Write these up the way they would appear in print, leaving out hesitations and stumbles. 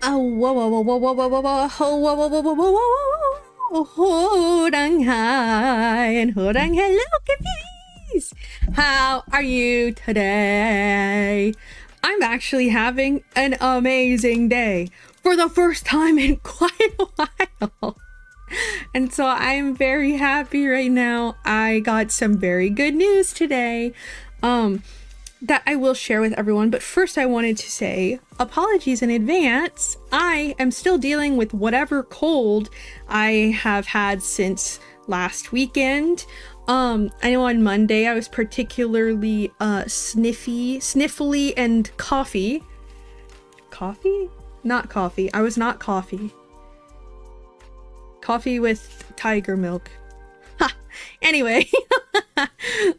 Oh, whoa, whoa, whoa, whoa, whoa, whoa, whoa, whoa, whoa, whoa, whoa, whoa, whoa, whoa, whoa, Horanghi and Horanghello, kitties! How are you today? I'm actually having an amazing day for the first time in quite a while. And so I'm very happy right now. I got some very good news today. That I will share with everyone, but first I wanted to say apologies in advance. I am still dealing with whatever cold I have had since last weekend. I know on Monday I was particularly sniffly and coffee. Coffee? Not coffee. I was not coffee. Coffee with tiger milk. Ha! Anyway,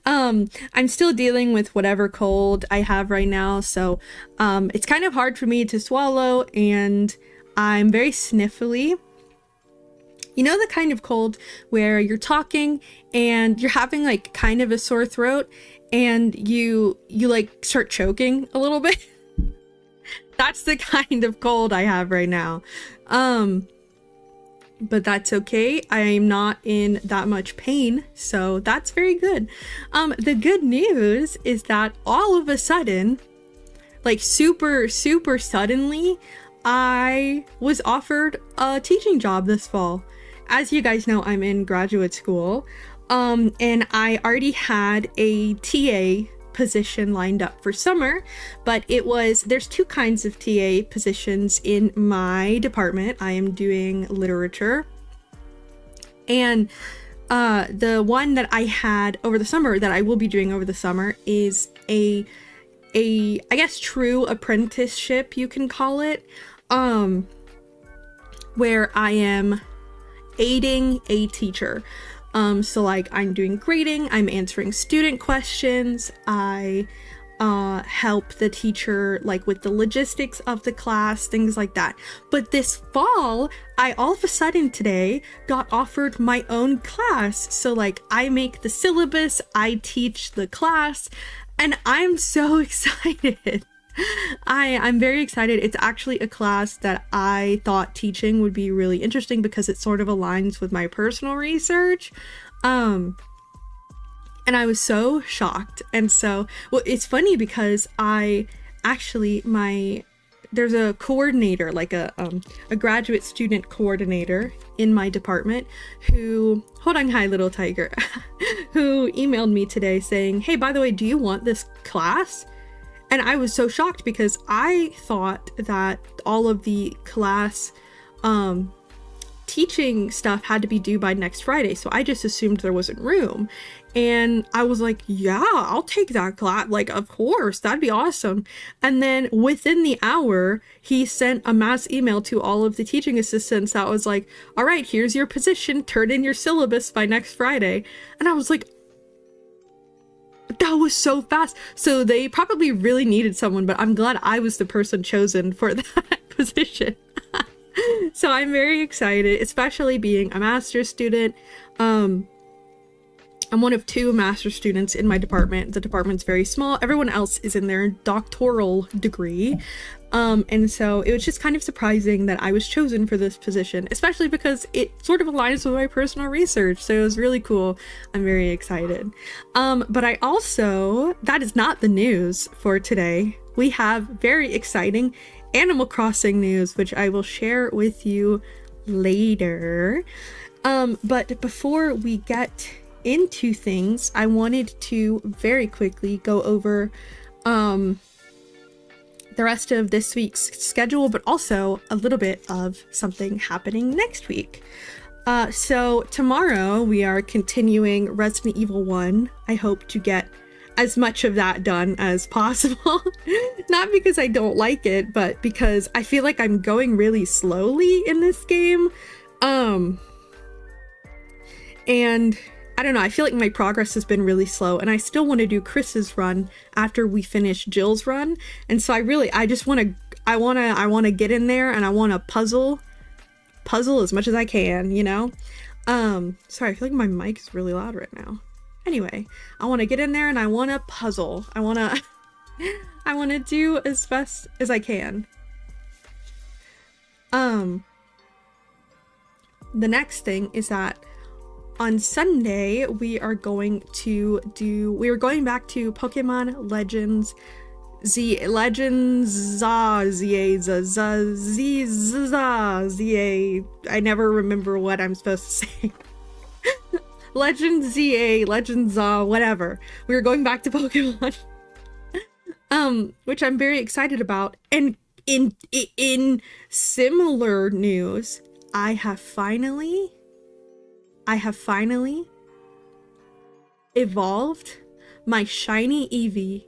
I'm still dealing with whatever cold I have right now, so it's kind of hard for me to swallow, and I'm very sniffly. You know the kind of cold where you're talking and you're having like kind of a sore throat and you like start choking a little bit? That's the kind of cold I have right now. But that's okay. I'm not in that much pain, so that's very good. The good news is that all of a sudden, like super suddenly, I was offered a teaching job this fall. As you guys know, I'm in graduate school, and I already had a TA position lined up for summer, but there's two kinds of TA positions in my department. I am doing literature, and the one that I had over the summer, that I will be doing over the summer, is a I guess true apprenticeship, you can call it, where I am aiding a teacher. So like I'm doing grading, I'm answering student questions, I help the teacher like with the logistics of the class, things like that. But this fall, I all of a sudden today got offered my own class. So like I make the syllabus, I teach the class, and I'm so excited. I'm very excited. It's actually a class that I thought teaching would be really interesting because it sort of aligns with my personal research. And I was so shocked. And so, well, it's funny because there's a coordinator, like a graduate student coordinator in my department who, Horanghi little tiger, who emailed me today saying, hey, by the way, do you want this class? And I was so shocked because I thought that all of the class teaching stuff had to be due by next Friday. So I just assumed there wasn't room. And I was like, yeah, I'll take that class. Like, of course, that'd be awesome. And then within the hour, he sent a mass email to all of the teaching assistants that was like, all right, here's your position. Turn in your syllabus by next Friday. And I was like, that was so fast. So they probably really needed someone, but I'm glad I was the person chosen for that position. So I'm very excited, especially being a master's student. I'm one of two master's students in my department. The department's very small. Everyone else is in their doctoral degree. And so it was just kind of surprising that I was chosen for this position, especially because it sort of aligns with my personal research. So it was really cool. I'm very excited. But that is not the news for today. We have very exciting Animal Crossing news, which I will share with you later. But before we get into things, I wanted to very quickly go over the rest of this week's schedule, but also a little bit of something happening next week. So tomorrow we are continuing Resident Evil 1. I hope to get as much of that done as possible. Not because I don't like it, but because I feel like I'm going really slowly in this game. And I don't know, I feel like my progress has been really slow, and I still want to do Chris's run after we finish Jill's run. And so I want to get in there, and I want to puzzle as much as I can, you know? Sorry, I feel like my mic is really loud right now. Anyway, I want to get in there and I want to puzzle. I want to do as best as I can. The next thing is that on Sunday we are going back to Pokemon Legends I never remember what I'm supposed to say. Legends ZA, Legends whatever. We are going back to Pokemon. Which I'm very excited about. And in similar news, I have finally evolved my shiny Eevee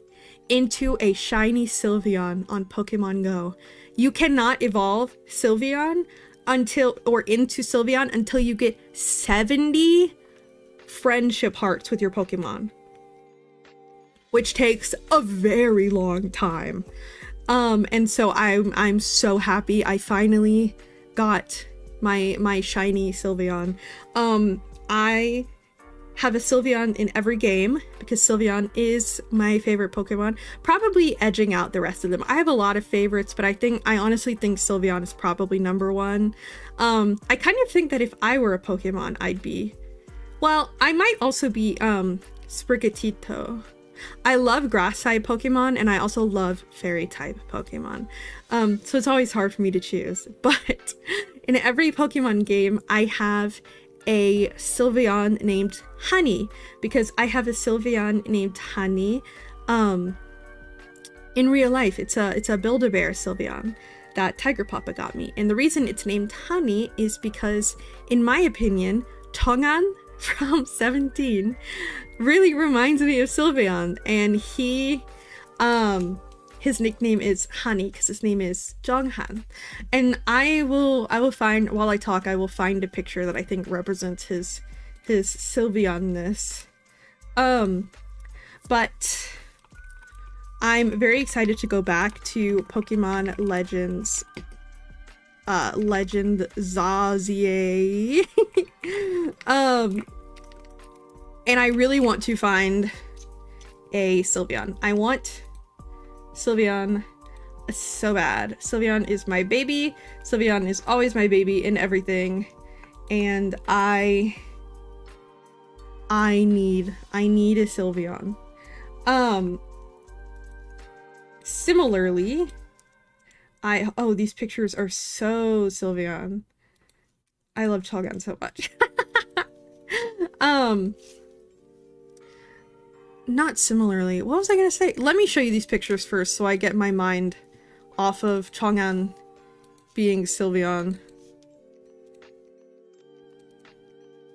into a shiny Sylveon on Pokemon Go. You cannot evolve Sylveon into Sylveon until you get 70 friendship hearts with your Pokemon, which takes a very long time. And so I'm so happy I finally got my shiny Sylveon. I have a Sylveon in every game because Sylveon is my favorite Pokemon, probably edging out the rest of them. I have a lot of favorites, but I honestly think Sylveon is probably number one. I kind of think that if I were a Pokemon, I might also be Sprigatito. I love grass type Pokemon and I also love fairy type Pokemon. So it's always hard for me to choose, but in every Pokemon game I have a Sylveon named Honey, because I have a Sylveon named Honey. In real life, it's a Build-A-Bear Sylveon that Tiger Papa got me. And the reason it's named Honey is because, in my opinion, Tongan from 17 really reminds me of Sylveon, and his nickname is Honey because his name is Jonghan. And I will find, while I talk, I will find a picture that I think represents his Sylveon-ness. But I'm very excited to go back to Pokemon Legends. Legend Zazie. And I really want to find a Sylveon. I want Sylveon so bad. Sylveon is my baby. Sylveon is always my baby in everything. And I need a Sylveon. Similarly, these pictures are so Sylveon. I love Chalgan so much. Not similarly. What was I gonna say? Let me show you these pictures first so I get my mind off of Chang'an being Sylveon.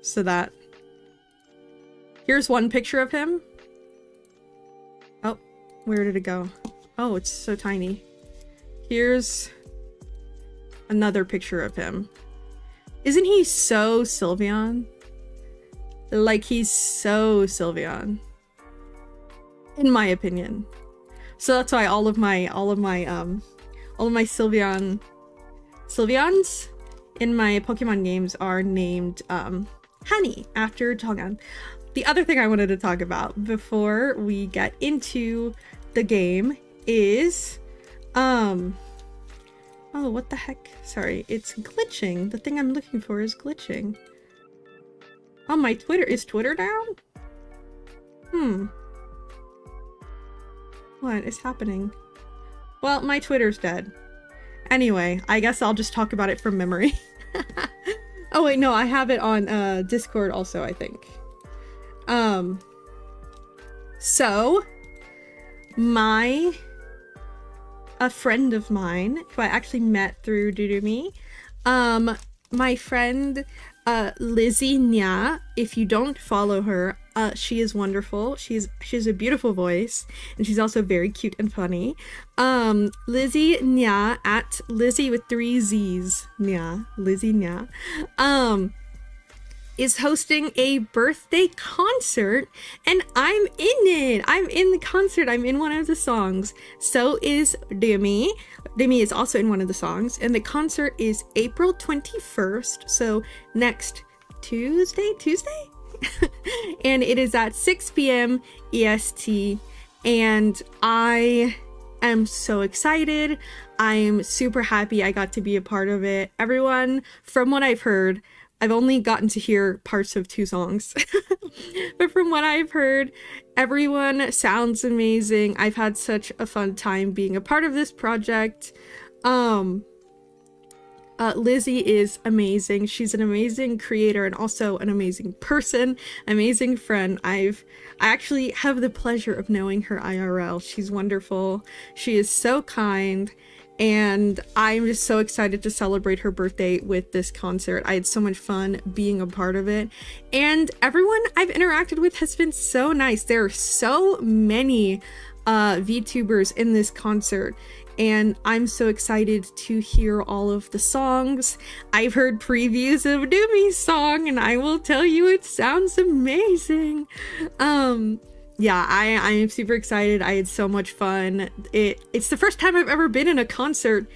So that. Here's one picture of him. Oh, where did it go? Oh, it's so tiny. Here's another picture of him. Isn't he so Sylveon? Like, he's so Sylveon, in my opinion. So that's why all of my Sylveons in my Pokemon games are named Honey after Chang'an. The other thing I wanted to talk about before we get into the game is oh, what the heck? Sorry, it's glitching. The thing I'm looking for is glitching. Oh, my Twitter. Is Twitter down? What is happening? Well, my Twitter's dead. Anyway, I guess I'll just talk about it from memory. Oh wait, no, I have it on Discord also, I think. So a friend of mine who I actually met through Dudumi, my friend Lizzie Nya, if you don't follow her, she is wonderful. She has a beautiful voice, and she's also very cute and funny. Lizzie Nya, at Lizzie with 3 Z's, Nya, Lizzie Nya, is hosting a birthday concert, and I'm in it. I'm in the concert. I'm in one of the songs. So is Demi. Demi is also in one of the songs, and the concert is April 21st, so next Tuesday? And it is at 6 p.m. EST, and I am so excited. I'm super happy I got to be a part of it. Everyone, from what I've heard, I've only gotten to hear parts of 2 songs, but from what I've heard, everyone sounds amazing. I've had such a fun time being a part of this project. Lizzie is amazing. She's an amazing creator and also an amazing person, amazing friend. I actually have the pleasure of knowing her IRL. She's wonderful. She is so kind. And I'm just so excited to celebrate her birthday with this concert. I had so much fun being a part of it. And everyone I've interacted with has been so nice. There are so many VTubers in this concert. And I'm so excited to hear all of the songs. I've heard previews of Doomy's song, and I will tell you it sounds amazing. Yeah, I am super excited. I had so much fun. It's the first time I've ever been in a concert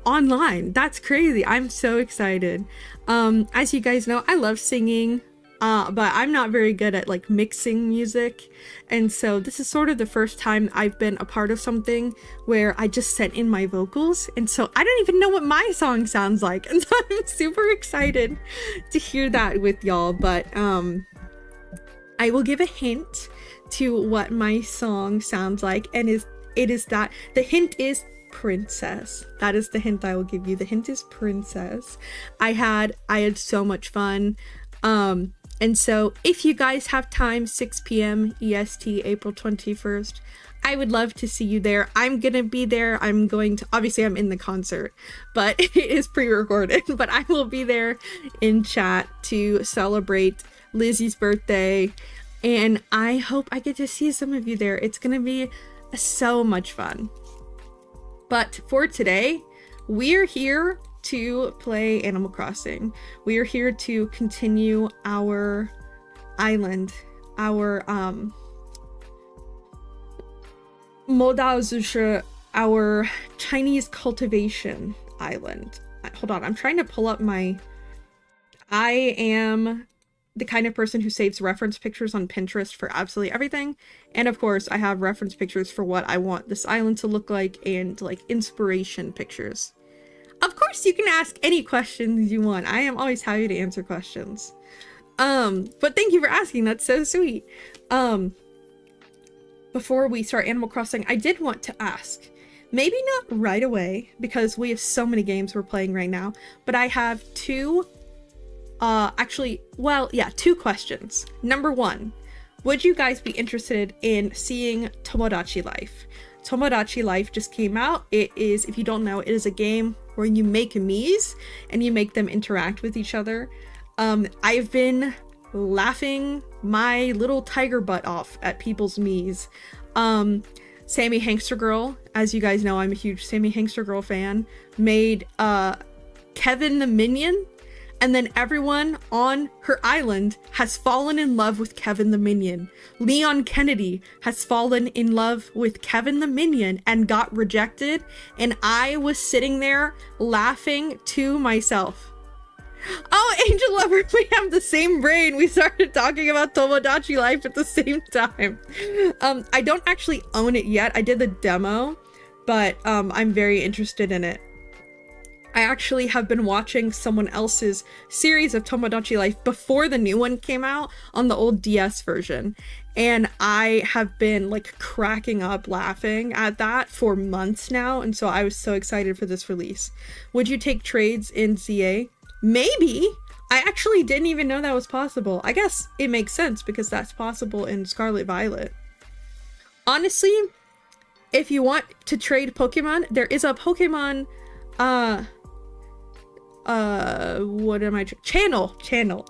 online. That's crazy. I'm so excited. As you guys know, I love singing, but I'm not very good at like mixing music. And so this is sort of the first time I've been a part of something where I just sent in my vocals. And so I don't even know what my song sounds like. And so I'm super excited to hear that with y'all. But I will give a hint to what my song sounds like, and it is that the hint is princess. That is the hint I will give you. The hint is princess. I had so much fun. And so if you guys have time, 6 p.m. EST, April 21st, I would love to see you there. I'm gonna be there. I'm going to, obviously I'm in the concert, but it is pre-recorded, but I will be there in chat to celebrate Lizzie's birthday. And I hope I get to see some of you there. It's gonna be so much fun. But for today, we're here to play Animal Crossing. We are here to continue our island, our Modao our Chinese cultivation island. Hold on, I'm trying to pull up my... I am the kind of person who saves reference pictures on Pinterest for absolutely everything. And of course, I have reference pictures for what I want this island to look like and like inspiration pictures. Of course, you can ask any questions you want. I am always happy to answer questions. But thank you for asking. That's so sweet. Before we start Animal Crossing, I did want to ask, maybe not right away because we have so many games we're playing right now, but I have two questions. Number one, would you guys be interested in seeing Tomodachi Life? Tomodachi Life just came out. It is, if you don't know, it is a game where you make Miis and you make them interact with each other. I've been laughing my little tiger butt off at people's Miis. Sammy Hangster Girl, as you guys know, I'm a huge Sammy Hangster Girl fan, made Kevin the Minion, and then everyone on her island has fallen in love with Kevin the Minion. Leon Kennedy has fallen in love with Kevin the Minion and got rejected, and I was sitting there laughing to myself. Oh, Angel Lover, we have the same brain. We started talking about Tomodachi Life at the same time. I don't actually own it yet. I did the demo, but I'm very interested in it. I actually have been watching someone else's series of Tomodachi Life before the new one came out on the old DS version. And I have been like cracking up laughing at that for months now. And so I was so excited for this release. Would you take trades in ZA? Maybe. I actually didn't even know that was possible. I guess it makes sense because that's possible in Scarlet Violet. Honestly, if you want to trade Pokemon, there is a Pokemon channel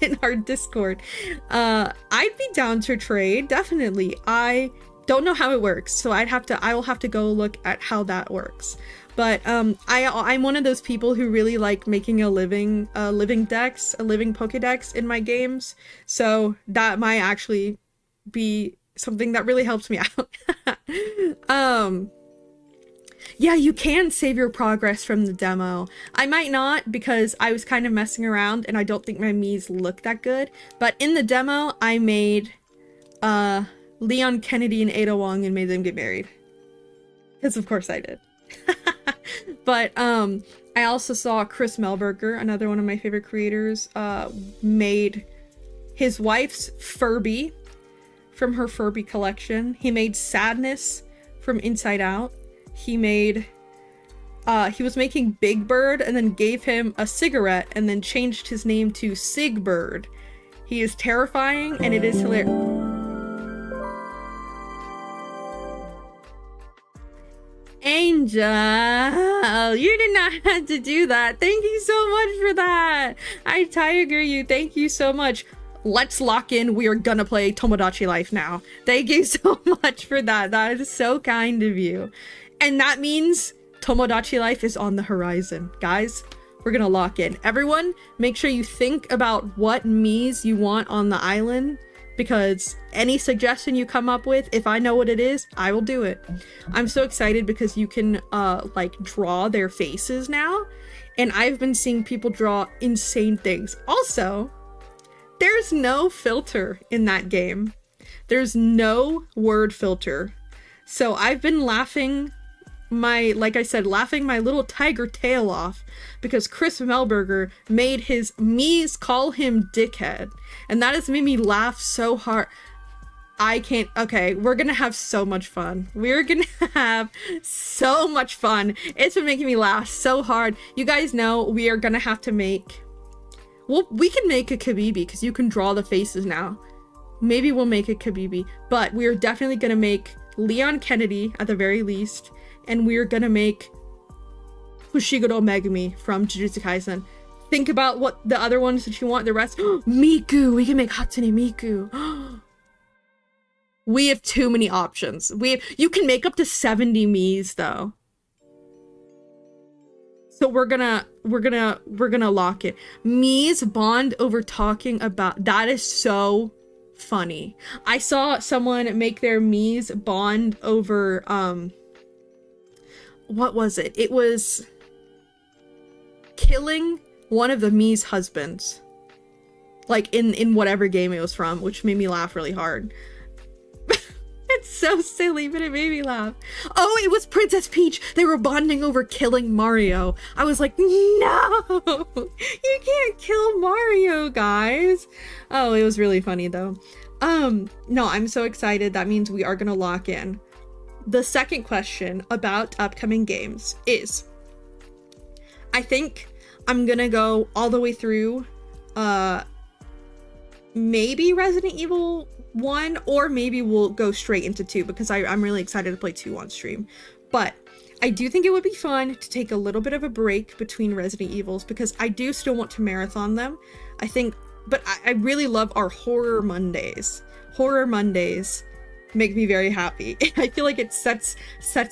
in our Discord. I'd be down to trade, definitely. I don't know how it works, so I will have to go look at how that works. But I'm one of those people who really like making a living Pokedex in my games, so that might actually be something that really helps me out. Yeah, you can save your progress from the demo. I might not because I was kind of messing around and I don't think my Miis look that good. But in the demo, I made Leon Kennedy and Ada Wong and made them get married. Because of course I did. But I also saw Chris Melberger, another one of my favorite creators, made his wife's Furby from her Furby collection. He made Sadness from Inside Out. He made he was making Big Bird and then gave him a cigarette and then changed his name to Sig Bird. He is terrifying and it is hilarious. Angel, you did not have to do that. Thank you so much for that. I tiger you. Thank you so much. Let's lock in. We are gonna play Tomodachi Life now. Thank you so much for that. That is so kind of you. And that means Tomodachi Life is on the horizon. Guys, we're gonna lock in. Everyone, make sure you think about what Miis you want on the island, because any suggestion you come up with, if I know what it is, I will do it. I'm so excited because you can like draw their faces now, and I've been seeing people draw insane things. Also, there's no filter in that game. There's no word filter. So I've been laughing like I said, laughing my little tiger tail off because Chris Melberger made his Miis call him dickhead. And that has made me laugh so hard. I can't. Okay, we're gonna have so much fun. We're gonna have so much fun. It's been making me laugh so hard. You guys know we are gonna have to make... Well, we can make a Kabibi because you can draw the faces now. Maybe we'll make a Kabibi. But we are definitely gonna make Leon Kennedy at the very least. And we're gonna make Fushiguro Megumi from Jujutsu Kaisen. Think about what the other ones that you want. The rest. Miku! We can make Hatsune Miku. We have too many options. You can make up to 70 Miis though. So we're gonna lock it. Miis bond over talking about. That is so funny. I saw someone make their Miis bond over what was it? It was killing one of the Mii's husbands. Like in whatever game it was from, which made me laugh really hard. It's so silly, but it made me laugh. Oh, it was Princess Peach. They were bonding over killing Mario. I was like, no, you can't kill Mario, guys. Oh, it was really funny though. No, I'm so excited. That means we are gonna lock in. The second question about upcoming games is, I think I'm gonna go all the way through, maybe Resident Evil 1, or maybe we'll go straight into 2 because I'm really excited to play 2 on stream. But I do think it would be fun to take a little bit of a break between Resident Evils because I do still want to marathon them. I think, but I really love our Horror Mondays. Horror Mondays make me very happy. I feel like it sets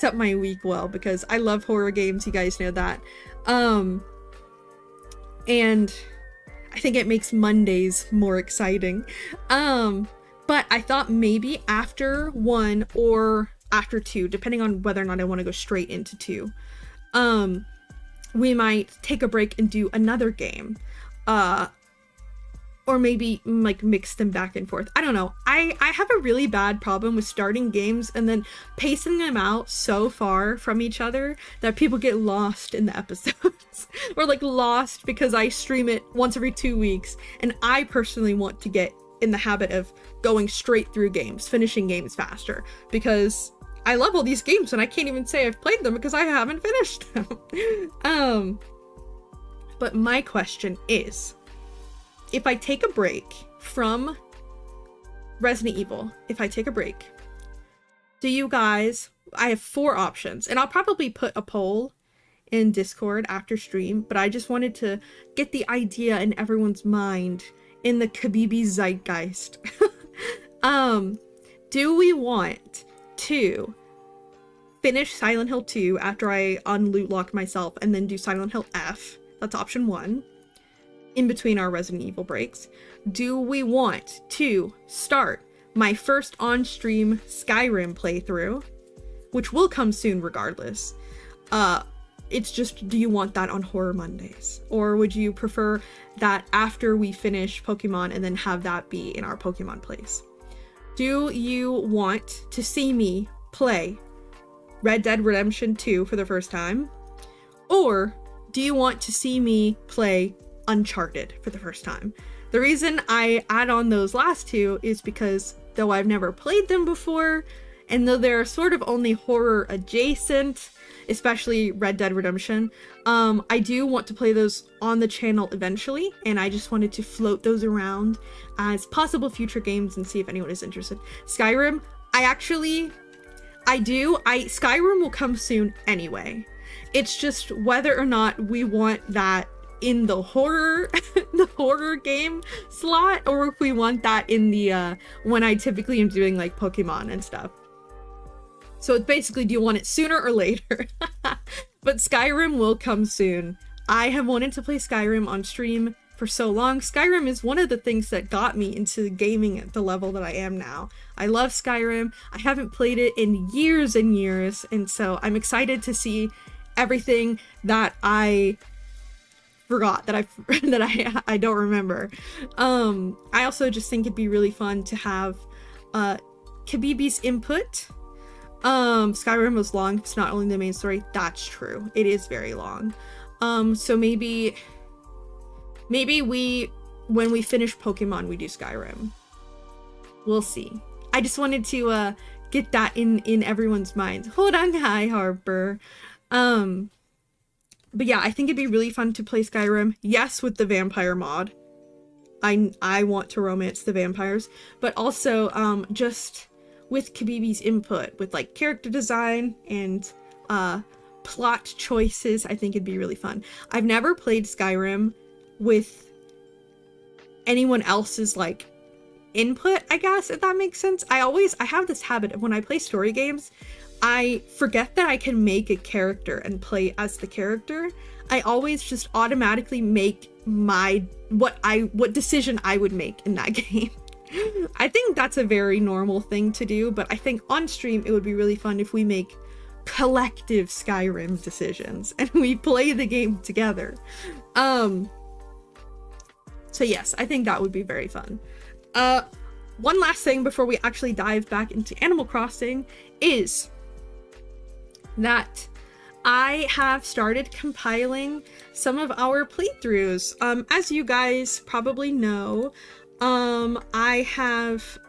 up my week well because I love horror games, you guys know that. And I think it makes Mondays more exciting. But I thought maybe after 1 or after 2, depending on whether or not I want to go straight into 2, we might take a break and do another game. Or maybe like mix them back and forth. I don't know. I have a really bad problem with starting games and then pacing them out so far from each other that people get lost in the episodes. Or like lost because I stream it once every 2 weeks. And I personally want to get in the habit of going straight through games, finishing games faster. Because I love all these games and I can't even say I've played them because I haven't finished them. But my question is, if I take a break from Resident Evil, do you guys, I have 4 options, and I'll probably put a poll in Discord after stream, but I just wanted to get the idea in everyone's mind in the Kabibi zeitgeist. Do we want to finish Silent Hill 2 after I unloot lock myself and then do Silent Hill F? That's option 1. In between our Resident Evil breaks. Do we want to start my first on-stream Skyrim playthrough, which will come soon regardless? It's just, do you want that on Horror Mondays? Or would you prefer that after we finish Pokemon and then have that be in our Pokemon plays? Do you want to see me play Red Dead Redemption 2 for the first time? Or do you want to see me play Uncharted for the first time? The reason I add on those last two is because though I've never played them before, and though they're sort of only horror adjacent, especially Red Dead Redemption, I do want to play those on the channel eventually, and I just wanted to float those around as possible future games and see if anyone is interested. Skyrim, Skyrim will come soon anyway. It's just whether or not we want that in the horror the horror game slot, or if we want that in the when I typically am doing like Pokemon and stuff. So it's basically, do you want it sooner or later? But Skyrim will come soon. I have wanted to play Skyrim on stream for so long. Skyrim is one of the things that got me into gaming at the level that I am now. I love Skyrim. I haven't played it in years and years, and so I'm excited to see everything that I forgot, that I don't remember. I also just think it'd be really fun to have Kabibi's input. Skyrim was long. It's not only the main story. That's true. It is very long. So maybe when we finish Pokemon, we do Skyrim. We'll see. I just wanted to get that in everyone's minds. Horanghi, Harper. But yeah, I think it'd be really fun to play Skyrim. Yes, with the vampire mod. I want to romance the vampires, but also just with Kabibi's input, with like character design and plot choices. I think it'd be really fun. I've never played Skyrim with anyone else's like input, I guess, if that makes sense. I have this habit of when I play story games, I forget that I can make a character and play as the character. I always just automatically make what decision I would make in that game. I think that's a very normal thing to do, but I think on stream it would be really fun if we make collective Skyrim decisions and we play the game together. So yes, I think that would be very fun. One last thing before we actually dive back into Animal Crossing is that I have started compiling some of our playthroughs. As you guys probably know, I have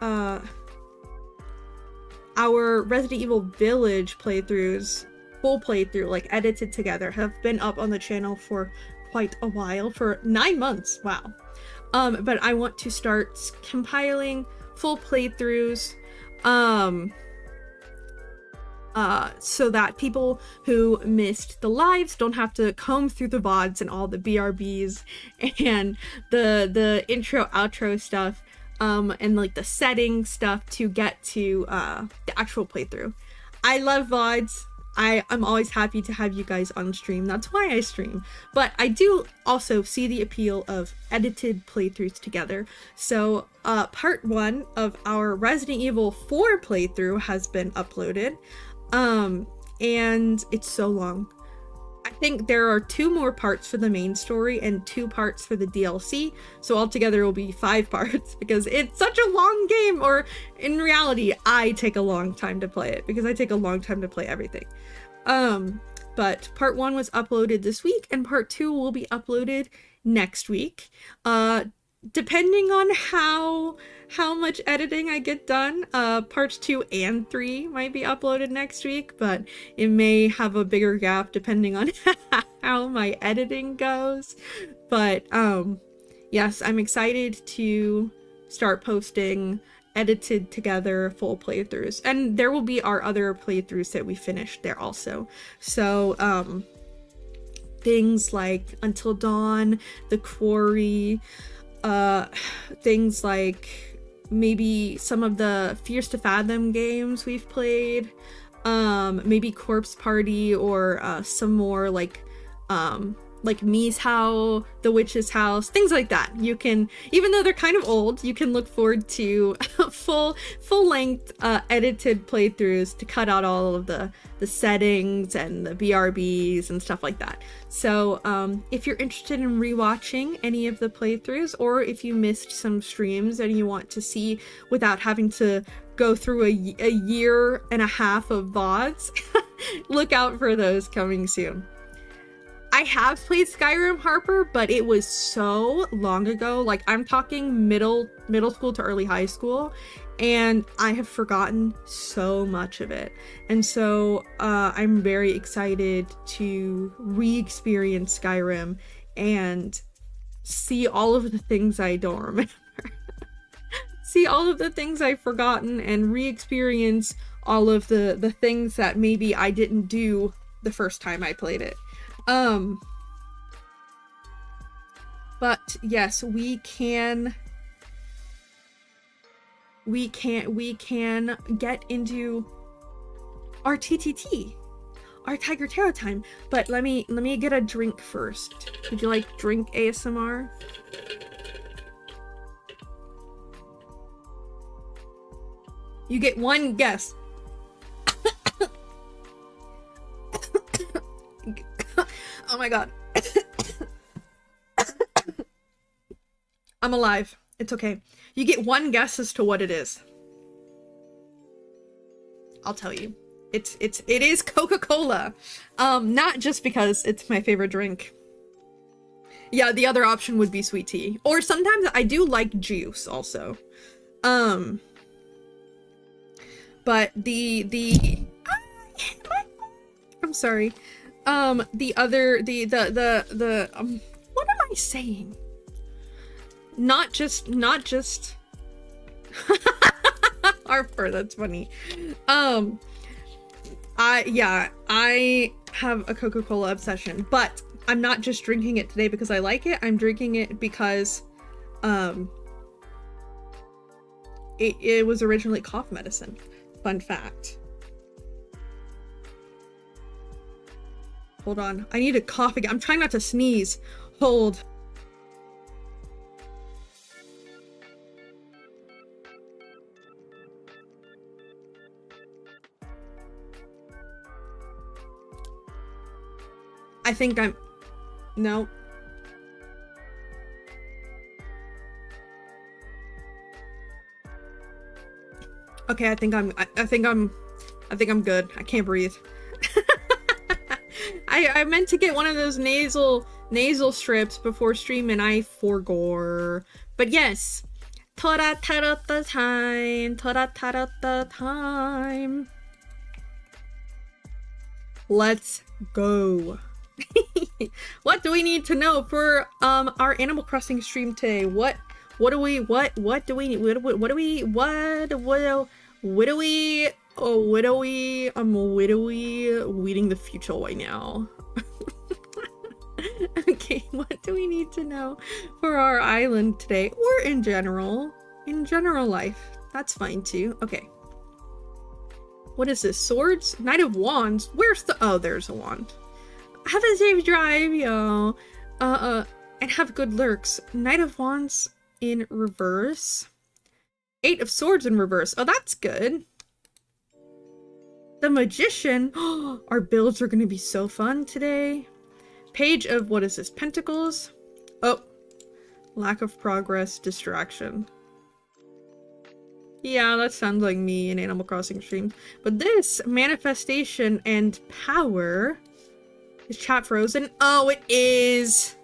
our Resident Evil Village playthroughs, full playthrough, like edited together, have been up on the channel for quite a while, for 9 months. Wow. But I want to start compiling full playthroughs, so that people who missed the lives don't have to comb through the VODs and all the BRBs and the intro outro stuff, and like the setting stuff to get to the actual playthrough. I love VODs. I'm always happy to have you guys on stream. That's why I stream. But I do also see the appeal of edited playthroughs together. So part 1 of our Resident Evil 4 playthrough has been uploaded. And it's so long. I think there are 2 more parts for the main story and 2 parts for the DLC. So altogether it will be 5 parts because it's such a long game. Or in reality, I take a long time to play it because I take a long time to play everything. But part 1 was uploaded this week and part 2 will be uploaded next week. Depending on how much editing I get done, parts 2 and 3 might be uploaded next week, but it may have a bigger gap depending on how my editing goes. But yes, I'm excited to start posting edited together full playthroughs, and there will be our other playthroughs that we finished there also. So things like Until Dawn, The Quarry, things like maybe some of the Fierce to Fathom games we've played, maybe Corpse Party, or some more like Mi's House, The Witch's House, things like that. You can, even though they're kind of old, you can look forward to full-length edited playthroughs to cut out all of the settings and the BRBs and stuff like that. So if you're interested in rewatching any of the playthroughs, or if you missed some streams and you want to see without having to go through a year and a half of VODs, look out for those coming soon. I have played Skyrim, Harper, but it was so long ago. Like, I'm talking middle school to early high school, and I have forgotten so much of it. And so I'm very excited to re-experience Skyrim and see all of the things I don't remember. See all of the things I've forgotten and re-experience all of the things that maybe I didn't do the first time I played it. But yes, we can get into our TTT, our Tiger Tarot time. But let me get a drink first. Would you like drink ASMR? You get one guess. Oh my god. I'm alive. It's okay. You get one guess as to what it is. I'll tell you. It is Coca-Cola. Not just because it's my favorite drink. Yeah, the other option would be sweet tea. Or sometimes I do like juice also. But I'm sorry. The what am I saying? Not just Harper, that's funny. I have a Coca-Cola obsession, but I'm not just drinking it today because I like it. I'm drinking it because it was originally cough medicine. Fun fact. Hold on. I need to cough again. I'm trying not to sneeze. Hold. I think I'm... No. Okay, I think I'm good. I can't breathe. I meant to get one of those nasal strips before stream and I forgot. But yes, Tora-tara-ta time, Tora-tara-ta time. Let's go. What do we need to know for our Animal Crossing stream today? What are we reading the future right now? Okay, what do we need to know for our island today, or in general life? That's fine too. Okay, what is this? Swords? Knight of Wands? Where's the... Oh, there's a wand. Have a safe drive, yo. And have good lurks. Knight of Wands in reverse. Eight of Swords in reverse. Oh, that's good. The Magician. Our builds are going to be so fun today. Page of, what is this? Pentacles. Oh, lack of progress, distraction. Yeah, that sounds like me in Animal Crossing streams. But this, manifestation and power. Is chat frozen? Oh, it is.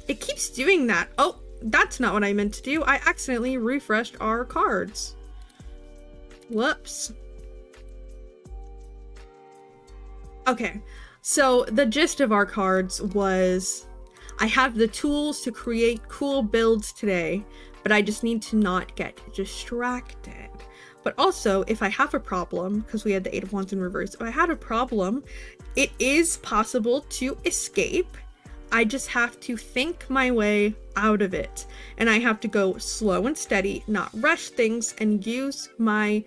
It keeps doing that. Oh, that's not what I meant to do. I accidentally refreshed our cards. Whoops. Okay, so the gist of our cards was I have the tools to create cool builds today, but I just need to not get distracted. But also, if I have a problem, because we had the Eight of Wands in reverse, if I had a problem, it is possible to escape. I just have to think my way out of it. And I have to go slow and steady, not rush things, and use my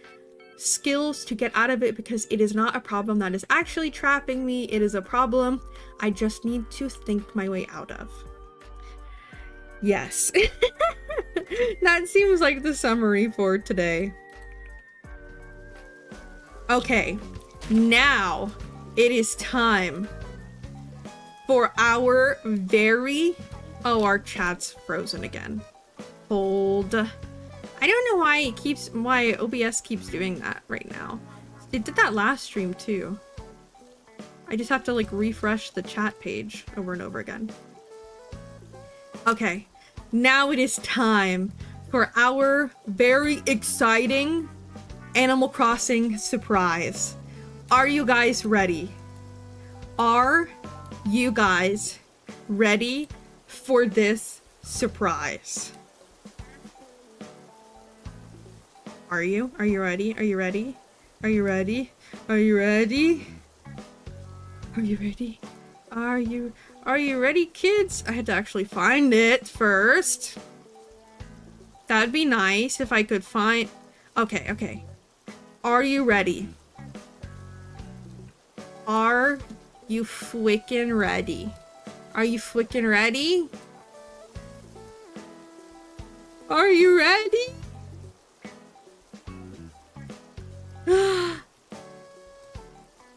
skills to get out of it, because it is not a problem that is actually trapping me. It is a problem I just need to think my way out of. Yes. That seems like the summary for today. Okay, now it is time for our very... Oh, our chat's frozen again. Hold. I don't know why OBS keeps doing that right now. It did that last stream too. I just have to like refresh the chat page over and over again. Okay, now it is time for our very exciting Animal Crossing surprise. Are you guys ready? Are you guys ready for this surprise? Are you? Are you ready? Are you ready? Are you ready? Are you ready? Are you ready? Are you ready, kids? I had to actually find it first. That'd be nice if I could find... Okay, okay. Are you ready? Are you fwickin' ready? Are you fwickin' ready? Are you ready?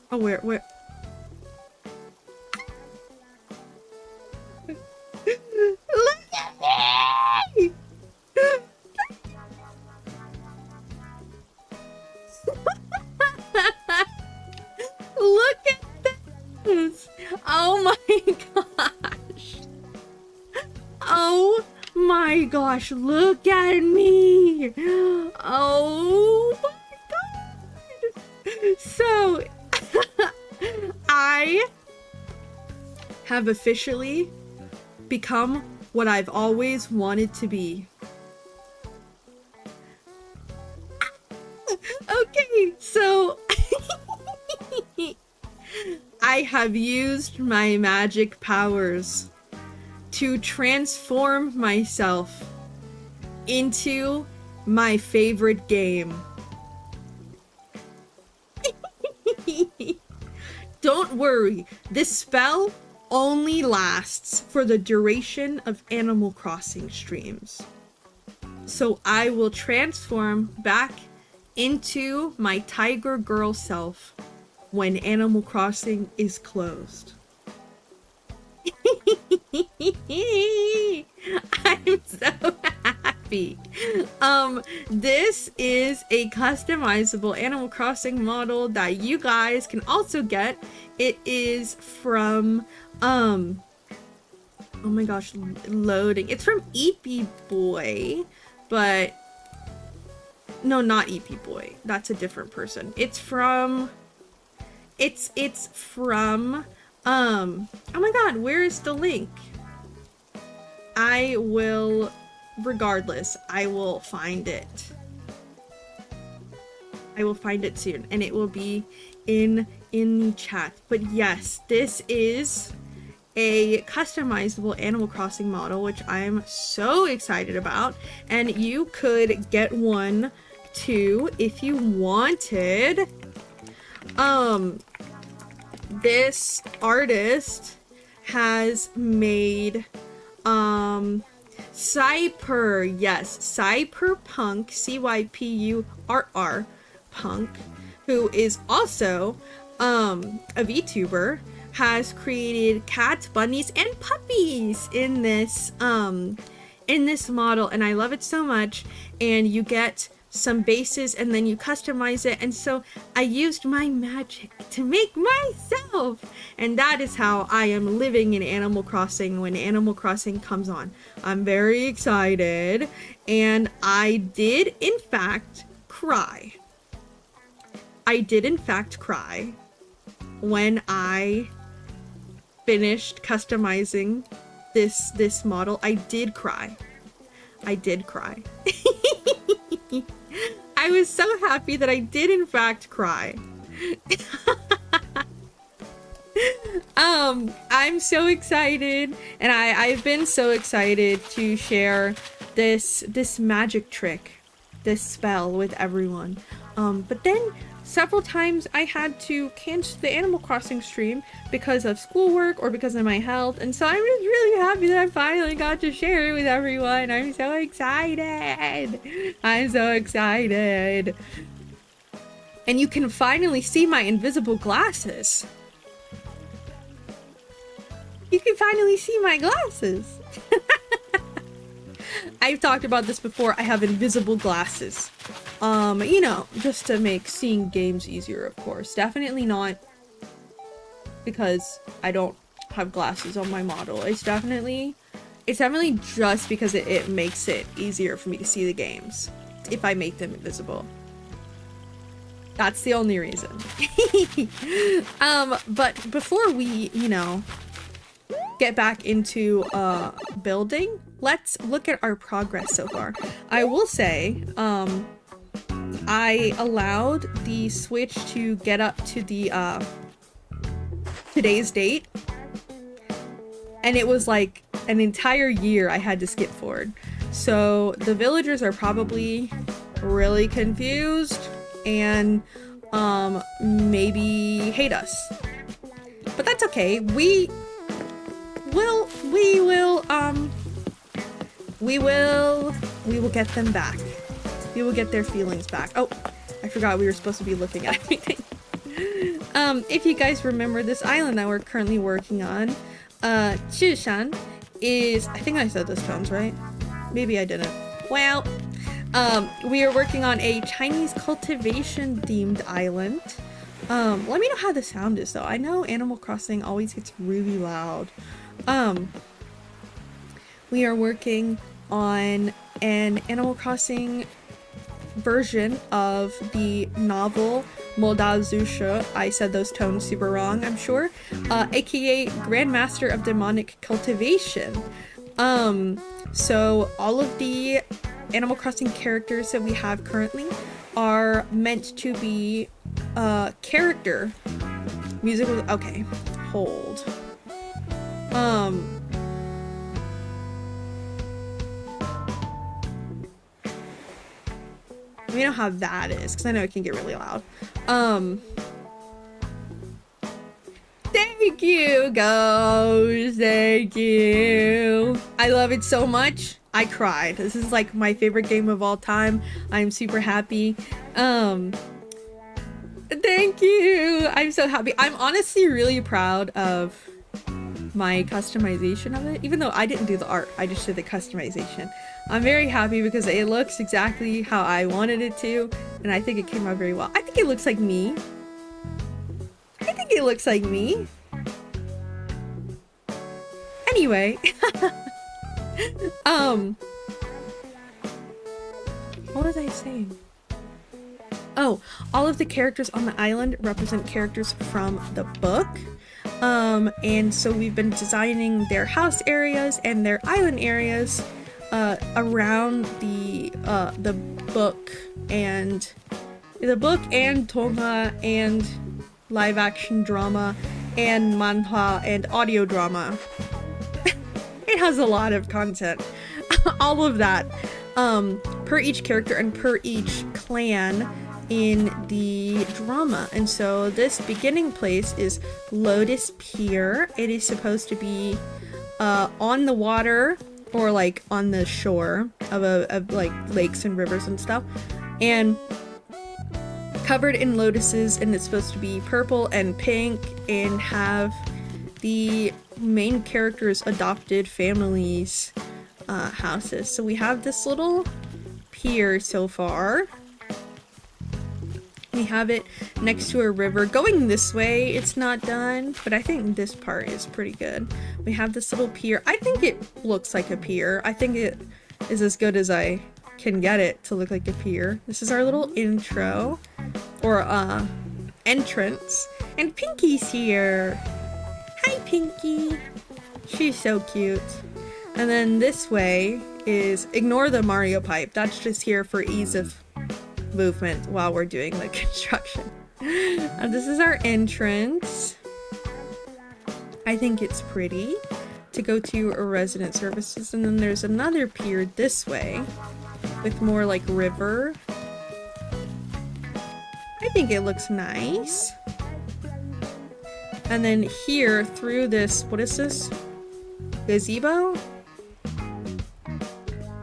Oh, where? Look at me! Look at this! Oh my gosh! Oh my gosh, look at me! Oh my god! So, I have officially become what I've always wanted to be. Okay, so I have used my magic powers to transform myself into my favorite game. Don't worry, this spell only lasts for the duration of Animal Crossing streams. So I will transform back into my tiger girl self when Animal Crossing is closed. I'm so happy. This is a customizable Animal Crossing model that you guys can also get. It is from, oh my gosh, loading. It's from EP Boy, but no, not EP Boy. That's a different person. It's from, it's from, oh my god, where is the link? I will, regardless, I will find it. I will find it soon, and it will be in the chat. But yes, this is a customizable Animal Crossing model, which I'm so excited about, and you could get one too if you wanted. This artist has made Cypur, yes, Cypurpunk, CYPURR Punk, who is also a VTuber, has created cats, bunnies, and puppies in this model, and I love it so much. And you get some bases and then you customize it, and so I used my magic to make myself, and that is how I am living in Animal Crossing when Animal Crossing comes on. I'm very excited, and I did in fact cry. I did in fact cry when I finished customizing this model. I did cry. I did cry. I was so happy that I did in fact cry. I'm so excited, and I've been so excited to share this magic trick, this spell with everyone. But then several times I had to cancel the Animal Crossing stream because of schoolwork or because of my health, and so I'm just really happy that I finally got to share it with everyone. I'm so excited. I'm so excited. And you can finally see my invisible glasses. You can finally see my glasses. I've talked about this before. I have invisible glasses. You know, just to make seeing games easier, of course. Definitely not because I don't have glasses on my model. It's definitely just because it makes it easier for me to see the games if I make them invisible. That's the only reason. But before we, you know, get back into building, let's look at our progress so far. I will say, I allowed the Switch to get up to the today's date, and it was like an entire year I had to skip forward. So the villagers are probably really confused and maybe hate us. But that's okay. We will get them back. We will get their feelings back. Oh, I forgot we were supposed to be looking at everything. If you guys remember this island that we're currently working on, Chishan is, I think I said those tones right. Maybe I didn't. Well, we are working on a Chinese cultivation themed island. Let me know how the sound is though. I know Animal Crossing always gets really loud. We are working on an Animal Crossing version of the novel Moldazusha. I said those tones super wrong, I'm sure. AKA Grandmaster of Demonic Cultivation. So all of the Animal Crossing characters that we have currently are meant to be character musical. Okay, hold. Let me know how that is, because I know it can get really loud. Thank you, Ghost. Thank you. I love it so much. I cried. This is like my favorite game of all time. I'm super happy. Thank you. I'm so happy. I'm honestly really proud of my customization of it, even though I didn't do the art. I just did the customization. I'm very happy because it looks exactly how I wanted it to, and I think it came out very well. I think it looks like me. I think it looks like me. Anyway, what was I saying? Oh, all of the characters on the island represent characters from the book. And so we've been designing their house areas and their island areas around the book and Tonga and live action drama and manhwa and audio drama. It has a lot of content. All of that per each character and per each clan in the drama. And so this beginning place is Lotus Pier. It is supposed to be on the water or like on the shore of like lakes and rivers and stuff, and covered in lotuses, and it's supposed to be purple and pink and have the main character's adopted family's houses. So we have this little pier so far. We have it next to a river. Going this way, it's not done, but I think this part is pretty good. We have this little pier. I think it looks like a pier. I think it is as good as I can get it to look like a pier. This is our little intro, or entrance. And Pinky's here. Hi, Pinky. She's so cute. And then this way is, ignore the Mario pipe. That's just here for ease of movement while we're doing the construction. This is our entrance. I think it's pretty to go to a resident services, and then there's another pier this way with more like river. I think it looks nice. And then here through this, what is this? Gazebo?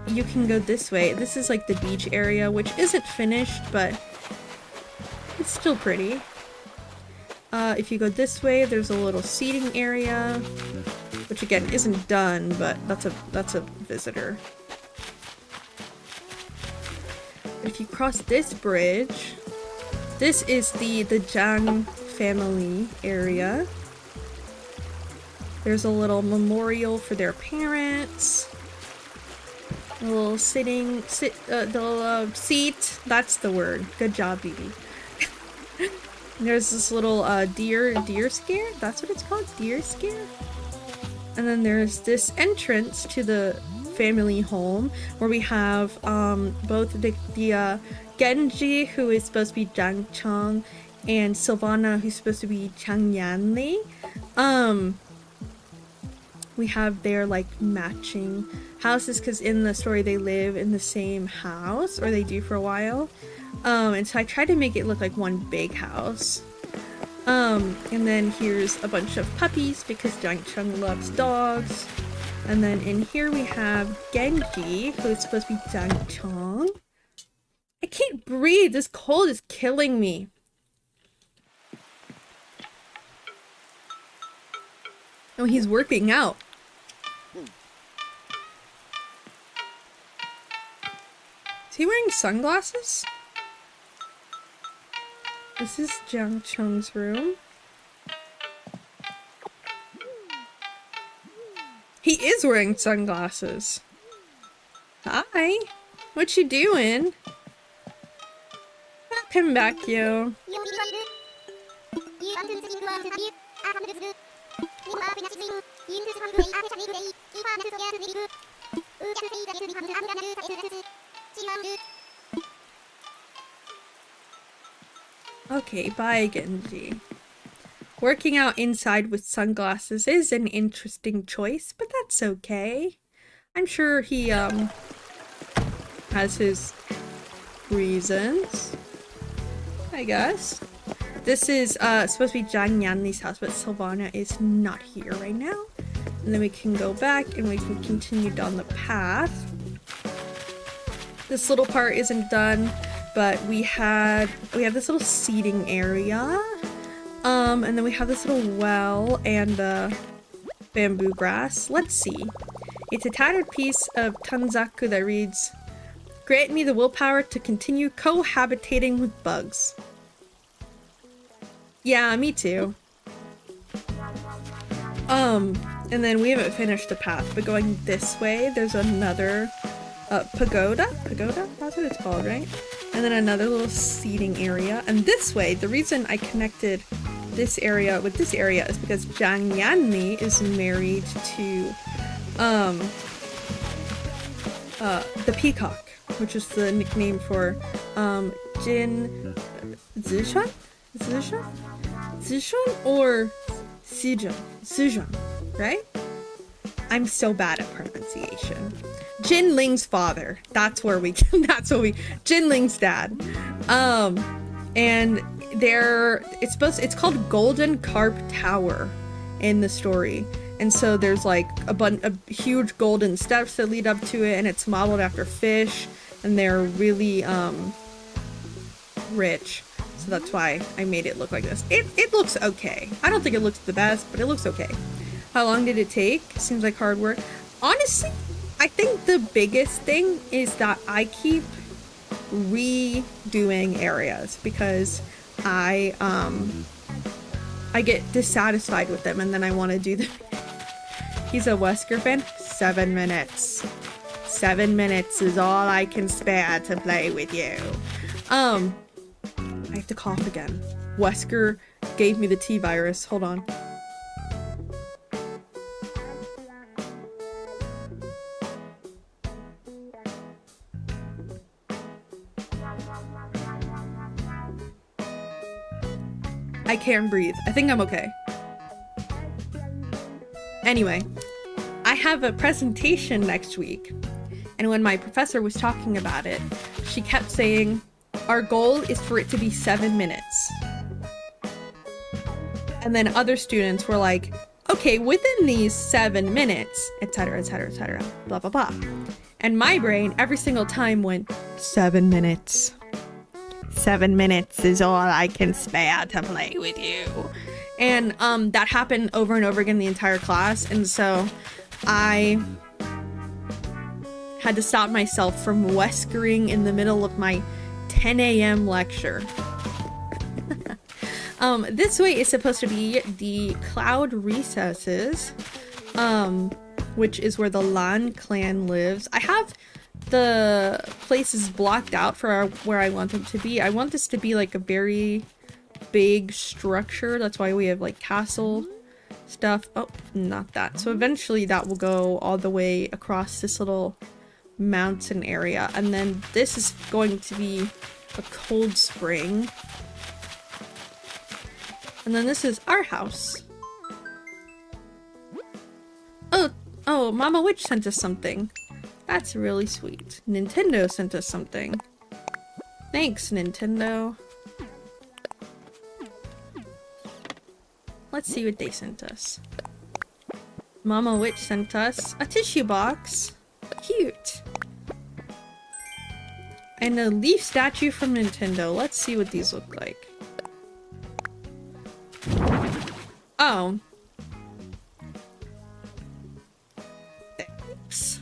You can go this way. This is like the beach area, which isn't finished, but it's still pretty. If you go this way, there's a little seating area, which again isn't done, but that's a visitor. If you cross this bridge, this is the Zhang family area. There's a little memorial for their parents. A little seat. That's the word. Good job, Bibi. There's this little deer scare. That's what it's called, deer scare. And then there's this entrance to the family home where we have both the Genji, who is supposed to be Jang Chong, and Sylvana, who's supposed to be Chang Yanli. We have their like matching houses because in the story they live in the same house, or they do for a while. And so I tried to make it look like one big house. And then here's a bunch of puppies because Jang Chung loves dogs. And then in here we have Genji, who is supposed to be Jang Chung. I can't breathe. This cold is killing me. Oh, he's working out. Is he wearing sunglasses? This is Jang Chung's room. He is wearing sunglasses. Hi. What you doing? Come back, yo. Okay, bye, Genji. Working out inside with sunglasses is an interesting choice, but that's okay. I'm sure he, has his reasons, I guess. This is, supposed to be Jang Yanli's house, but Sylvana is not here right now. And then we can go back and we can continue down the path. This little part isn't done, but we have this little seating area. And then we have this little well and bamboo grass. Let's see. It's a tattered piece of tanzaku that reads, "Grant me the willpower to continue cohabitating with bugs." Yeah, me too. And then we haven't finished the path, but going this way, there's another pagoda? Pagoda? That's what it's called, right? And then another little seating area. And this way, the reason I connected this area with this area is because Jang Yanli is married to the peacock, which is the nickname for Jin Zishan? Zishan? Zishan or Sijun, right? I'm so bad at pronunciation. Jin Ling's father. That's what we Jin Ling's dad. And it's called Golden Carp Tower in the story. And so there's like a huge golden steps that lead up to it, and it's modeled after fish, and they're really rich. So that's why I made it look like this. It looks okay. I don't think it looks the best, but it looks okay. How long did it take? Seems like hard work. Honestly, I think the biggest thing is that I keep redoing areas because I get dissatisfied with them and then I want to do them. He's a Wesker fan. 7 minutes. 7 minutes is all I can spare to play with you. I have to cough again. Wesker gave me the T-virus. Hold on. I can't breathe. I think I'm okay. Anyway, I have a presentation next week, and when my professor was talking about it, she kept saying, our goal is for it to be 7 minutes. And then other students were like, okay, within these 7 minutes, etc., etc., etc., blah, blah, blah. And my brain every single time went, 7 minutes. 7 minutes is all I can spare to play with you. And that happened over and over again the entire class. And so I had to stop myself from Weskering in the middle of my 10 a.m. lecture. This way is supposed to be the cloud recesses. which is where the Lan clan lives. I have the places blocked out for where I want them to be. I want this to be like a very big structure. That's why we have like castle stuff. Oh, not that. So eventually that will go all the way across this little mountain area. And then this is going to be a cold spring. And then this is our house. Oh, Mama Witch sent us something. That's really sweet. Nintendo sent us something. Thanks, Nintendo. Let's see what they sent us. Mama Witch sent us a tissue box. Cute. And a leaf statue from Nintendo. Let's see what these look like. Oh. Thanks.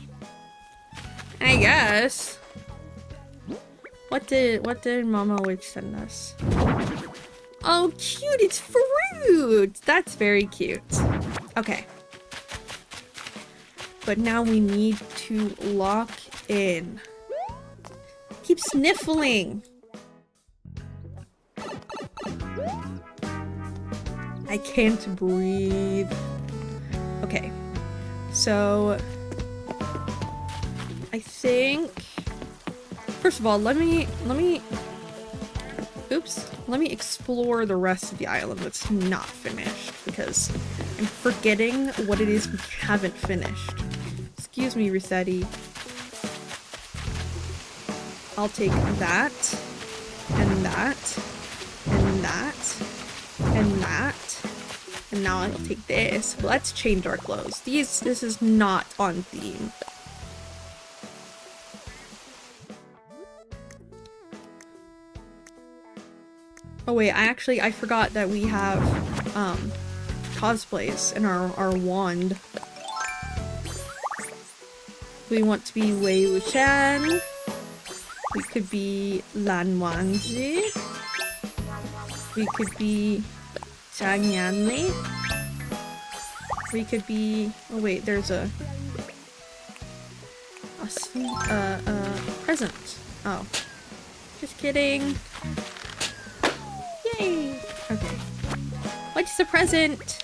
I guess. What did Mama Witch send us? Oh, cute! It's fruit! That's very cute. Okay. But now we need to lock in. Keep sniffling! I can't breathe. Okay. So... I think... First of all, let me explore the rest of the island that's not finished, because I'm forgetting what it is we haven't finished. Excuse me, Rossetti. I'll take that, and that, and that, and that, and now I'll take this. Let's change our clothes. This is not on theme. Oh wait, I forgot that we have, cosplays in our wand. We want to be Wei Wuxian. We could be Lan Wangzi. We could be Zhang Yanli. We could be... Oh wait, there's a present. Oh. Just kidding. Yay! Okay. What's the present?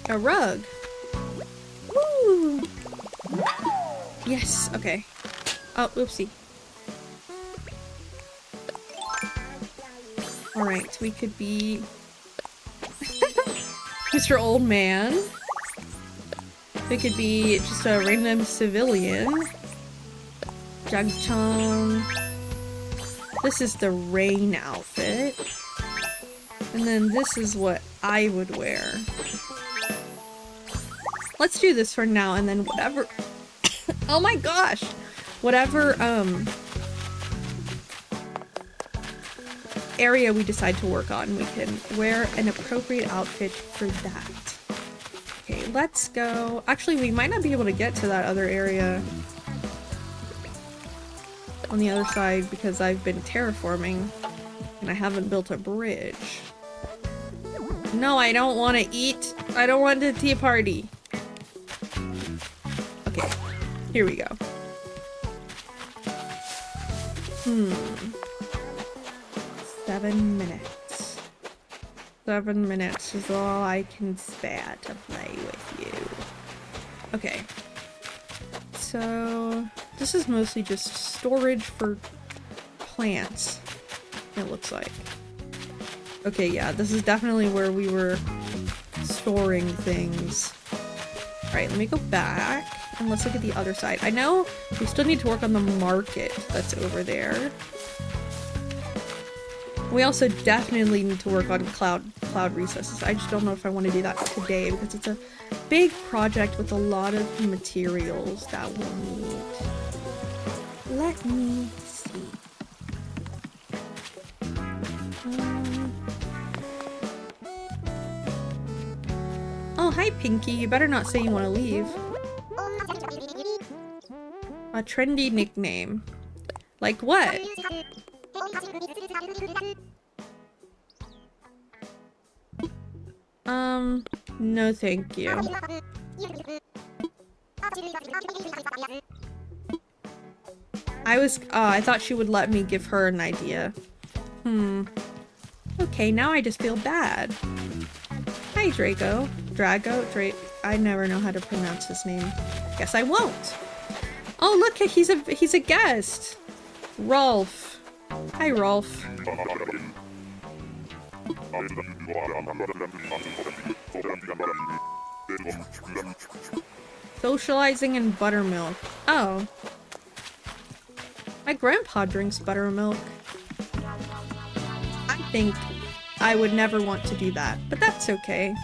A rug. Woo! Yes, okay. Oh, oopsie. Alright, we could be... Mr. Old Man. We could be just a random civilian. Jagchong. This is the rain outfit. And then this is what I would wear. Let's do this for now, and then whatever... Oh my gosh! Whatever, area we decide to work on, we can wear an appropriate outfit for that. Okay, let's go. Actually, we might not be able to get to that other area on the other side because I've been terraforming and I haven't built a bridge. No, I don't want to eat. I don't want the tea party. Okay, here we go. 7 minutes. 7 minutes is all I can spare to play with you. Okay. So, this is mostly just storage for plants, it looks like. Okay, yeah, this is definitely where we were storing things. Alright, let me go back, and let's look at the other side. I know we still need to work on the market that's over there. We also definitely need to work on cloud recesses. I just don't know if I want to do that today because it's a big project with a lot of materials that we'll need. Let me see. Oh, hi Pinky. You better not say you want to leave. A trendy nickname. Like what? No thank you. I thought she would let me give her an idea. Okay, now I just feel bad. Hi, Draco. I never know how to pronounce his name. Guess I won't. Oh, look, he's a guest. Rolf. Hi, Rolf. Socializing in buttermilk. Oh. My grandpa drinks buttermilk. I think I would never want to do that, but that's okay.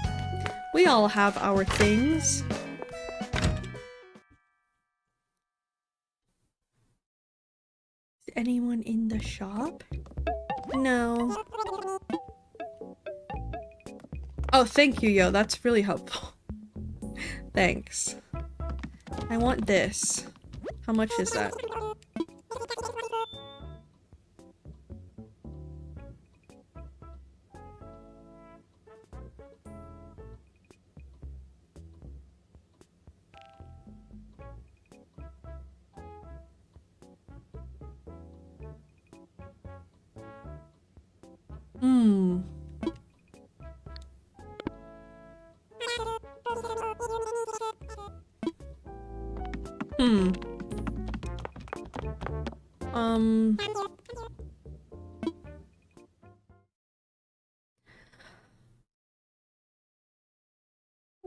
We all have our things. Is anyone in the shop? No. Oh, thank you, yo. That's really helpful. Thanks. I want this. How much is that?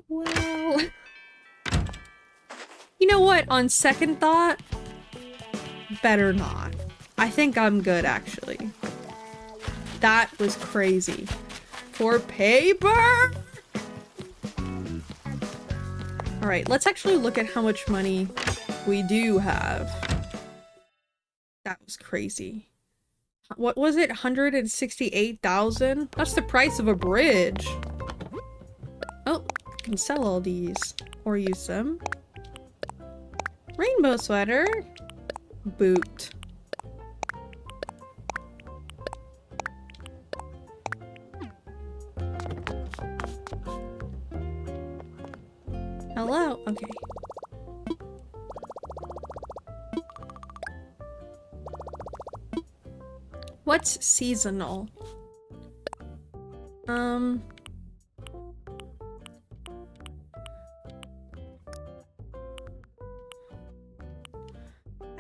Well... You know what? On second thought, better not. I think I'm good, actually. That was crazy. For paper? Alright, let's actually look at how much money we do have. That was crazy. What was it? 168,000? That's the price of a bridge. Oh, I can sell all these. Or use them. Rainbow sweater. Boot. Hello? Okay. What's seasonal? I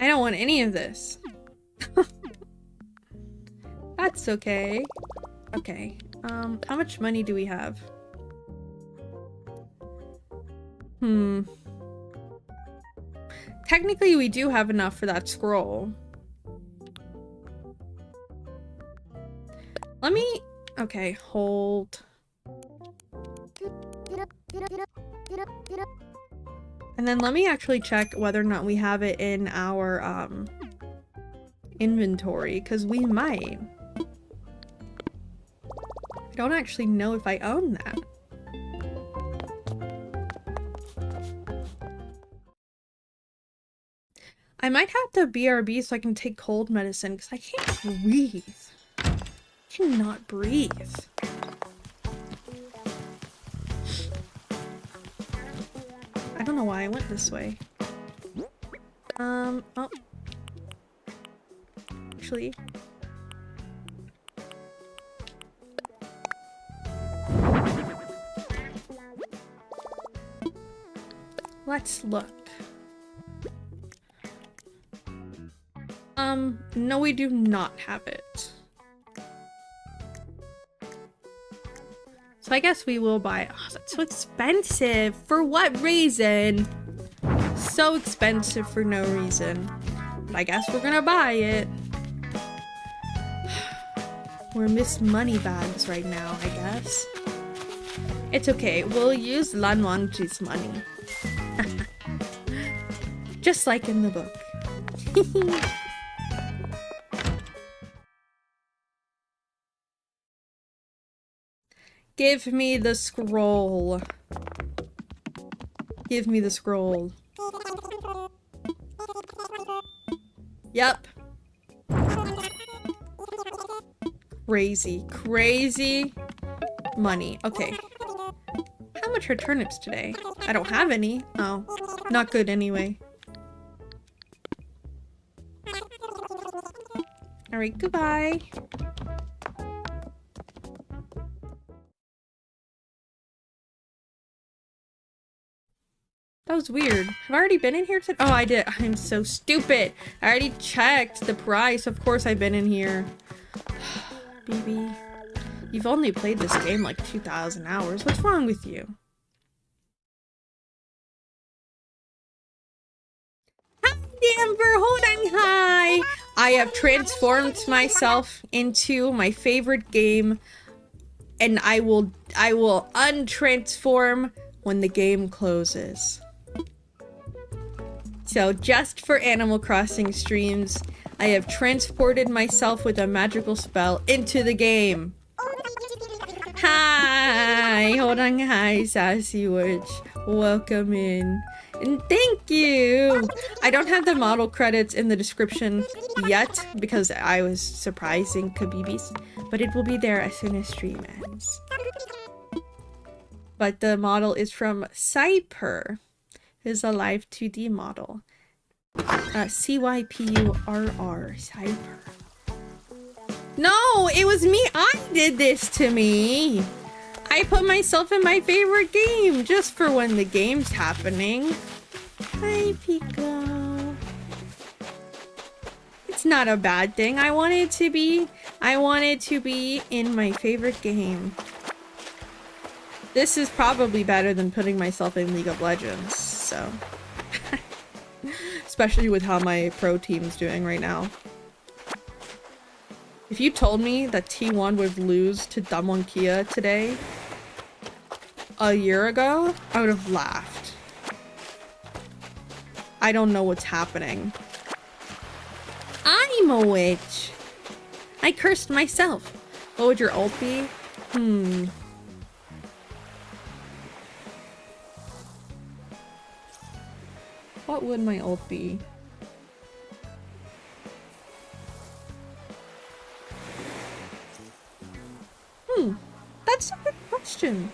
don't want any of this. That's okay. Okay. How much money do we have? Technically, we do have enough for that scroll. Let me... Okay, hold. And then let me actually check whether or not we have it in our, inventory, because we might. I don't actually know if I own that. I might have to BRB so I can take cold medicine, because I can't breathe. I cannot breathe. I don't know why I went this way. Oh. Actually. Let's look. No, we do not have it. So I guess we will buy it. Oh, that's so expensive. For what reason? So expensive for no reason. But I guess we're gonna buy it. We're Miss Moneybags right now, I guess. It's okay. We'll use Lan Wangji's money. Just like in the book. Give me the scroll. Give me the scroll. Yep. Crazy. Crazy money. Okay. much for turnips today? I don't have any. Oh, not good anyway. Alright, goodbye. That was weird. Have I already been in here today? Oh, I did. I'm so stupid. I already checked the price. Of course I've been in here. BB. You've only played this game like 2,000 hours. What's wrong with you? Hi, Danver! Horanghi! I have transformed myself into my favorite game, and I will untransform when the game closes. So just for Animal Crossing streams, I have transported myself with a magical spell into the game. Hi, Horanghi, Sassy Witch. Welcome in. And thank you! I don't have the model credits in the description yet because I was surprising Kabibis, but it will be there as soon as stream ends. But the model is from Cyper. It is a live 2D model. C-Y-P-U-R-R. Cyper. No! It was me! I did this to me! I put myself in my favorite game just for when the game's happening. Hi, Pico. It's not a bad thing. I wanted to be in my favorite game. This is probably better than putting myself in League of Legends, so. Especially with how my pro team's doing right now. If you told me that T1 would lose to Damwon Kia today, a year ago, I would have laughed. I don't know what's happening. I'm a witch. I cursed myself. What would your ult be? What would my ult be? That's a good question.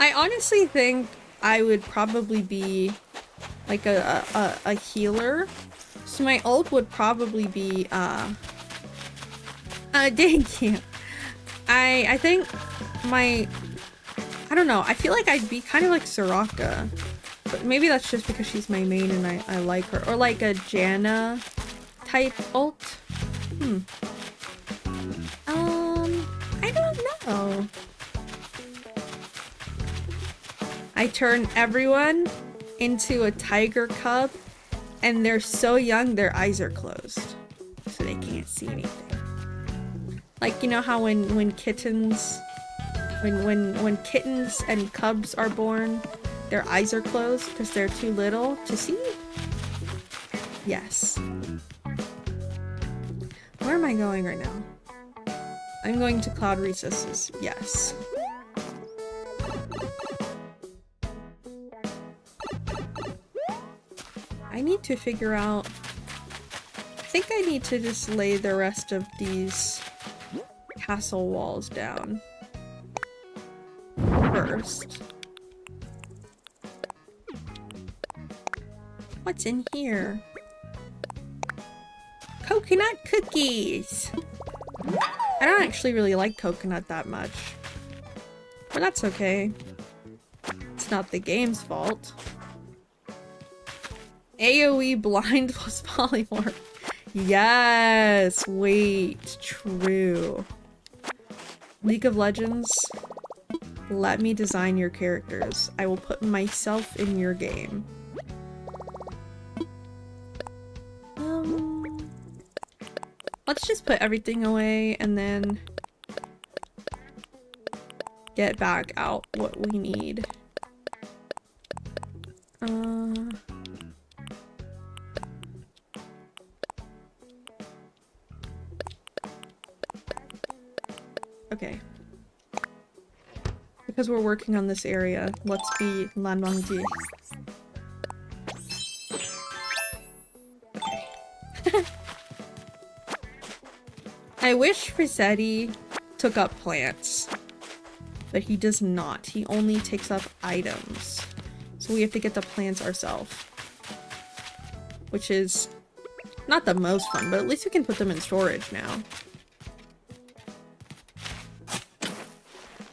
I honestly think I would probably be like a healer. So my ult would probably be thank you. I think my, I don't know, I feel like I'd be kind of like Soraka. But maybe that's just because she's my main and I like her. Or like a Janna type ult. I don't know. I turn everyone into a tiger cub, and they're so young their eyes are closed, so they can't see anything. Like, you know how when kittens and cubs are born, their eyes are closed because they're too little to see? Yes. Where am I going right now? I'm going to Cloud Recesses. Yes. I need to figure out... I think I need to just lay the rest of these castle walls down first. What's in here? Coconut cookies! I don't actually really like coconut that much. But that's okay. It's not the game's fault. AoE blind plus polymorph. Yes! Wait. True. League of Legends. Let me design your characters. I will put myself in your game. Let's just put everything away and then get back out what we need. Okay. Because we're working on this area, let's be Lanwangji. I wish Rossetti took up plants. But he does not. He only takes up items. So we have to get the plants ourselves. Which is not the most fun, but at least we can put them in storage now.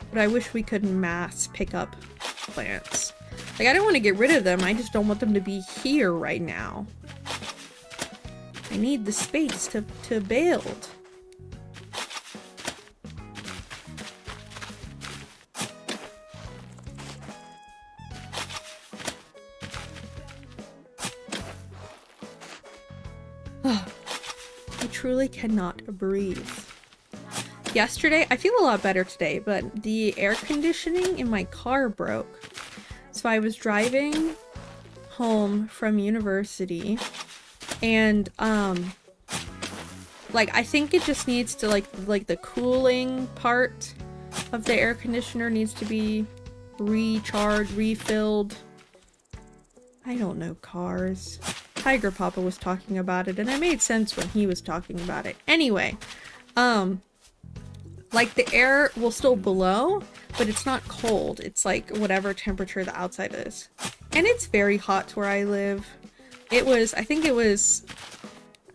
But I wish we could mass pick up plants. Like, I don't want to get rid of them, I just don't want them to be here right now. I need the space to build. I truly cannot breathe. Yesterday, I feel a lot better today, but the air conditioning in my car broke. So I was driving home from university and like I think it just needs to like the cooling part of the air conditioner needs to be recharged, refilled. I don't know cars. Tiger Papa was talking about it and it made sense when he was talking about it. Anyway, like the air will still blow, but it's not cold. It's like whatever temperature the outside is. And it's very hot where I live. It was, I think it was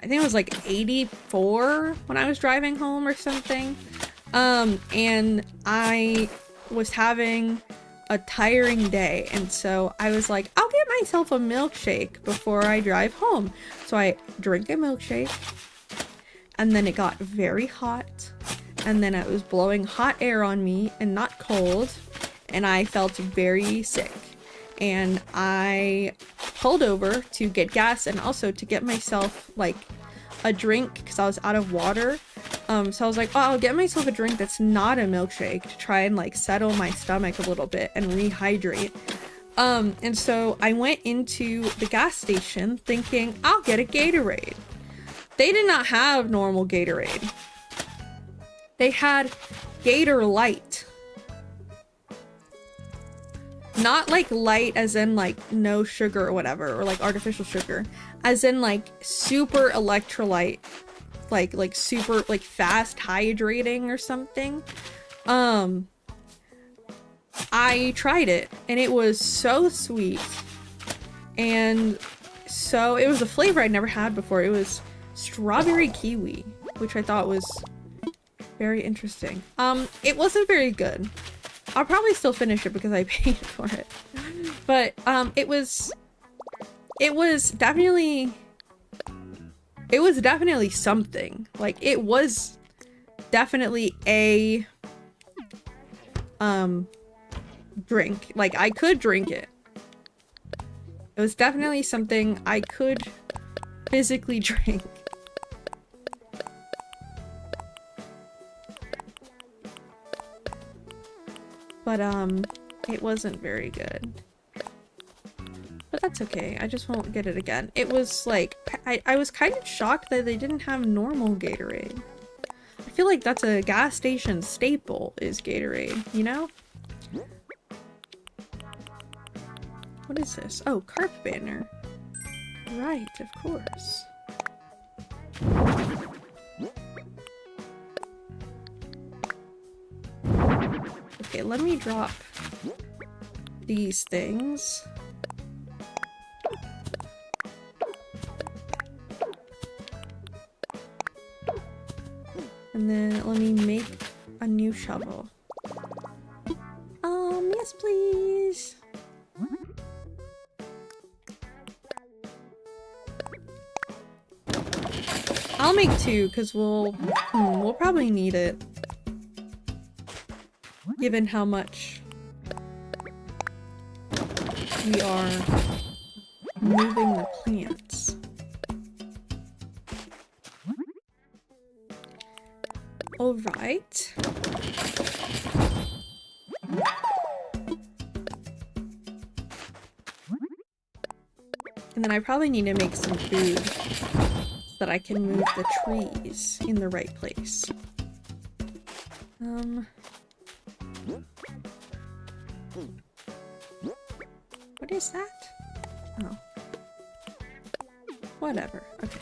like 84 when I was driving home or something. And I was having a tiring day. And so I was like, I'll get myself a milkshake before I drive home. So I drink a milkshake and then it got very hot. And then it was blowing hot air on me and not cold. And I felt very sick. And I pulled over to get gas and also to get myself like a drink because I was out of water. So I was like, oh, I'll get myself a drink that's not a milkshake to try and like settle my stomach a little bit and rehydrate. And so I went into the gas station thinking I'll get a Gatorade. They did not have normal Gatorade. They had Gator Light. Not like light as in like no sugar or whatever, or like artificial sugar. As in like super electrolyte. Like super like fast hydrating or something. I tried it and it was so sweet. And so it was a flavor I'd never had before. It was strawberry kiwi, which I thought was very interesting. It wasn't very good. I'll probably still finish it because I paid for it. But it was definitely something. Like it was definitely a drink. Like I could drink it. It was definitely something I could physically drink. But it wasn't very good. But that's okay, I just won't get it again. It was like, I was kind of shocked that they didn't have normal Gatorade. I feel like that's a gas station staple, is Gatorade, you know? What is this? Oh, carp banner. Right, of course. Okay, let me drop these things. And then let me make a new shovel. Yes, please. I'll make two, because we'll probably need it. Given how much we are moving the plants. Alright. And then I probably need to make some food so that I can move the trees in the right place. What is that? Oh. Whatever. Okay.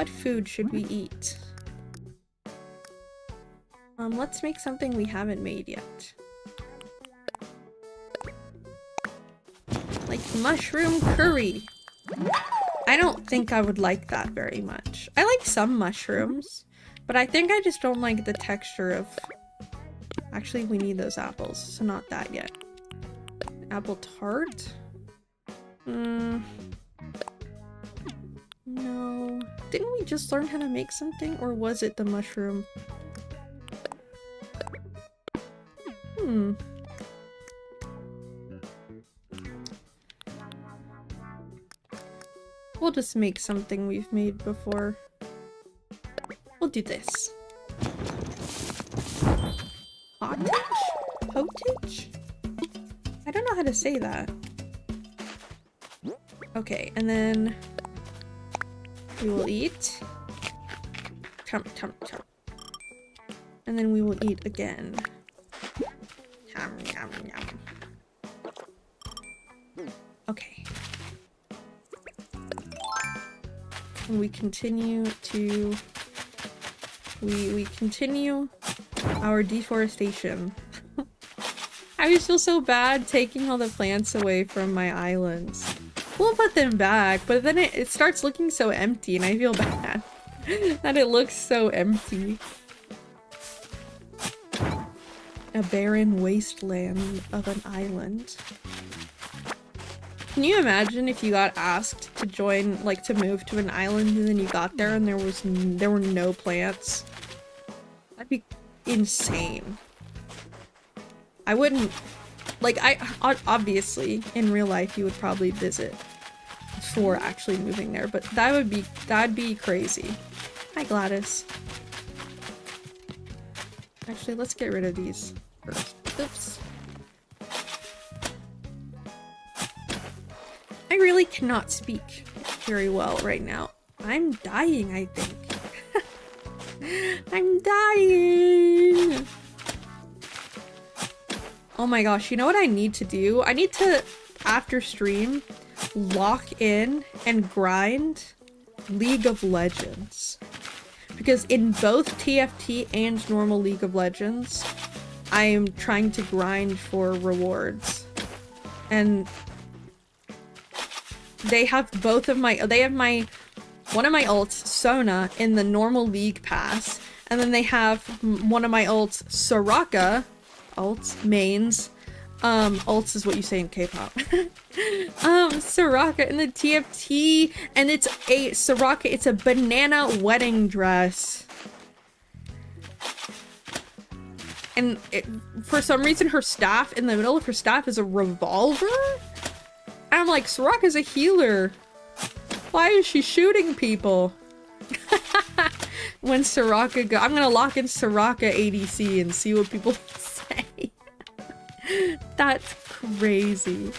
What food should we eat? Let's make something we haven't made yet. Like mushroom curry. I don't think I would like that very much. I like some mushrooms, but I think I just don't like the texture of... Actually, we need those apples, so not that yet. Apple tart? No. Didn't we just learn how to make something, or was it the mushroom? We'll just make something we've made before. We'll do this. Pottage? Potage? I don't know how to say that. Okay, and then we will eat. Chomp, chomp, chomp. And then we will eat again. Yum, yum, yum. Okay. And we continue to... We continue our deforestation. I always feel so bad taking all the plants away from my islands. We'll put them back, but then it starts looking so empty and I feel bad that it looks so empty. A barren wasteland of an island. Can you imagine if you got asked to join, like to move to an island and then you got there and there were no plants? That'd be insane. I wouldn't, like, obviously in real life you would probably visit before actually moving there, but that'd be crazy. Hi Gladys. Actually, let's get rid of these first. Oops. I really cannot speak very well right now. I'm dying, I think. I'm dying! Oh my gosh, you know what I need to do? I need to, after stream, lock in and grind League of Legends. Because in both TFT and normal League of Legends, I am trying to grind for rewards. And they have both of my, one of my ults, Sona, in the normal League pass, and then they have one of my ults, Soraka, mains, ults is what you say in K-pop, Soraka in the TFT, and it's a Soraka, it's a banana wedding dress. And for some reason her staff, in the middle of her staff is a revolver? And I'm like, Soraka's a healer. Why is she shooting people? When Soraka go- I'm gonna lock in Soraka ADC and see what people say. That's crazy.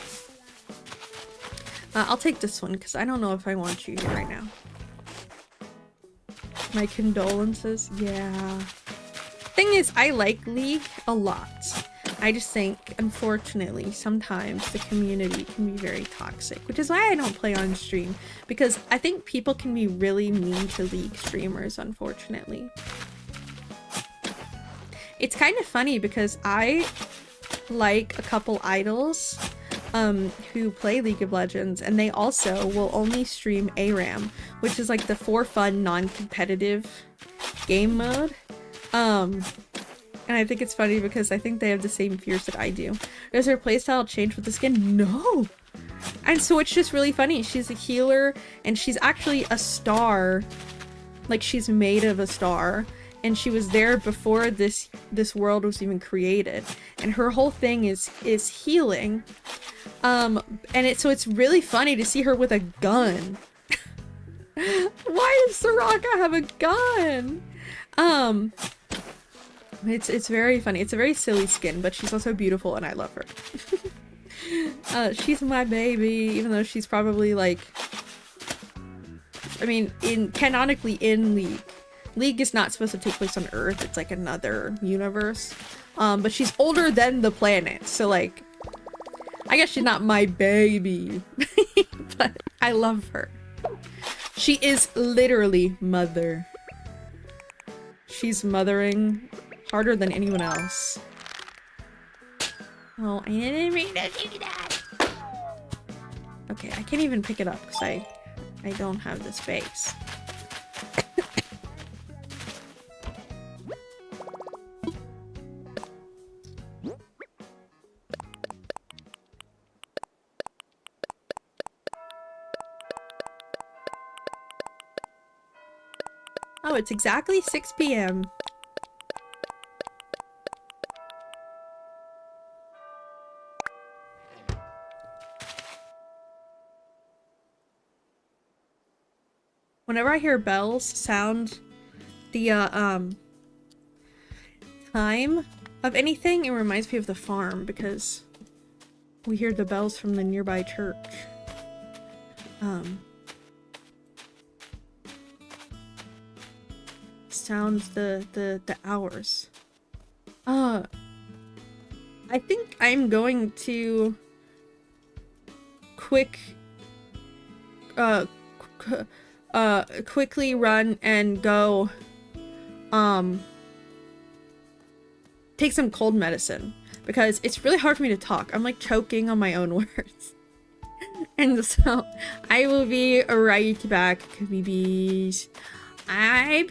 I'll take this one because I don't know if I want you here right now. My condolences. Yeah. Thing is, I like League a lot. I just think, unfortunately, sometimes the community can be very toxic, which is why I don't play on stream, because I think people can be really mean to League streamers, unfortunately. It's kind of funny because I like a couple idols who play League of Legends, and they also will only stream ARAM, which is like the for fun, non-competitive game mode. And I think it's funny because I think they have the same fears that I do. Does her playstyle change with the skin? No! And so it's just really funny. She's a healer, and she's actually a star. Like, she's made of a star. And she was there before this world was even created. And her whole thing is healing. And so it's really funny to see her with a gun. Why does Soraka have a gun? It's very funny. It's a very silly skin, but she's also beautiful and I love her. She's my baby, even though she's probably like, I mean, canonically in League. League is not supposed to take place on Earth, it's like another universe. But she's older than the planet, so like, I guess she's not my baby, but I love her. She is literally mother. She's mothering harder than anyone else. Oh, I didn't mean to do that. Okay, I can't even pick it up because I don't have the space. Oh, it's exactly 6 p.m. Whenever I hear bells sound the time of anything, it reminds me of the farm because we hear the bells from the nearby church. Sounds the hours. I think I'm going to quickly run and go take some cold medicine because it's really hard for me to talk. I'm like choking on my own words. And so I will be right back, babies. BRB.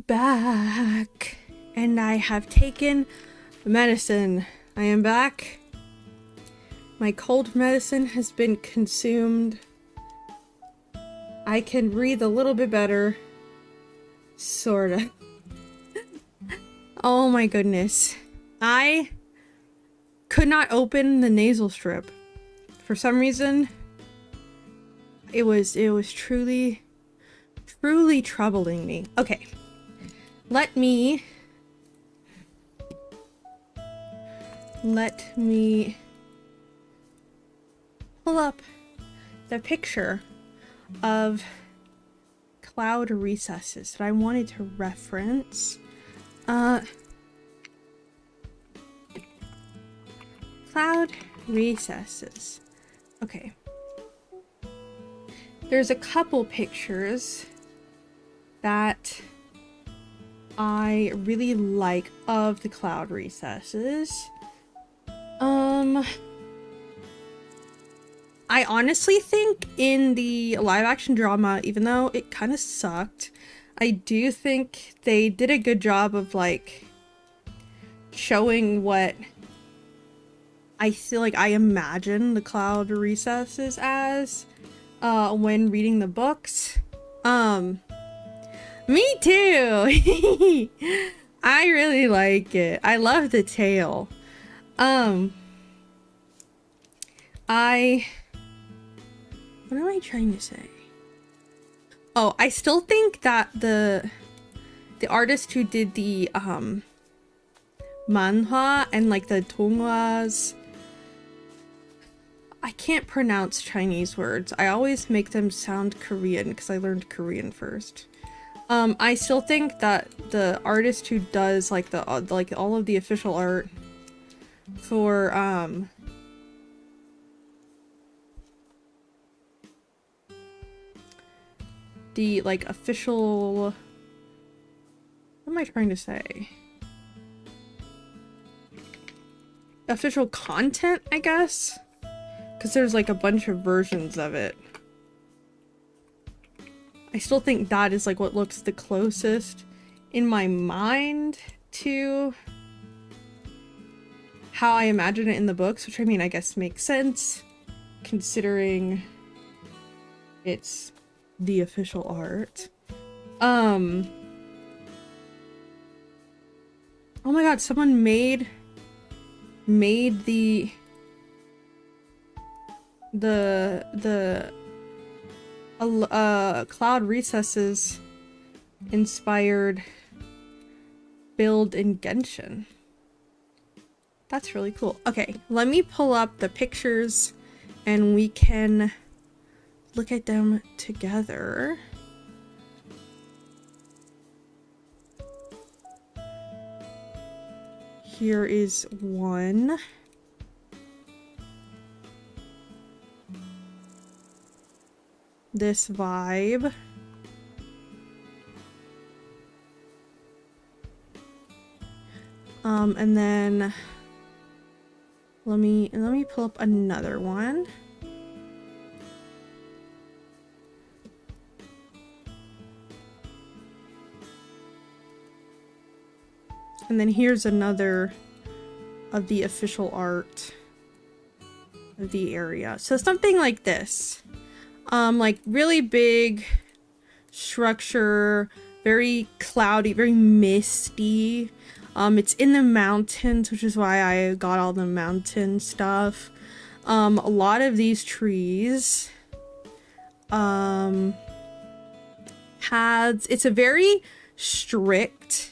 back, and I have taken medicine. I am back. My cold medicine has been consumed. I can breathe a little bit better. Sorta. Oh my goodness. I could not open the nasal strip. For some reason, it was truly troubling me. Okay. Let me pull up the picture of cloud recesses that I wanted to reference. Cloud recesses. Okay. There's a couple pictures that I really like of the cloud recesses. I honestly think in the live action drama, even though it kind of sucked, I do think they did a good job of like showing what I feel like I imagine the cloud recesses as when reading the books. Me too. I really like it. I love the tale. What am I trying to say? Oh, I still think that the artist who did the manhwa and like the donghwas, I can't pronounce Chinese words. I always make them sound Korean because I learned Korean first. I still think that the artist who does like the like all of the official art for the like official, what am I trying to say? Official content, I guess? Because there's like a bunch of versions of it. I still think that is like what looks the closest in my mind to how I imagine it in the books, which I mean, I guess makes sense considering it's the official art. Oh my god, someone made the cloud recesses inspired build in Genshin. That's really cool. Okay, let me pull up the pictures and we can look at them together. Here is one. This vibe. And then let me pull up another one. And then here's another of the official art of the area. So something like this. Like really big structure, very cloudy, very misty. It's in the mountains, which is why I got all the mountain stuff. A lot of these trees it's a very strict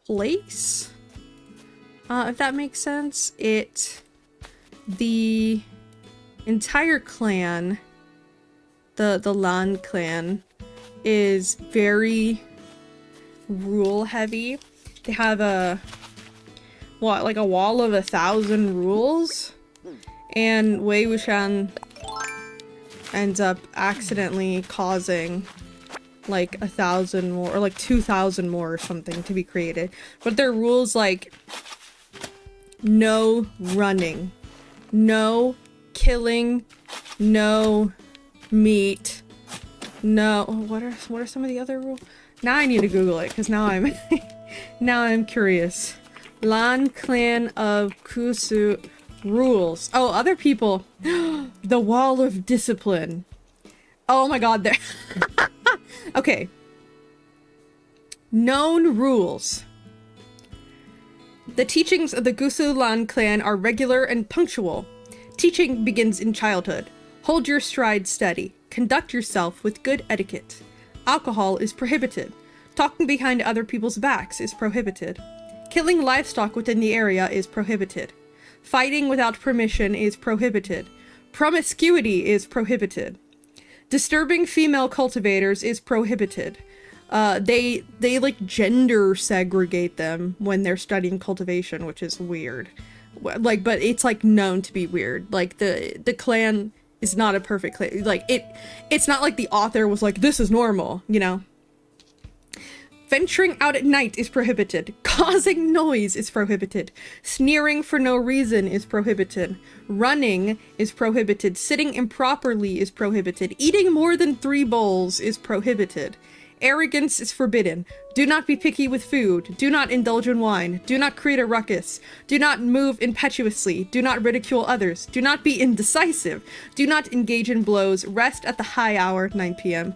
place, if that makes sense. The entire clan, the Lan clan, is very rule heavy. They have a wall of 1,000 rules, and Wei Wuxian ends up accidentally causing like 1,000 more or like 2,000 more or something to be created. But their rules like no running, no killing, no meat, No, what are some of the other rules? Now I need to Google it because now I'm now I'm curious. Lan Clan of Kusu rules. Oh, other people. The Wall of Discipline. Oh my god, there. Okay. Known rules. The teachings of the Gusu Lan clan are regular and punctual. Teaching begins in childhood. Hold your stride steady. Conduct yourself with good etiquette. Alcohol is prohibited. Talking behind other people's backs is prohibited. Killing livestock within the area is prohibited. Fighting without permission is prohibited. Promiscuity is prohibited. Disturbing female cultivators is prohibited. They like gender segregate them when they're studying cultivation, which is weird. Like, but it's like known to be weird. Like the clan is not a perfect clan. Like it's not like the author was like, this is normal, you know? Venturing out at night is prohibited. Causing noise is prohibited. Sneering for no reason is prohibited. Running is prohibited. Sitting improperly is prohibited. Eating more than 3 bowls is prohibited. Arrogance is forbidden. Do not be picky with food. Do not indulge in wine. Do not create a ruckus. Do not move impetuously. Do not ridicule others. Do not be indecisive. Do not engage in blows. Rest at the high hour, 9 p.m.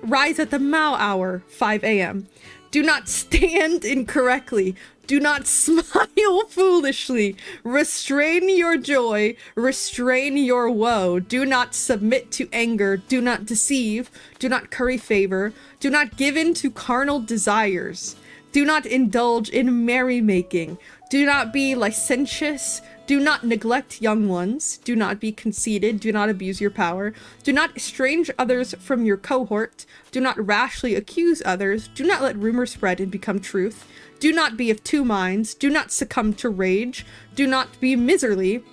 Rise at the Mao hour, 5 a.m. Do not stand incorrectly. Do not smile foolishly. Restrain your joy. Restrain your woe. Do not submit to anger. Do not deceive. Do not curry favor. Do not give in to carnal desires. Do not indulge in merrymaking. Do not be licentious. Do not neglect young ones. Do not be conceited. Do not abuse your power. Do not estrange others from your cohort. Do not rashly accuse others. Do not let rumors spread and become truth. Do not be of 2 minds. Do not succumb to rage. Do not be miserly.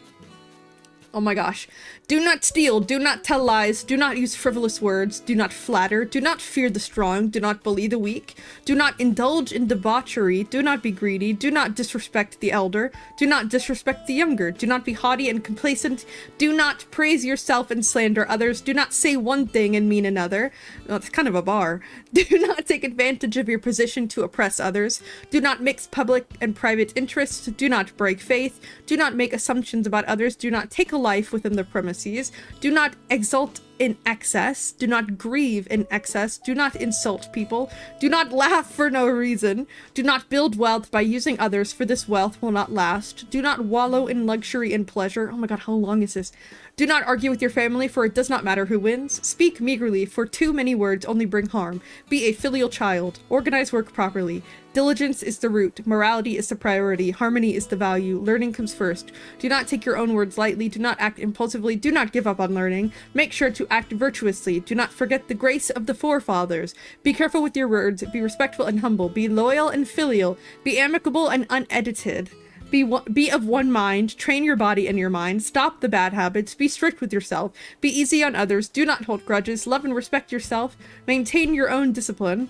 Oh my gosh. Do not steal. Do not tell lies. Do not use frivolous words. Do not flatter. Do not fear the strong. Do not bully the weak. Do not indulge in debauchery. Do not be greedy. Do not disrespect the elder. Do not disrespect the younger. Do not be haughty and complacent. Do not praise yourself and slander others. Do not say one thing and mean another. Oh, that's kind of a bar. Do not take advantage of your position to oppress others. Do not mix public and private interests. Do not break faith. Do not make assumptions about others. Do not take a life within the premises. Do not exult in excess. Do not grieve in excess. Do not insult people. Do not laugh for no reason. Do not build wealth by using others, for this wealth will not last. Do not wallow in luxury and pleasure. Oh my god, how long is this? Do not argue with your family, for it does not matter who wins. Speak meagerly, for too many words only bring harm. Be a filial child. Organize work properly. Diligence is the root. Morality is the priority. Harmony is the value. Learning comes first. Do not take your own words lightly. Do not act impulsively. Do not give up on learning. Make sure to act virtuously. Do not forget the grace of the forefathers. Be careful with your words. Be respectful and humble. Be loyal and filial. Be amicable and unedited. Be of one mind. Train your body and your mind. Stop the bad habits. Be strict with yourself. Be easy on others. Do not hold grudges. Love and respect yourself. Maintain your own discipline.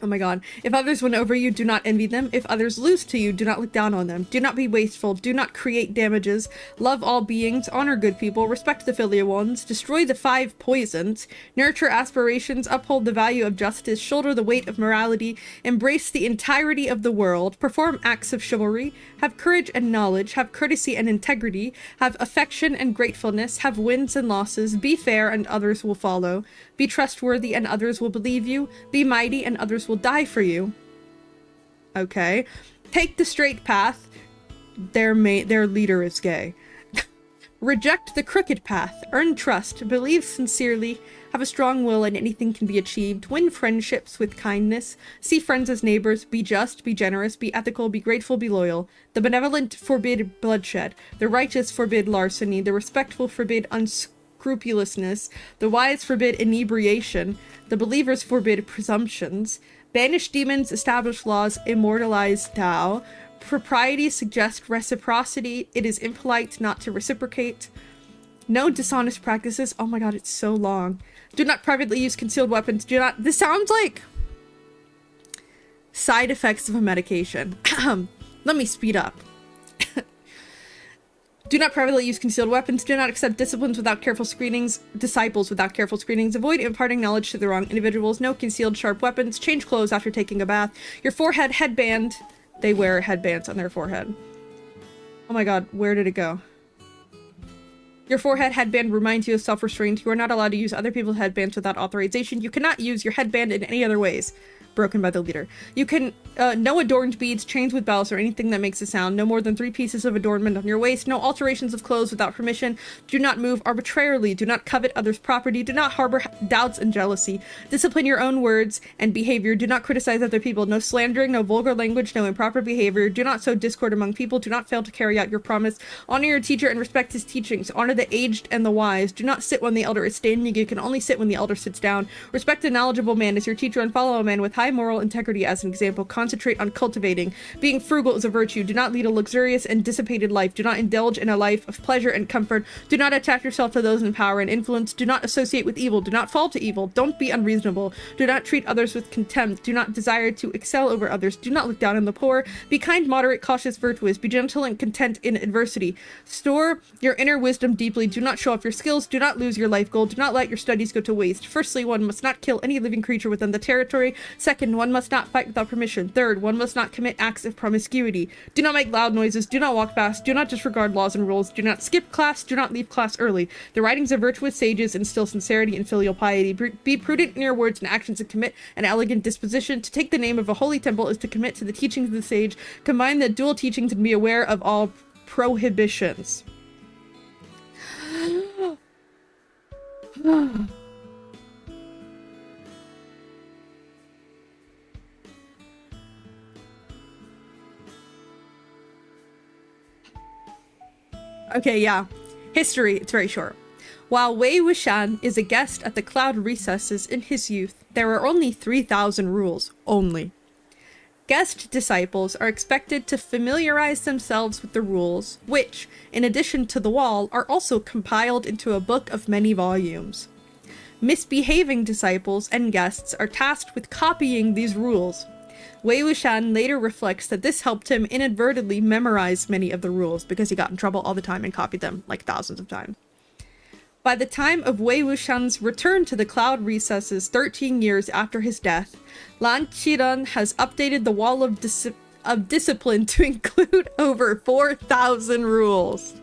Oh my god. If others win over you, do not envy them. If others lose to you, do not look down on them. Do not be wasteful. Do not create damages. Love all beings. Honor good people. Respect the filial ones. Destroy the 5 poisons. Nurture aspirations. Uphold the value of justice. Shoulder the weight of morality. Embrace the entirety of the world. Perform acts of chivalry. Have courage and knowledge. Have courtesy and integrity. Have affection and gratefulness. Have wins and losses. Be fair and others will follow. Be trustworthy and others will believe you. Be mighty and others will die for you. Okay. Take the straight path. Their leader is gay. Reject the crooked path. Earn trust. Believe sincerely. Have a strong will and anything can be achieved. Win friendships with kindness. See friends as neighbors. Be just. Be generous. Be ethical. Be grateful. Be loyal. The benevolent forbid bloodshed. The righteous forbid larceny. The respectful forbid unscrupulousness. The wise forbid inebriation. The believers forbid presumptions. Banish demons, establish laws, immortalize Tao. Propriety suggests reciprocity. It is impolite not to reciprocate. No dishonest practices. Oh my god, it's so long. Do not privately use concealed weapons. Do not... This sounds like side effects of a medication. Let me speed up. Do not privately use concealed weapons. Do not accept disciplines without careful screenings. Disciples without careful screenings. Avoid imparting knowledge to the wrong individuals. No concealed sharp weapons. Change clothes after taking a bath. Your forehead headband. They wear headbands on their forehead. Oh my god, where did it go? Your forehead headband reminds you of self-restraint. You are not allowed to use other people's headbands without authorization. You cannot use your headband in any other ways. Broken by the leader. You can, no adorned beads, chains with bells, or anything that makes a sound. No more than 3 pieces of adornment on your waist. No alterations of clothes without permission. Do not move arbitrarily. Do not covet others' property. Do not harbor doubts and jealousy. Discipline your own words and behavior. Do not criticize other people. No slandering, no vulgar language, no improper behavior. Do not sow discord among people. Do not fail to carry out your promise. Honor your teacher and respect his teachings. Honor the aged and the wise. Do not sit when the elder is standing. You can only sit when the elder sits down. Respect a knowledgeable man as your teacher and follow a man with high moral integrity as an example. Concentrate on cultivating. Being frugal is a virtue. Do not lead a luxurious and dissipated life. Do not indulge in a life of pleasure and comfort. Do not attach yourself to those in power and influence. Do not associate with evil. Do not fall to evil. Don't be unreasonable. Do not treat others with contempt. Do not desire to excel over others. Do not look down on the poor. Be kind, moderate, cautious, virtuous. Be gentle and content in adversity. Store your inner wisdom deeply. Do not show off your skills. Do not lose your life goal. Do not let your studies go to waste. Firstly, one must not kill any living creature within the territory. Second, one must not fight without permission. Third, one must not commit acts of promiscuity. Do not make loud noises. Do not walk fast. Do not disregard laws and rules. Do not skip class. Do not leave class early. The writings of virtuous sages instill sincerity and filial piety. Be prudent in your words and actions and commit an elegant disposition. To take the name of a holy temple is to commit to the teachings of the sage. Combine the dual teachings and be aware of all prohibitions. Okay, yeah. History, it's very short. While Wei Wuxian is a guest at the cloud recesses in his youth, there are only 3,000 rules. Only. Guest disciples are expected to familiarize themselves with the rules, which, in addition to the wall, are also compiled into a book of many volumes. Misbehaving disciples and guests are tasked with copying these rules. Wei Wuxian later reflects that this helped him inadvertently memorize many of the rules because he got in trouble all the time and copied them like thousands of times. By the time of Wei Wuxian's return to the cloud recesses 13 years after his death, Lan Qiren has updated the wall of discipline to include over 4,000 rules.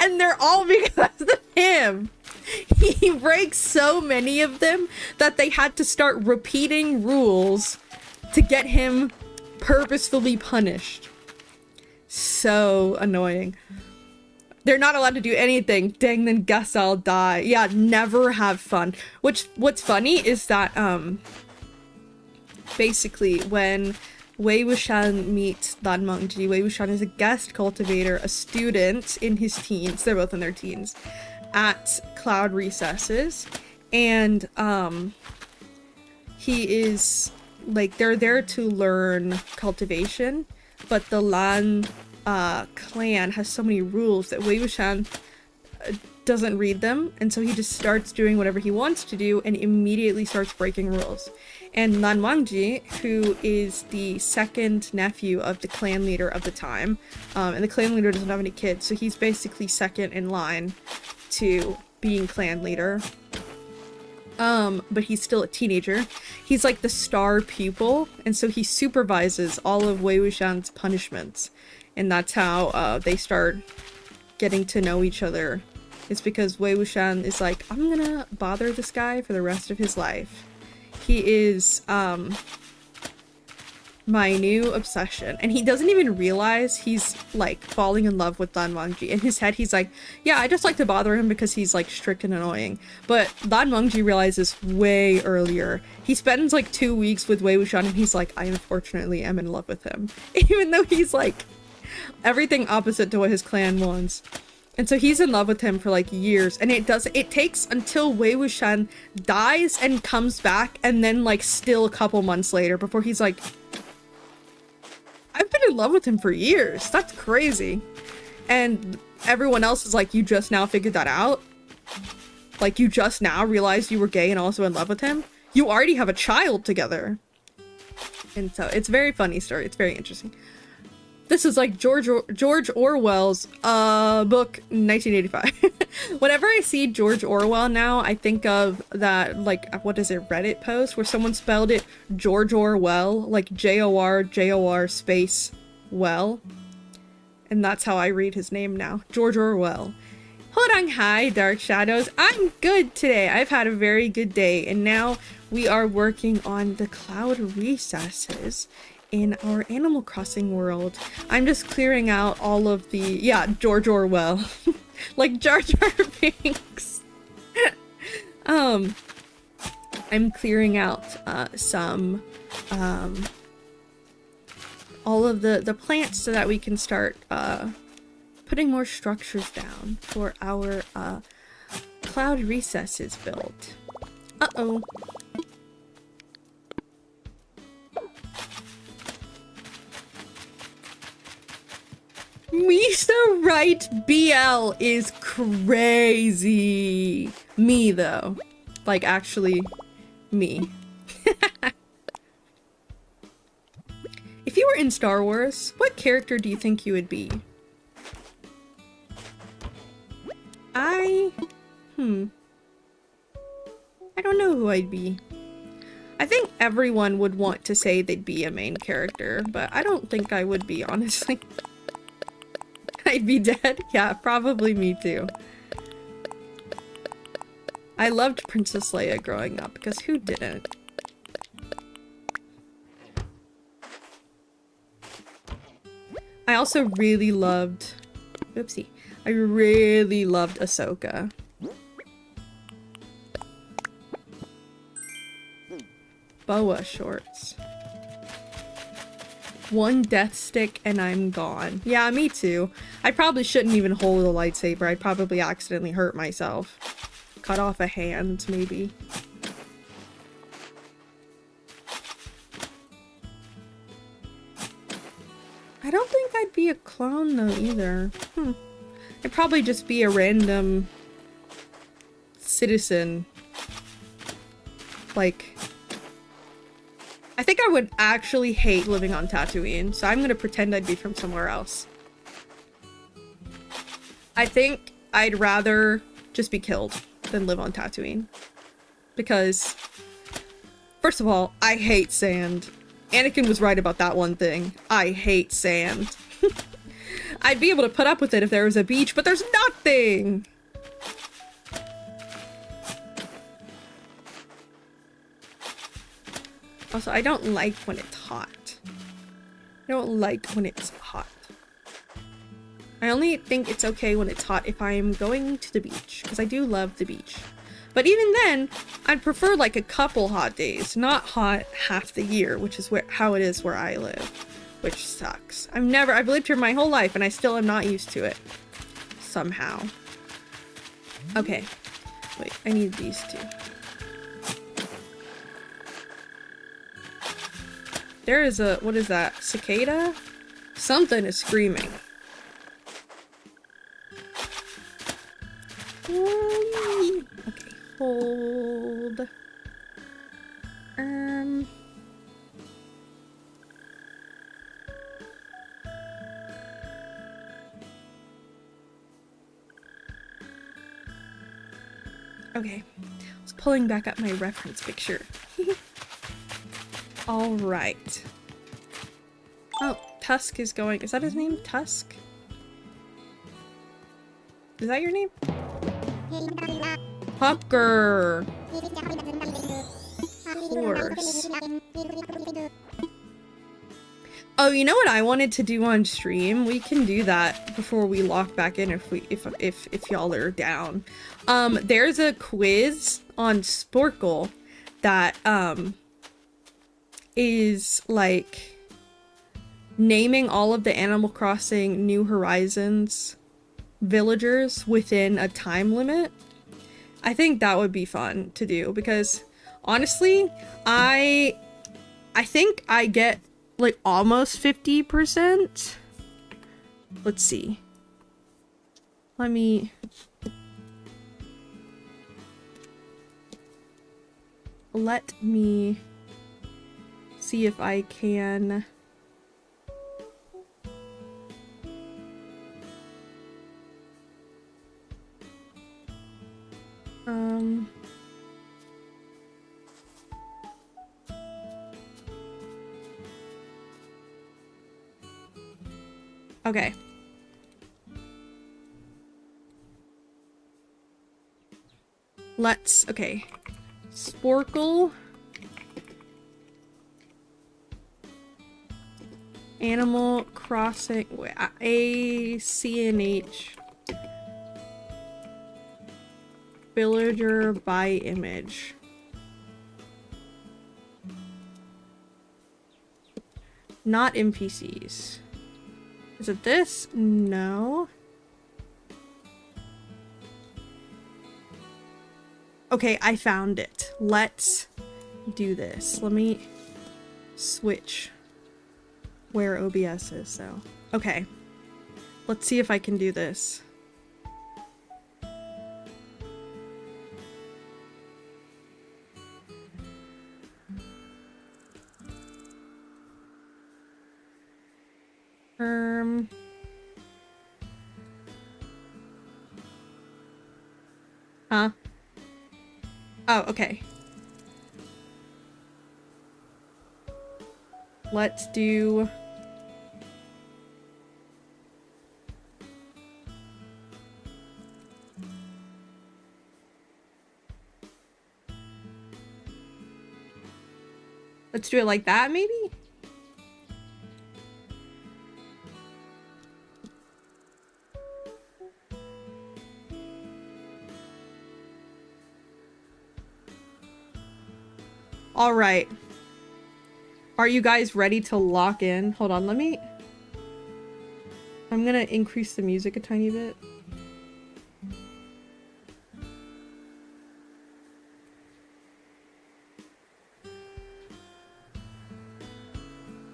And they're all because of him. He breaks so many of them that they had to start repeating rules to get him purposefully punished. So annoying. They're not allowed to do anything. Dang, then guess I'll die. Yeah, never have fun. What's funny is that basically when Wei Wuxian meets Lan Mengji, Wei Wuxian is a guest cultivator, a student in his teens. They're both in their teens at cloud recesses, and he is like, they're there to learn cultivation, but the Lan clan has so many rules that Wei Wuxian doesn't read them, and so he just starts doing whatever he wants to do and immediately starts breaking rules. And Lan Wangji, who is the second nephew of the clan leader of the time, and the clan leader doesn't have any kids, so he's basically second in line to being clan leader. But he's still a teenager. He's like the star pupil, and so he supervises all of Wei Wuxian's punishments. And that's how they start getting to know each other. It's because Wei Wuxian is like, I'm gonna bother this guy for the rest of his life. He is my new obsession. And he doesn't even realize he's like falling in love with Lan Wangji. In his head, he's like, yeah, I just like to bother him because he's like strict and annoying. But Lan Wangji realizes way earlier. He spends like 2 weeks with Wei Wuxian and he's like, I unfortunately am in love with him. Even though he's like everything opposite to what his clan wants. And so he's in love with him for like years, and it takes until Wei Wuxian dies and comes back, and then like still a couple months later before he's like, I've been in love with him for years. That's crazy. And everyone else is like, you just now figured that out? Like, you just now realized you were gay and also in love with him? You already have a child together. And so it's a very funny story. It's very interesting. This is like George Orwell's book 1985. Whenever I see George Orwell now, I think of that, like, what is it, Reddit post where someone spelled it George Orwell, like J-O-R space well. And that's how I read his name now. George Orwell. Horanghi, Dark Shadows. I'm good today. I've had a very good day. And now we are working on the cloud recesses in our Animal Crossing world. I'm just clearing out all of the, yeah, George Orwell. Like Jar Jar Binks. I'm clearing out some all of the plants so that we can start putting more structures down for our cloud recesses build. Uh-oh. Misa Right BL is crazy. Me though. Like actually me. If you were in Star Wars, what character do you think you would be? I don't know who I'd be. I think everyone would want to say they'd be a main character, but I don't think I would be, honestly. I'd be dead? Yeah, probably me too. I loved Princess Leia growing up, because who didn't? I also really loved... Oopsie. I really loved Ahsoka. Boa shorts. One death stick and I'm gone. Yeah, me too. I probably shouldn't even hold a lightsaber. I'd probably accidentally hurt myself. Cut off a hand, maybe. I don't think I'd be a clone though either. I'd probably just be a random citizen. Like... I think I would actually hate living on Tatooine, so I'm gonna pretend I'd be from somewhere else. I think I'd rather just be killed than live on Tatooine. Because, first of all, I hate sand. Anakin was right about that one thing. I hate sand. I'd be able to put up with it if there was a beach, but there's nothing! Also, I don't like when it's hot. I don't like when it's hot. I only think it's okay when it's hot if I'm going to the beach, because I do love the beach. But even then, I'd prefer like a couple hot days, not hot half the year, which is how it is where I live, which sucks. I've lived here my whole life and I still am not used to it. Somehow. Okay. Wait, I need these two. There is a, what is that? Cicada? Something is screaming. Okay, hold. Okay, I was pulling back up my reference picture. All right. Oh, Tusk is going. Is that his name? Tusk? Is that your name? Pucker. Horse. Oh, you know what I wanted to do on stream? We can do that before we lock back in if y'all are down. There's a quiz on Sporkle that is like naming all of the Animal Crossing New Horizons villagers within a time limit. I think that would be fun to do because honestly, I think I get like almost 50%. Let's see. Let me see if I can Okay. Let's, okay. Sporkle. Animal Crossing, ACNH. Villager by image. Not NPCs. Is it this? No. Okay, I found it. Let's do this. Let me switch where OBS is, so. Okay. Let's see if I can do this. Huh? Oh, okay. Let's do... Let's do it like that, maybe? All right. Are you guys ready to lock in? Hold on, let me... I'm gonna increase the music a tiny bit.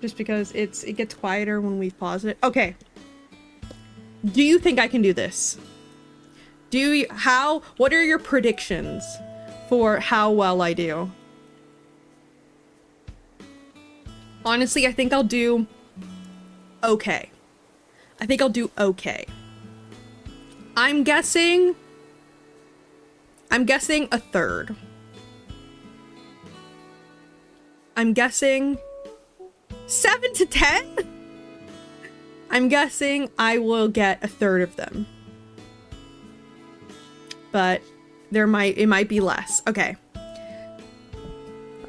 Just because it gets quieter when we pause it. Okay. Do you think I can do this? What are your predictions for how well I do? Honestly, I think I'll do okay. I think I'll do okay. I'm guessing a third. I'm guessing 7 to 10? I'm guessing I will get a third of them. But it might be less. Okay.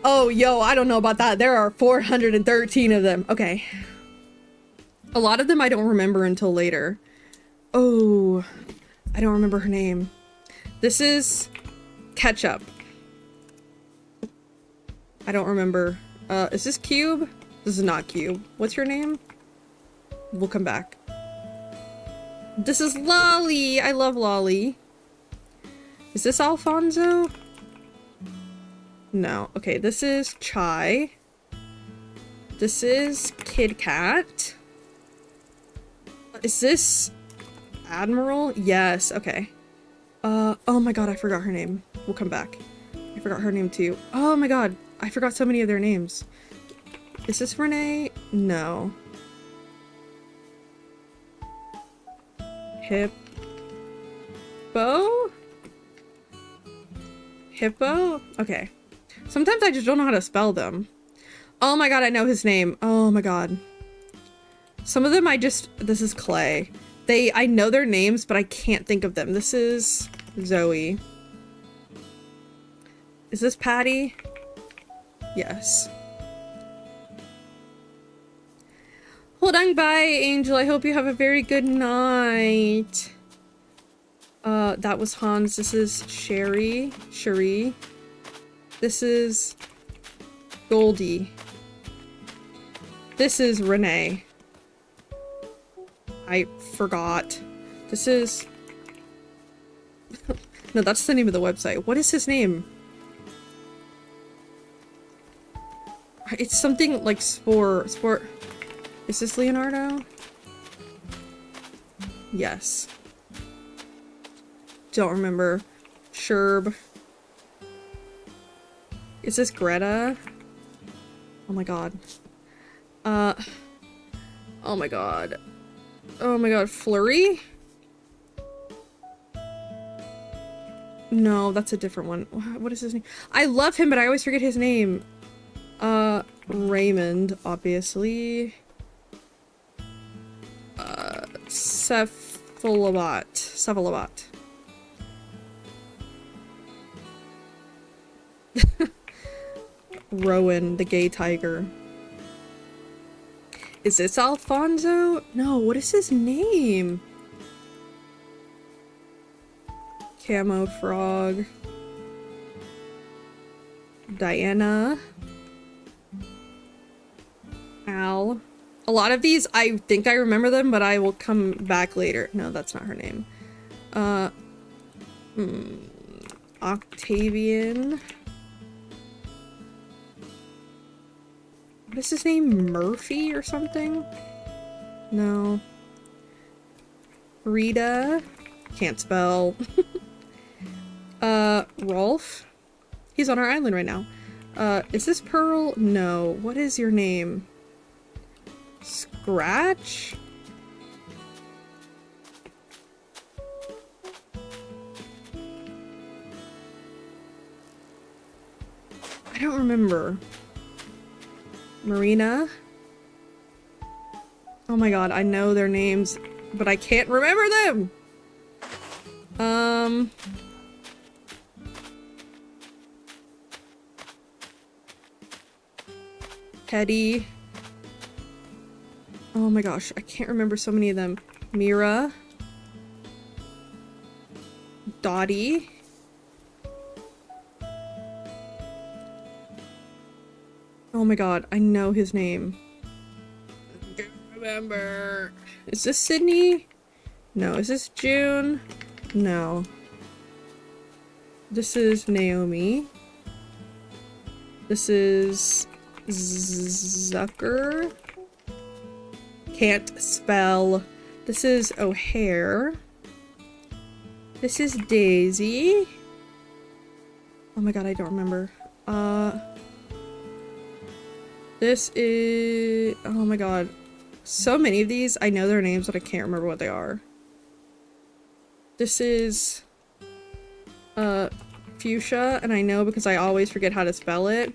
Oh, yo, I don't know about that. There are 413 of them. Okay. A lot of them I don't remember until later. Oh, I don't remember her name. This is Ketchup. I don't remember. Is this Cube? This is not Cube. What's your name? We'll come back. This is Lolly. I love Lolly. Is this Alfonso? No. Okay, this is Chai. This is Kid Cat. Is this Admiral? Yes, okay. Oh my god, I forgot her name. We'll come back. I forgot her name too. Oh my god, I forgot so many of their names. Is this Renee? No. Hippo? Hippo? Okay. Sometimes I just don't know how to spell them. Oh my god, I know his name. Oh my god. Some of them this is Clay. I know their names, but I can't think of them. This is Zoe. Is this Patty? Yes. Hold on, bye, Angel. I hope you have a very good night. That was Hans. This is Cherie. This is Goldie. This is Renee. I forgot. This is... No, that's the name of the website. What is his name? It's something like Sport. Is this Leonardo? Yes. Don't remember. Sherb. Is this Greta? Oh my god. Oh my god. Oh my god, Flurry? No, that's a different one. What is his name? I love him, but I always forget his name. Raymond, obviously. Cephalobot. Rowan, the gay tiger. Is this Alfonso? No, what is his name? Camo frog. Diana. Al. A lot of these, I think I remember them, but I will come back later. No, that's not her name. Octavian. What is his name? Murphy or something? No. Rita. Can't spell. Rolf. He's on our island right now. Is this Pearl? No. What is your name? Scratch? I don't remember. Marina? Oh my god, I know their names, but I can't remember them! Teddy. Oh my gosh, I can't remember so many of them. Mira. Dottie. Oh my god, I know his name. I can't remember. Is this Sydney? No. Is this June? No. This is Naomi. This is Zucker. Can't spell. This is O'Hare. This is Daisy. Oh my god, I don't remember. This is... oh my god. So many of these, I know their names, but I can't remember what they are. This is... Fuchsia, and I know because I always forget how to spell it.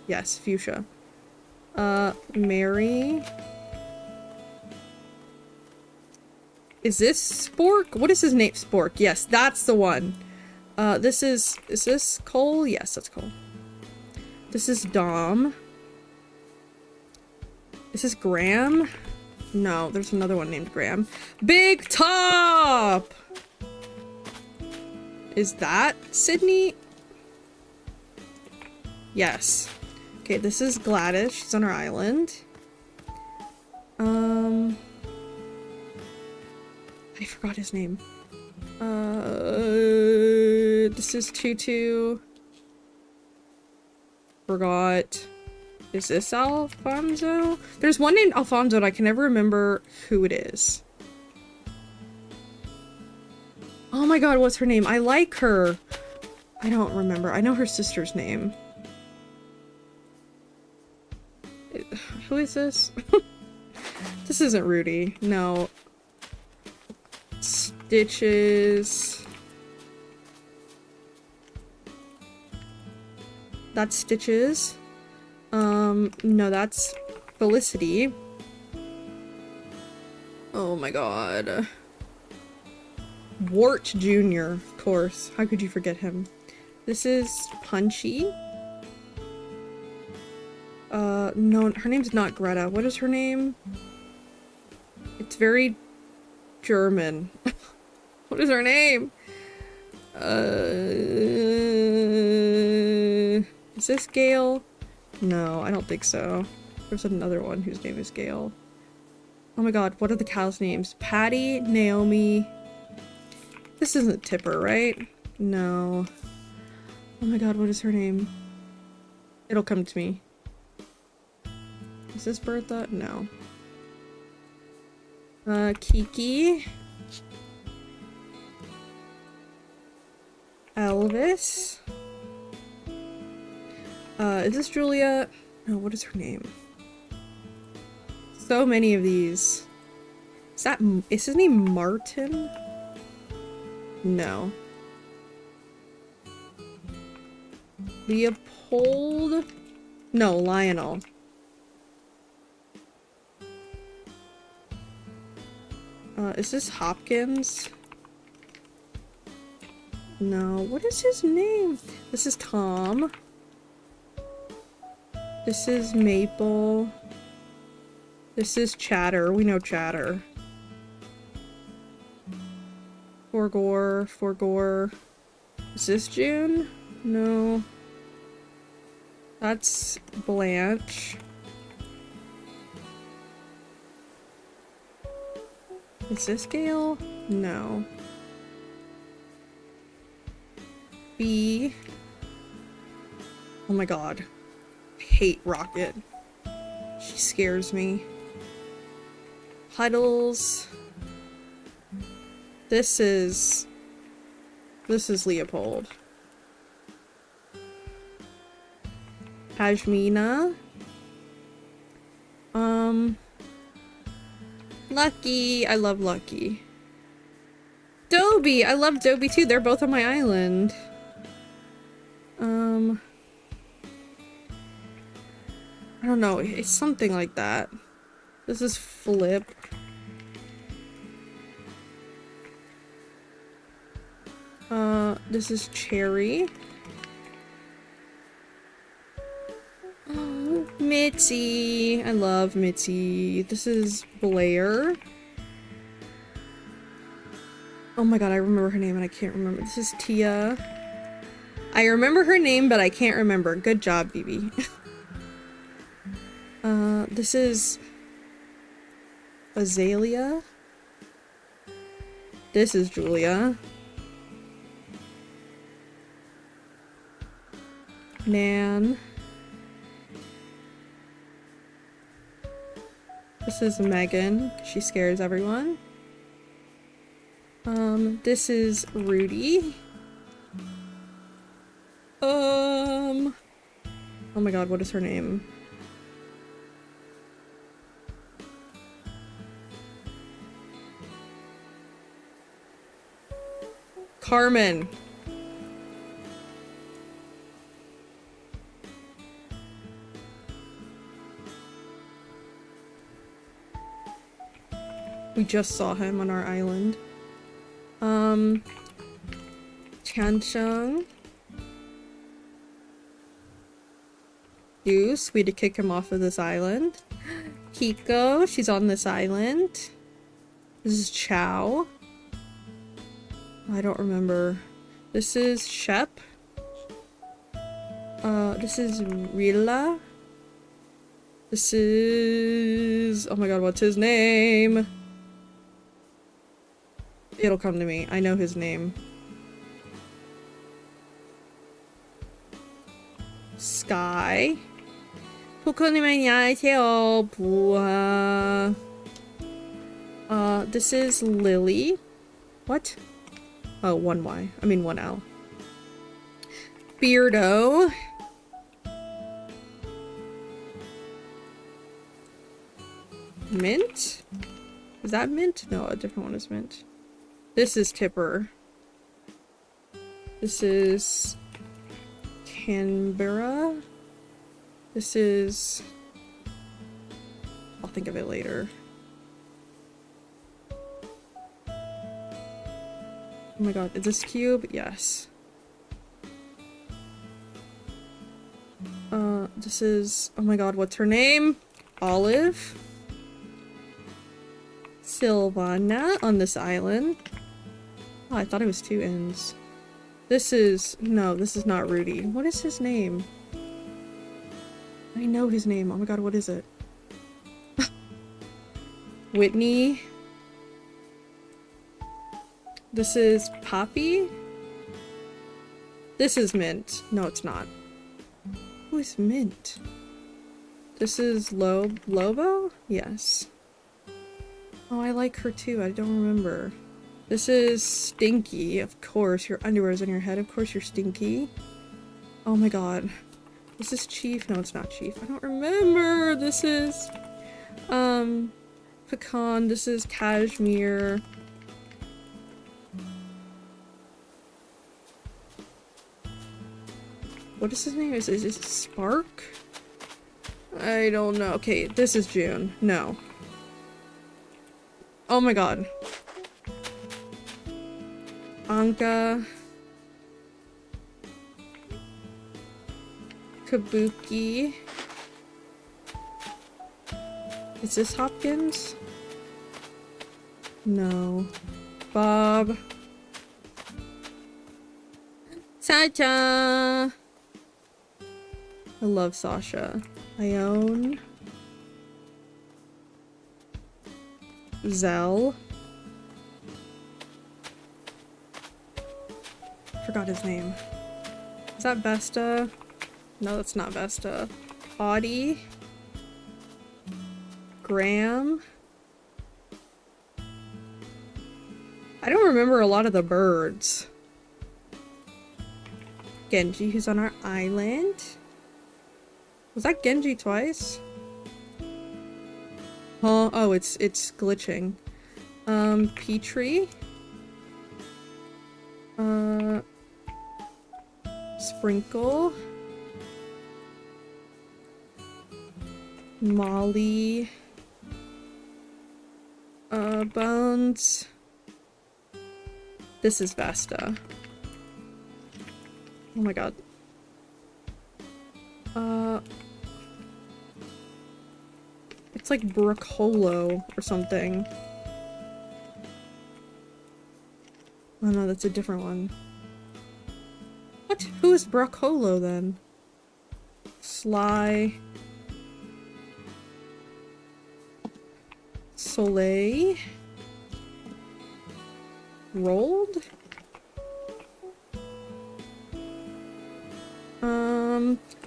Yes, Fuchsia. Mary. Is this Spork? What is his name? Spork. Yes, that's the one. Is this Cole? Yes, that's Cole. This is Dom. Is this Graham? No, there's another one named Graham. Big Top! Is that Sydney? Yes. Okay, this is Gladys. She's on our island. I forgot his name. This is Tutu. Forgot. Is this Alfonso? There's one named Alfonso and I can never remember who it is. Oh my god, what's her name? I like her. I don't remember. I know her sister's name. Who is this? This isn't Rudy. No. Stitches. That's Stitches. No, that's Felicity. Oh my god. Wart Jr., of course. How could you forget him? This is Punchy. No, her name's not Greta. What is her name? It's very German. What is her name? Is this Gail? No, I don't think so. There's another one whose name is Gail. Oh my god, what are the cows' names? Patty, Naomi. This isn't Tipper, right? No. Oh my god, what is her name? It'll come to me. Is this Bertha? No. Kiki. Elvis. Is this Julia? No, what is her name? So many of these. Is his name Martin? No. Leopold? No, Lionel. Is this Hopkins? No, what is his name? This is Tom. This is Maple. This is Chatter. We know Chatter. Forgore. Is this June? No. That's Blanche. Is this Gale? No. B. Oh my god. I hate Rocket. She scares me. Puddles. This is Leopold. Pashmina. Lucky. I love Lucky. Dobie. I love Dobie too. They're both on my island. I don't know. It's something like that. This is Flip. This is Cherry. Oh, Mitzi. I love Mitzi. This is Blair. Oh my god, I remember her name and I can't remember. This is Tia. I remember her name, but I can't remember. Good job, BB. This is Azalea. This is Julia. Nan. This is Megan. She scares everyone. This is Rudy. Oh my god, what is her name? Carmen. We just saw him on our island. Chansheng. Goose, we had to kick him off of this island. Kiko, she's on this island. This is Chow. I don't remember. This is Shep. This is Rilla. This is... oh my god, what's his name? It'll come to me. I know his name. Sky. 포코님 안녕하세요. 부하. This is Lily. What? Oh, one Y. I mean one L. Beardo. Mint? Is that Mint? No, a different one is Mint. This is Tipper. This is Canberra. This is... I'll think of it later. Oh my god, is this Cube? Yes. This is... oh my god, what's her name? Olive. Silvana on this island. Oh, I thought it was two N's. This is... no, this is not Rudy. What is his name? I know his name. Oh my god, what is it? Whitney. This is Poppy. This is Mint. No, it's not. Who is Mint? This is Lobo? Yes. Oh, I like her too. I don't remember. This is Stinky. Of course, your underwear is on your head. Of course you're stinky. Oh my god. This is Chief. No, it's not Chief. I don't remember. This is... Pecan. This is Cashmere. What is his name? Is it Spark? I don't know. Okay, this is June. No. Oh my god. Bianca. Kabuki. Is this Hopkins? No. Bob. Sasha. I love Sasha. Ione. Zell. Forgot his name. Is that Vesta? No, that's not Vesta. Audie. Graham. I don't remember a lot of the birds. Genji, who's on our island. Was that Genji twice? Huh? Oh, it's glitching. Petrie. Sprinkle. Molly. Bones. This is Vesta. Oh my god. It's like Brookholo or something. Oh no, that's a different one. What? Who is Brookholo then? Sly. Soleil. Rolled?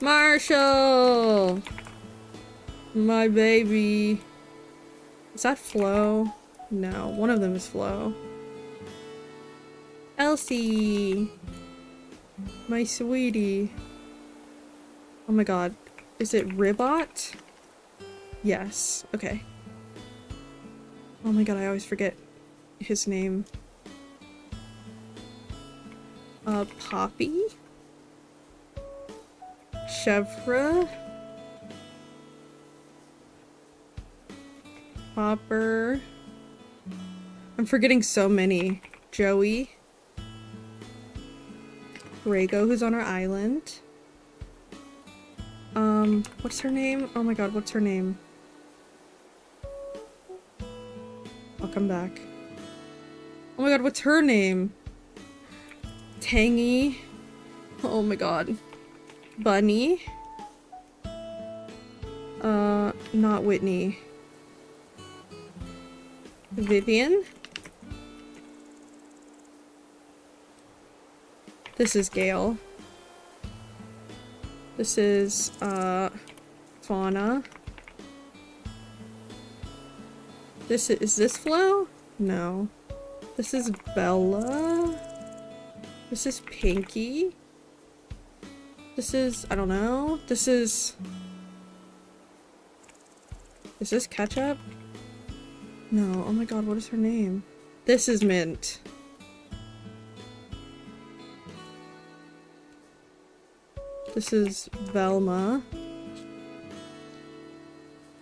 Marshall! My baby. Is that Flo? No, one of them is Flo. Elsie! My sweetie. Oh my god. Is it Ribot? Yes. Okay. Oh my god, I always forget his name. Poppy? Chevra? Hopper? I'm forgetting so many. Joey? Rago, who's on our island. What's her name? Oh my god, what's her name? I'll come back. Oh my god, what's her name? Tangy. Oh my god. Bunny. Not Whitney. Vivian. This is Gail. This is, Fauna. Is this Flo? No. This is Bella. This is Pinky. This is, I don't know. This is this Ketchup? No. Oh my god, what is her name? This is Mint. This is Velma.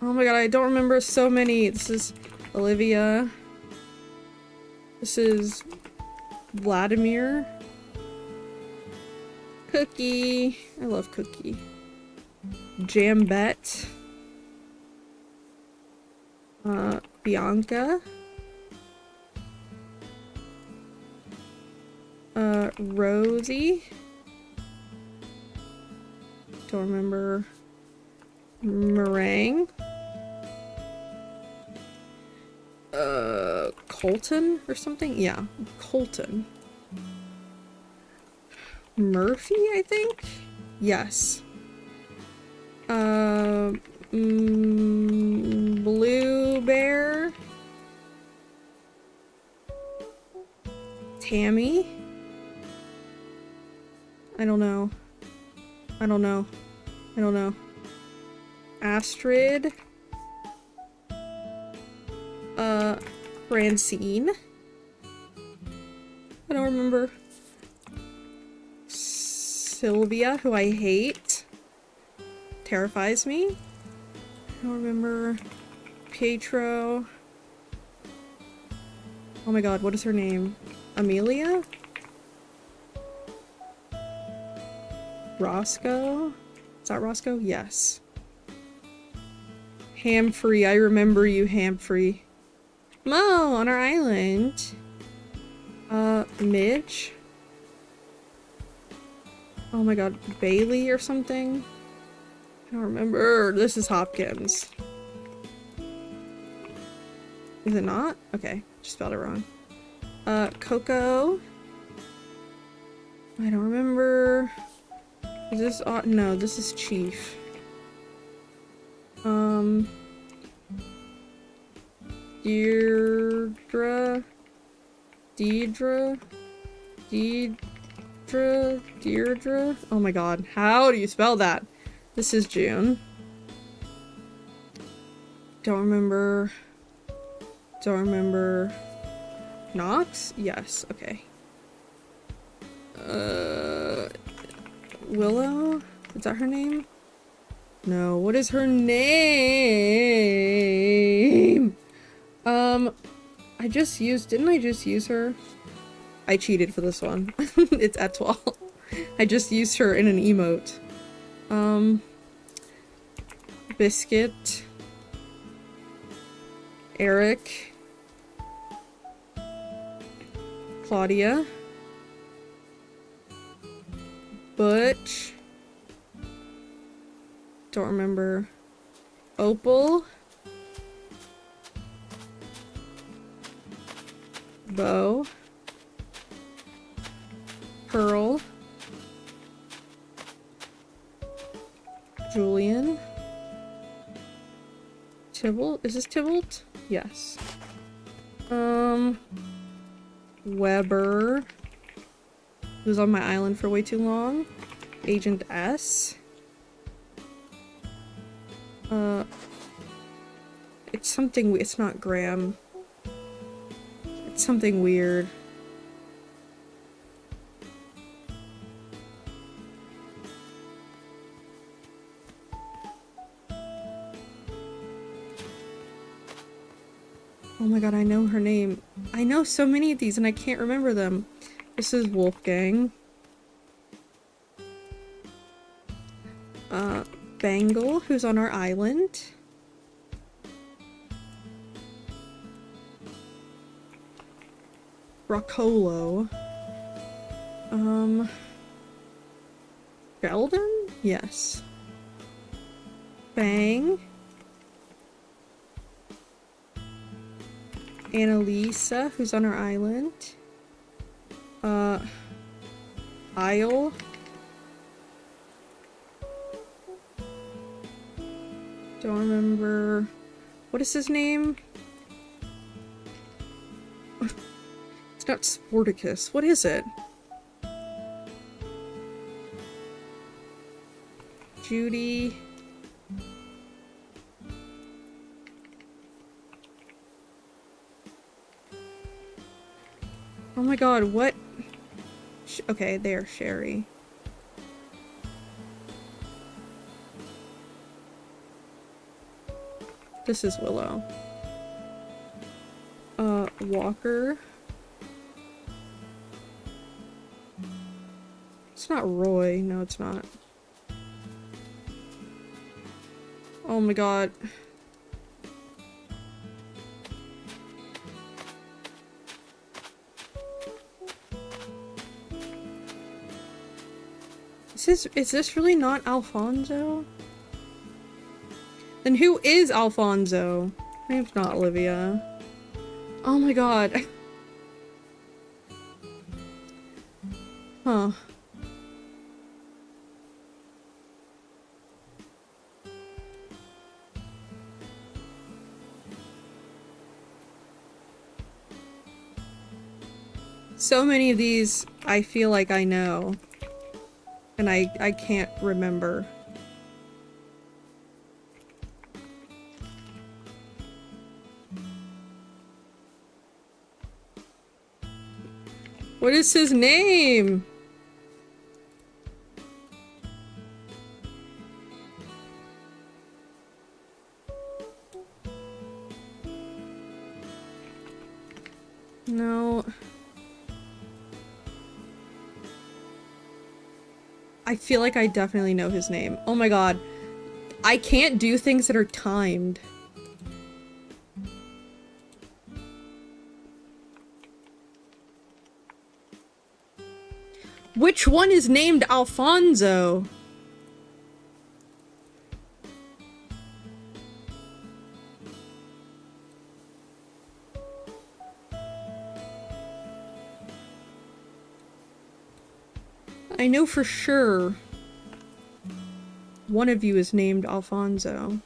Oh my god, I don't remember so many. This is Olivia. This is Vladimir. Cookie. I love Cookie. Jambette. Bianca. Rosie. Don't remember. Meringue. Colton or something? Yeah, Colton. Murphy, I think? Yes. Blue Bear. Tammy. I don't know. I don't know. I don't know. Astrid. Francine. I don't remember. Sylvia, who I hate. Terrifies me. I don't remember. Pietro. Oh my god, what is her name? Amelia? Roscoe? Is that Roscoe? Yes. Hamfrey, I remember you, Hamfrey. Mo, on our island. Midge? Oh my god, Bailey or something? I don't remember. This is Hopkins. Is it not? Okay, just spelled it wrong. Coco? I don't remember. Is this no, this is Chief. Deirdre? Deirdre? Oh my god, how do you spell that? This is June. Don't remember. Knox? Yes, okay. Willow? Is that her name? No, what is her name? Didn't I just use her? I cheated for this one. It's Etoile. I just used her in an emote. Biscuit. Eric. Claudia. Butch. Don't remember. Opal. Bo. Pearl. Julian. Tybalt? Is this Tybalt? Yes. Weber. Who's on my island for way too long. Agent S. It's something, it's not Graham. It's something weird. Oh my god, I know her name. I know so many of these and I can't remember them. This is Wolfgang. Bangle, who's on our island. Roccolo. Sheldon? Yes. Bang. Annalisa, who's on our island. Isle. Don't remember. What is his name? It's not Sporticus. What is it? Judy. Oh my god, what? Okay, there, Sherry. This is Willow. Walker. It's not Roy. No, it's not. Oh my god. Is this really not Alfonso? Then who is Alfonso? My name's not Olivia. Oh my god. Huh. So many of these I feel like I know. And I can't remember. What is his name? No. I feel like I definitely know his name. Oh my god. I can't do things that are timed. Which one is named Alfonso? I know for sure one of you is named Alfonso.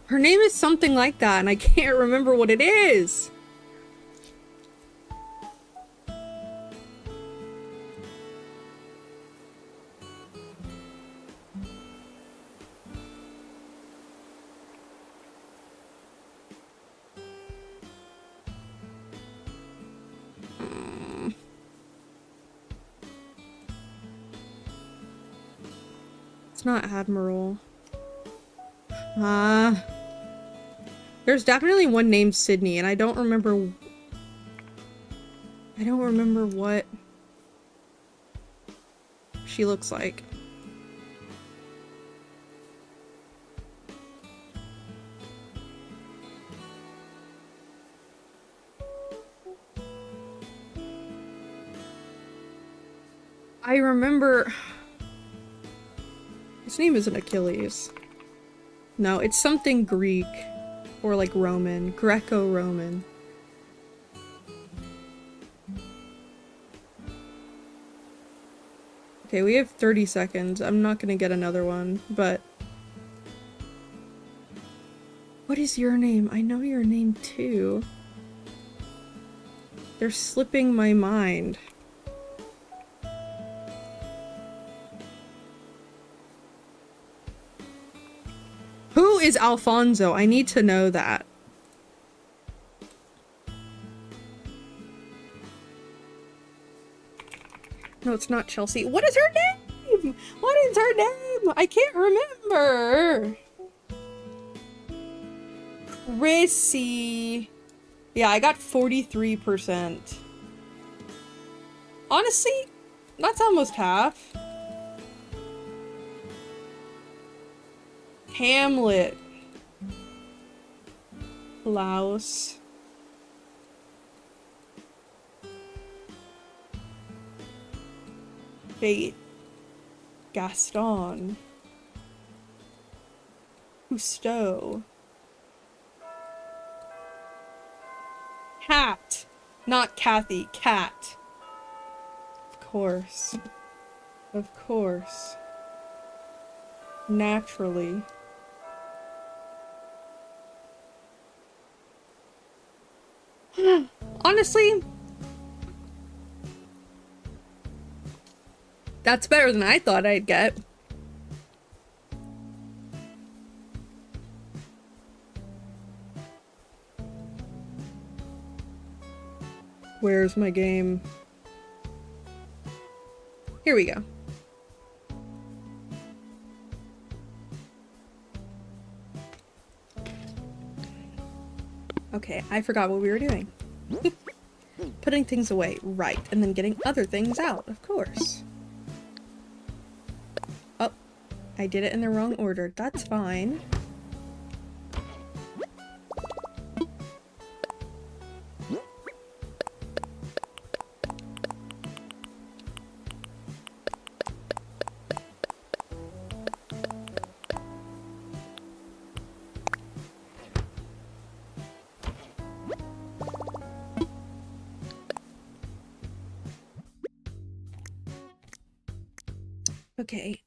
Her name is something like that, and I can't remember what it is. It's not Admiral. There's definitely one named Sydney, and I don't remember what she looks like. I remember... His name isn't Achilles. No, it's something Greek. Or like Roman. Greco-Roman. Okay, we have 30 seconds. I'm not gonna get another one, but... What is your name? I know your name too. They're slipping my mind. Who is Alfonso? I need to know that. No, it's not Chelsea. What is her name? What is her name? I can't remember. Chrissy. Yeah, I got 43%. Honestly, that's almost half. Hamlet. Laos. Fate. Gaston. Cousteau. Cat. Not Kathy. Cat. Of course. Of course. Naturally. Honestly, that's better than I thought I'd get. Where's my game? Here we go. Okay, I forgot what we were doing. Putting things away, right, and then getting other things out, of course. Oh, I did it in the wrong order. That's fine. Okay,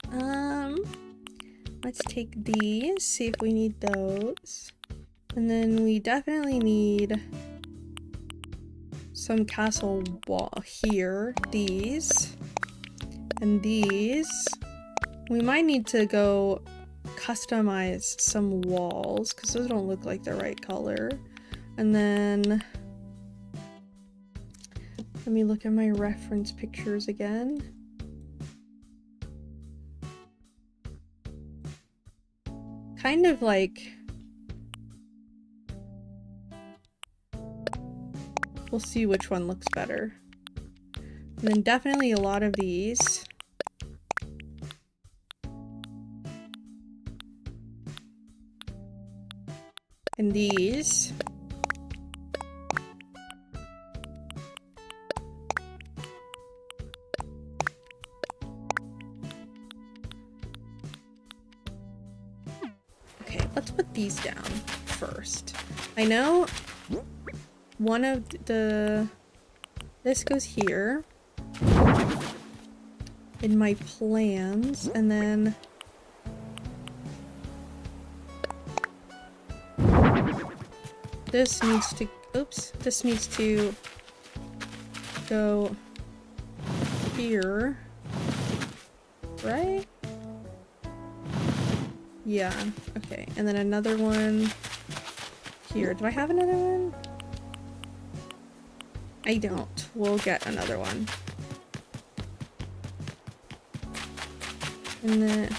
let's take these, see if we need those. And then we definitely need some castle wall here, these. And these. We might need to go customize some walls, because those don't look like the right color. And then, let me look at my reference pictures again. kind of like... We'll see which one looks better. And then definitely a lot of these. And these. Okay, let's put these down first. I know one of the... This goes here. In my plans, and then... This needs to, oops, this needs to go here, right? Yeah, okay, and then another one here. Do I have another one? I don't. We'll get another one. And then,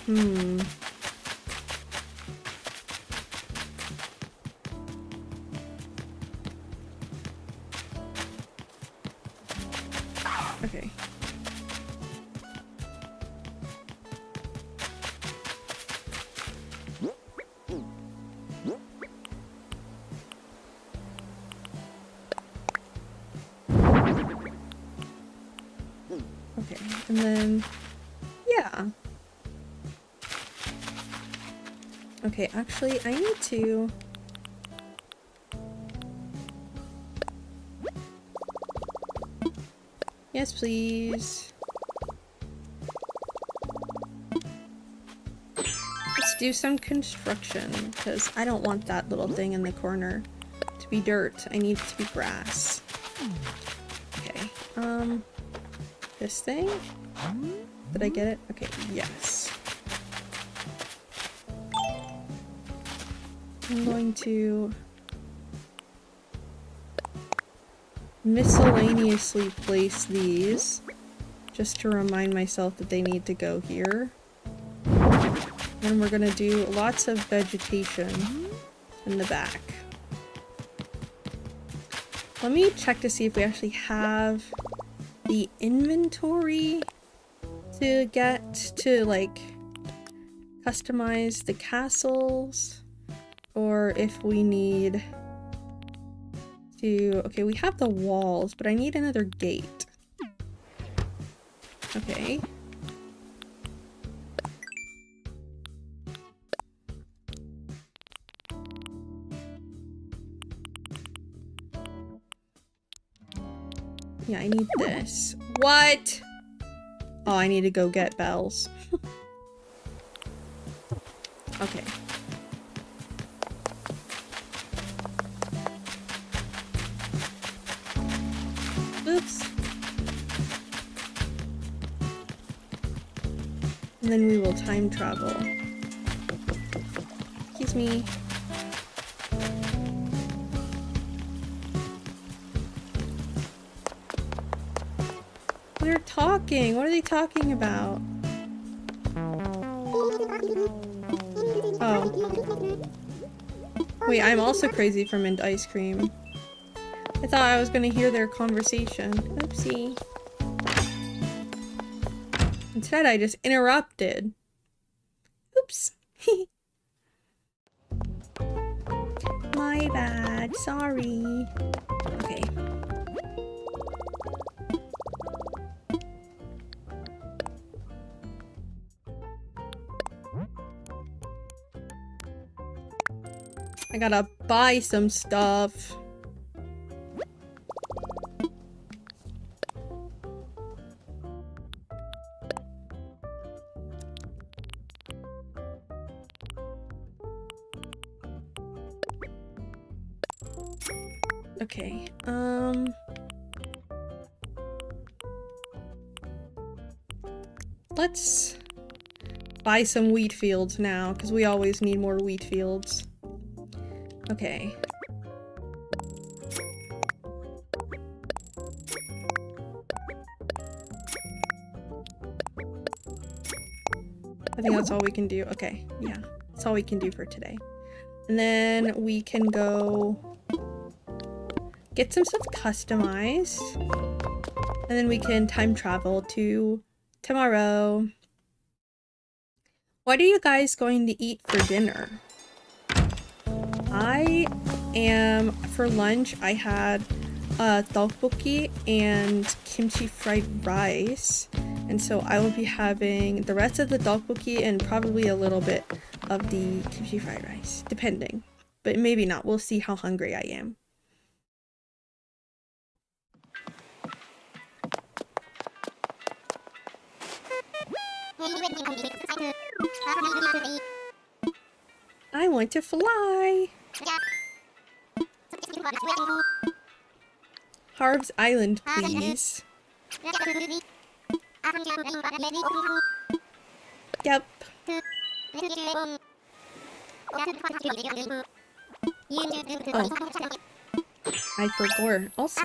okay. Okay, and then, yeah. Okay, actually, I need to... Yes, please. Let's do some construction, because I don't want that little thing in the corner to be dirt. I need it to be grass. Okay, this thing? Did I get it? Okay, yes. I'm going to miscellaneously place these just to remind myself that they need to go here. Then we're gonna do lots of vegetation in the back. Let me check to see if we actually have the inventory to get to like customize the castles, or if we need to... Okay, we have the walls, but I need another gate. Okay. Yeah, I need this. What? Oh, I need to go get bells. Okay. Oops. And then we will time travel. Excuse me. They're talking. What are they talking about? Oh. Wait, I'm also crazy for mint ice cream. I thought I was gonna hear their conversation. Oopsie. Instead, I just interrupted. Oops. My bad. Sorry. Okay. I gotta buy some stuff. Okay, let's buy some wheat fields now, because we always need more wheat fields. Okay. I think that's all we can do. Okay, yeah. That's all we can do for today. And then we can go get some stuff customized. And then we can time travel to tomorrow. What are you guys going to eat for dinner? For lunch, I had tteokbokki and kimchi fried rice. And so I will be having the rest of the tteokbokki and probably a little bit of the kimchi fried rice, depending. But maybe not. We'll see how hungry I am. I want to fly! Harv's Island, please. Yep. Oh. I forgot. Also.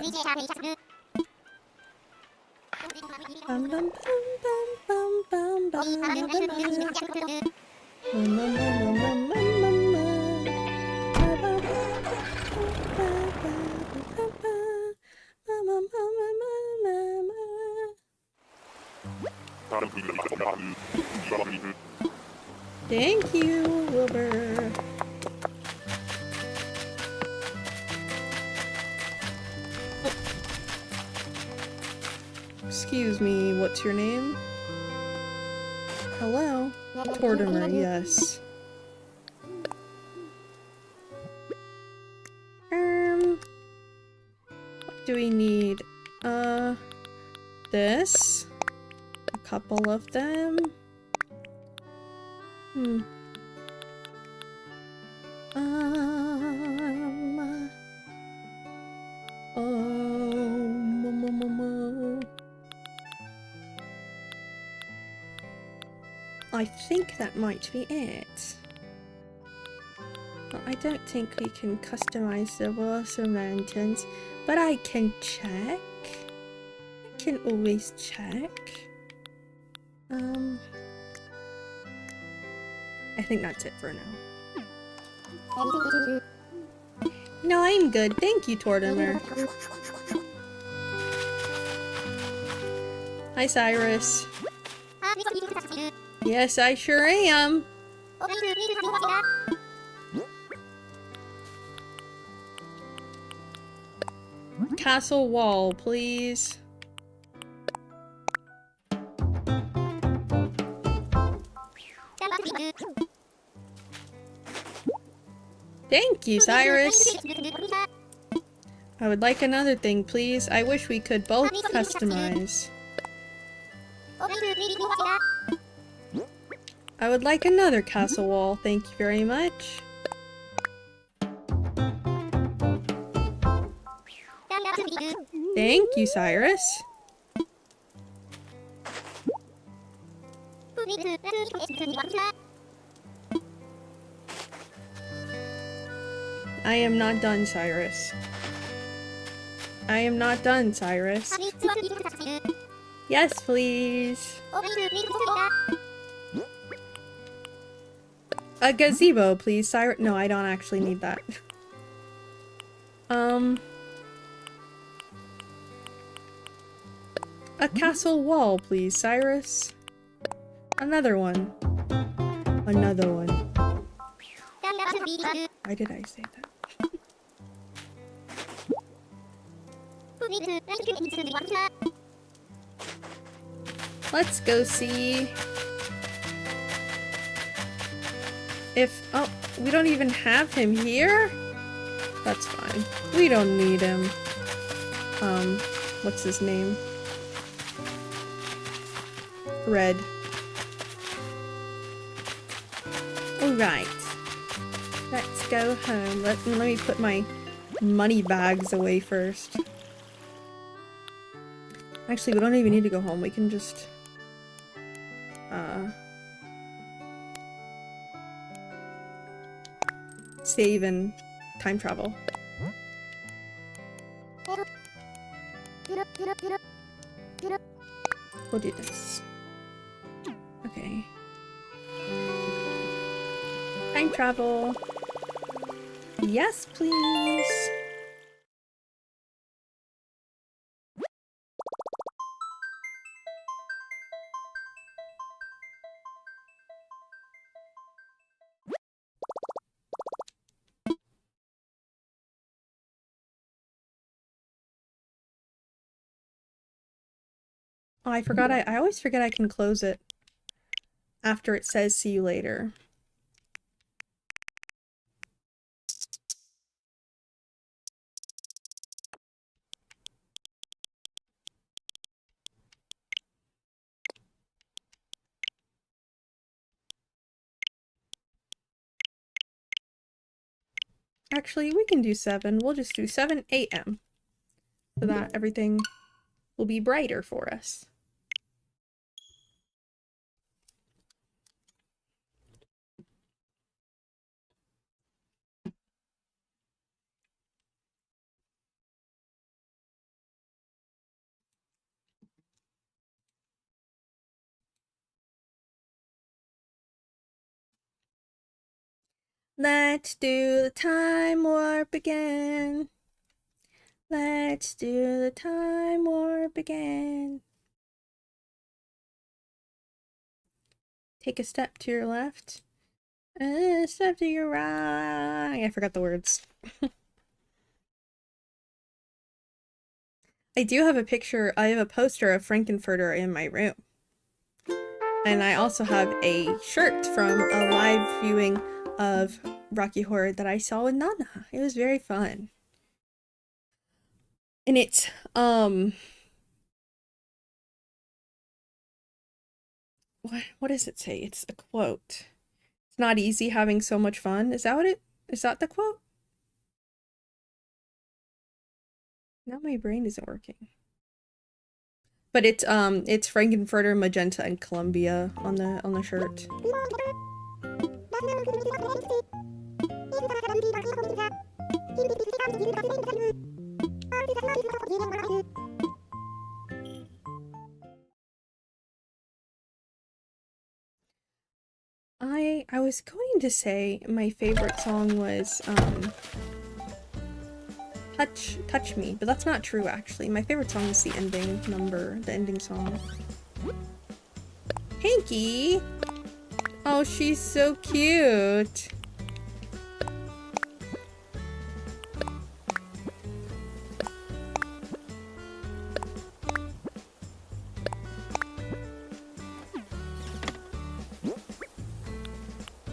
Thank you, Wilbur. Oh. Excuse me, what's your name? Hello? Tortimer, yes. What do we need? This. A couple of them. I think that might be it. Well, I don't think we can customize the walls or lanterns, but I can check. I can always check. I think that's it for now. No, I'm good. Thank you, Tortimer. Hi, Cyrus. Yes, I sure am. Castle wall, please. Thank you, Cyrus. I would like another thing, please. I wish we could both customize. I would like another castle wall. Thank you very much. Thank you, Cyrus. I am not done, Cyrus. I am not done, Cyrus. Yes, please. A gazebo, please, Cyrus. No, I don't actually need that. A castle wall, please, Cyrus. Another one. Another one. Why did I say that? Let's go see if... Oh, we don't even have him here? That's fine. We don't need him. What's his name? Red. Alright. Let's go home. Let me put my money bags away first. Actually, we don't even need to go home. We can just... save and time travel. We'll do this. Okay. Time travel. Yes, please. Oh, I forgot. I always forget I can close it after it says see you later. Actually, we can do 7. We'll just do 7 a.m. so that everything will be brighter for us. Let's do the time warp again. Let's do the time warp again. Take a step to your left. And a step to your right. I forgot the words. I do have a picture. I have a poster of Frankenfurter in my room. And I also have a shirt from a live viewing of Rocky Horror that I saw with Nana. It was very fun. And it's, what does it say? It's a quote. It's not easy having so much fun. Is that what is that the quote? Now my brain isn't working. But it's Frankenfurter, Magenta, and Columbia on the shirt. I was going to say my favorite song was Touch Me, but that's not true actually. My favorite song is the ending number, the ending song. Hanky! Oh, she's so cute!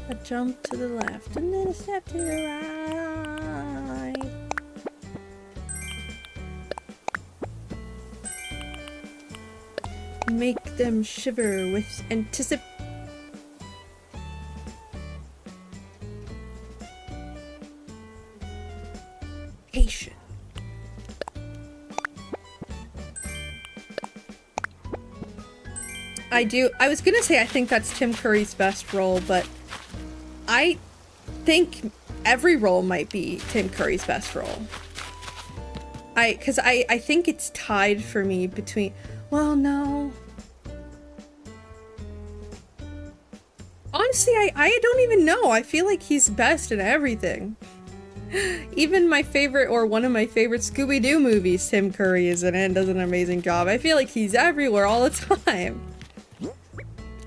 A jump to the left and then a step to the right. Make them shiver with anticipation. I was gonna say I think that's Tim Curry's best role, but I think every role might be Tim Curry's best role. Because I think it's tied for me between, well, no. Honestly, I don't even know. I feel like he's best in everything. Even my favorite, or one of my favorite Scooby-Doo movies, Tim Curry is in it and does an amazing job. I feel like he's everywhere all the time.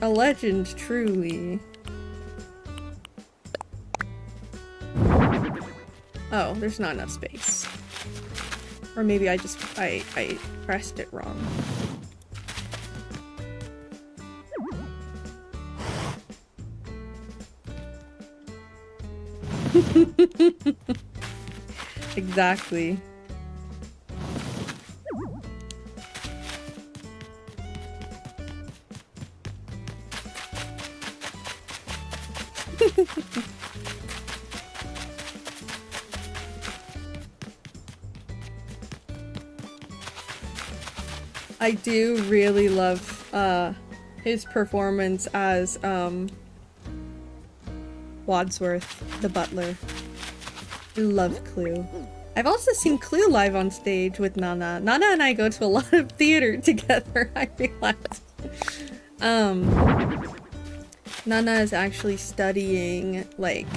A legend, truly. Oh, there's not enough space. Or maybe I pressed it wrong. Exactly. I do really love his performance as Wadsworth, the butler. I love Clue. I've also seen Clue live on stage with Nana. Nana and I go to a lot of theater together, I realized. Nana is actually studying like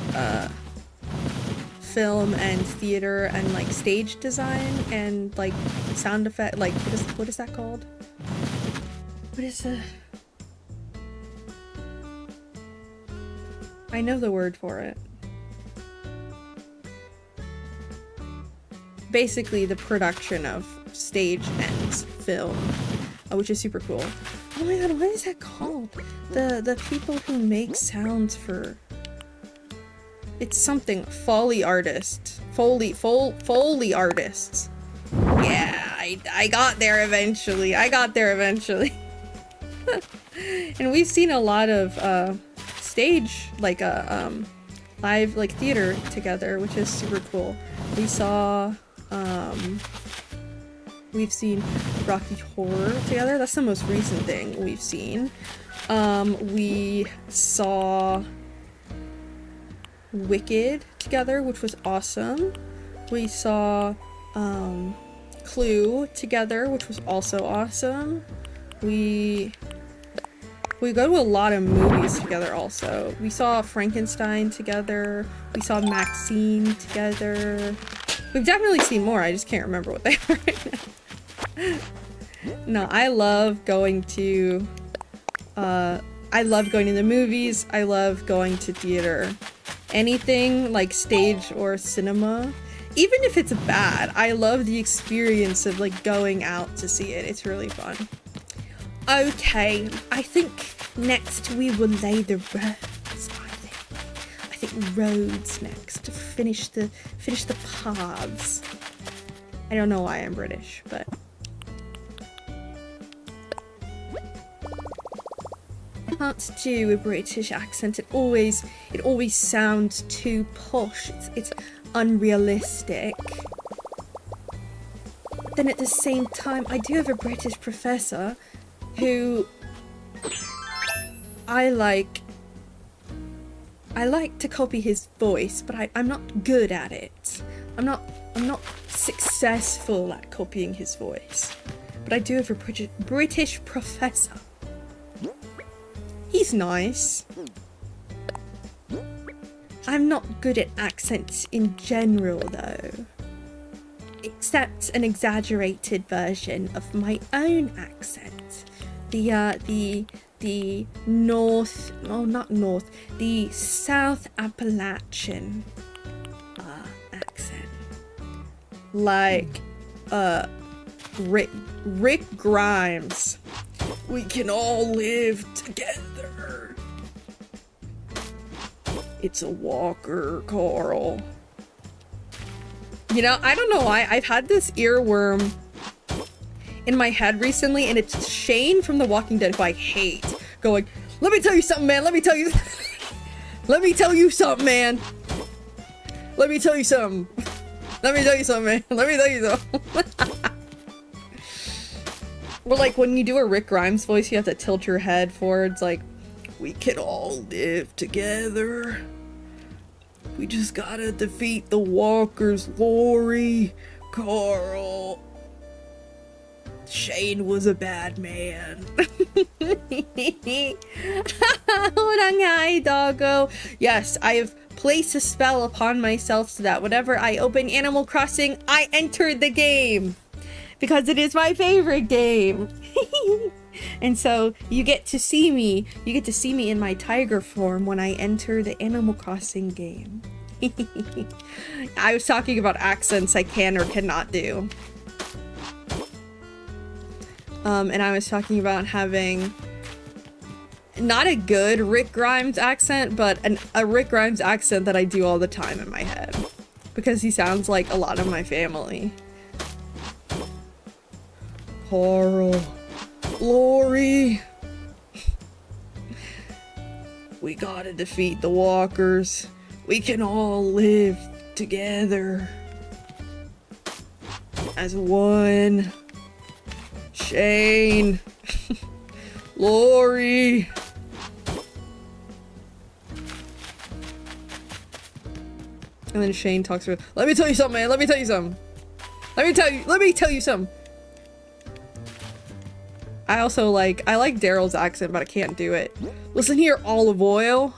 film and theater and like stage design and like sound effect, like what is that called? What is the... I know the word for it. Basically the production of stage and film, which is super cool. Oh my god, what is that called? The people who make sounds for... It's something. Foley artists. Foley artists. Yeah, I got there eventually. And we've seen a lot of stage, like live like theater together, which is super cool. We saw we've seen Rocky Horror together. That's the most recent thing we've seen. We saw Wicked together, which was awesome. We saw Clue together, which was also awesome. We go to a lot of movies together also. We saw Frankenstein together. We saw Maxine together. We've definitely seen more, I just can't remember what they are right now. No, I love going to the movies. I love going to theater. Anything like stage or cinema. Even if it's bad, I love the experience of like going out to see it. It's really fun. Okay, I think next we will lay the roads, I think roads next to finish the paths. I don't know why I'm British, but I can't do a British accent. It always sounds too posh. It's unrealistic. But then at the same time, I do have a British professor who I like to copy his voice, but I'm not good at it. I'm not successful at copying his voice. But I do have a British professor. He's nice. I'm not good at accents in general though. Except an exaggerated version of my own accent. The South Appalachian accent. Like Rick Grimes. We can all live together. It's a walker, Carl. You know, I don't know why, I've had this earworm in my head recently, and it's Shane from The Walking Dead, who I hate, going, let me tell you something, man, let me tell you something, man. Let me tell you something. Let me tell you something, man. Let me tell you something. Well, like, when you do a Rick Grimes voice, you have to tilt your head forwards, like, we can all live together. We just gotta defeat the walkers, Lori, Carl. Shane was a bad man. Horanghi, doggo. Yes, I have placed a spell upon myself so that whenever I open Animal Crossing, I enter the game. Because it is my favorite game. And so you get to see me in my tiger form when I enter the Animal Crossing game. I was talking about accents I can or cannot do. And I was talking about having not a good Rick Grimes accent, but a Rick Grimes accent that I do all the time in my head. Because he sounds like a lot of my family. Carl. Lori. We gotta defeat the walkers. We can all live together. As one. Shane. Lori. And then Shane talks about, let me tell you something, man. Let me tell you something. Let me tell you something. I also like Daryl's accent, but I can't do it. Listen here, olive oil.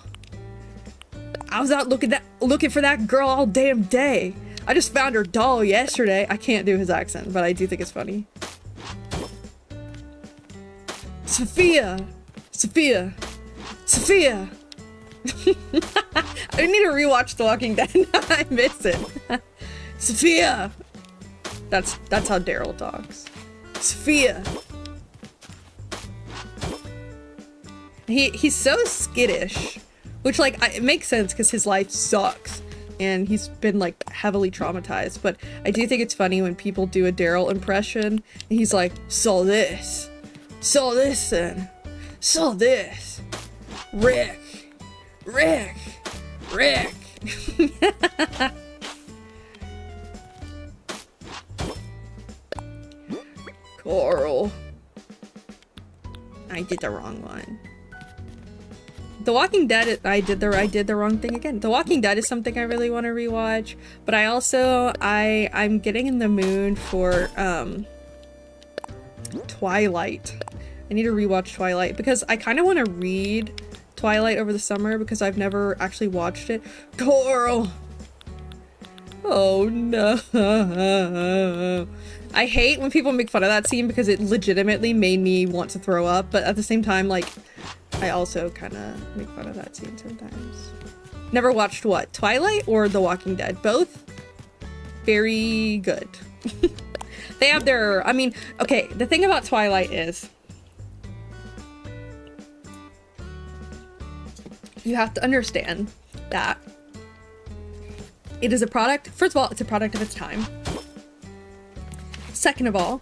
I was out looking for that girl all damn day. I just found her doll yesterday. I can't do his accent, but I do think it's funny. Sophia! Sophia! Sophia! I need to rewatch The Walking Dead. I miss it. Sophia! That's how Daryl talks. Sophia! He's so skittish, which like it makes sense because his life sucks and he's been like heavily traumatized, but I do think it's funny when people do a Daryl impression and he's like, so this then, so this, Rick, Coral. I did the wrong one. The Walking Dead, I did the wrong thing again. The Walking Dead is something I really want to rewatch, but I also, I'm getting in the mood for, Twilight. I need to rewatch Twilight because I kind of want to read Twilight over the summer because I've never actually watched it. Coral! Oh no. I hate when people make fun of that scene because it legitimately made me want to throw up, but at the same time, like, I also kind of make fun of that scene sometimes. Never watched what? Twilight or The Walking Dead? Both very good. They have their, I mean, okay, the thing about Twilight is you have to understand that it is a product, first of all, it's a product of its time. Second of all,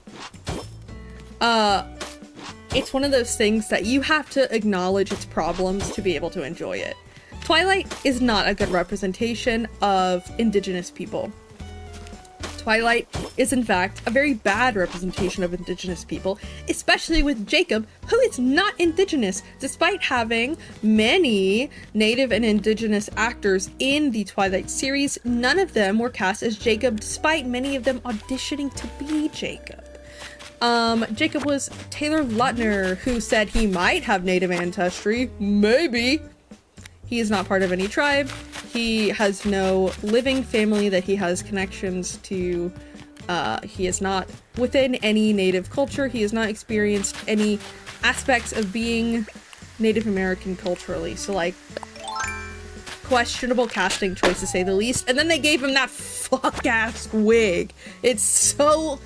it's one of those things that you have to acknowledge its problems to be able to enjoy it. Twilight is not a good representation of Indigenous people. Twilight is in fact a very bad representation of Indigenous people, especially with Jacob, who is not Indigenous, despite having many Native and Indigenous actors in the Twilight series. None of them were cast as Jacob, despite many of them auditioning to be Jacob. Jacob was Taylor Lautner, who said he might have Native ancestry, maybe. He is not part of any tribe. He has no living family that he has connections to. He is not within any Native culture. He has not experienced any aspects of being Native American culturally. So like, questionable casting choice to say the least. And then they gave him that fuck-ass wig. It's so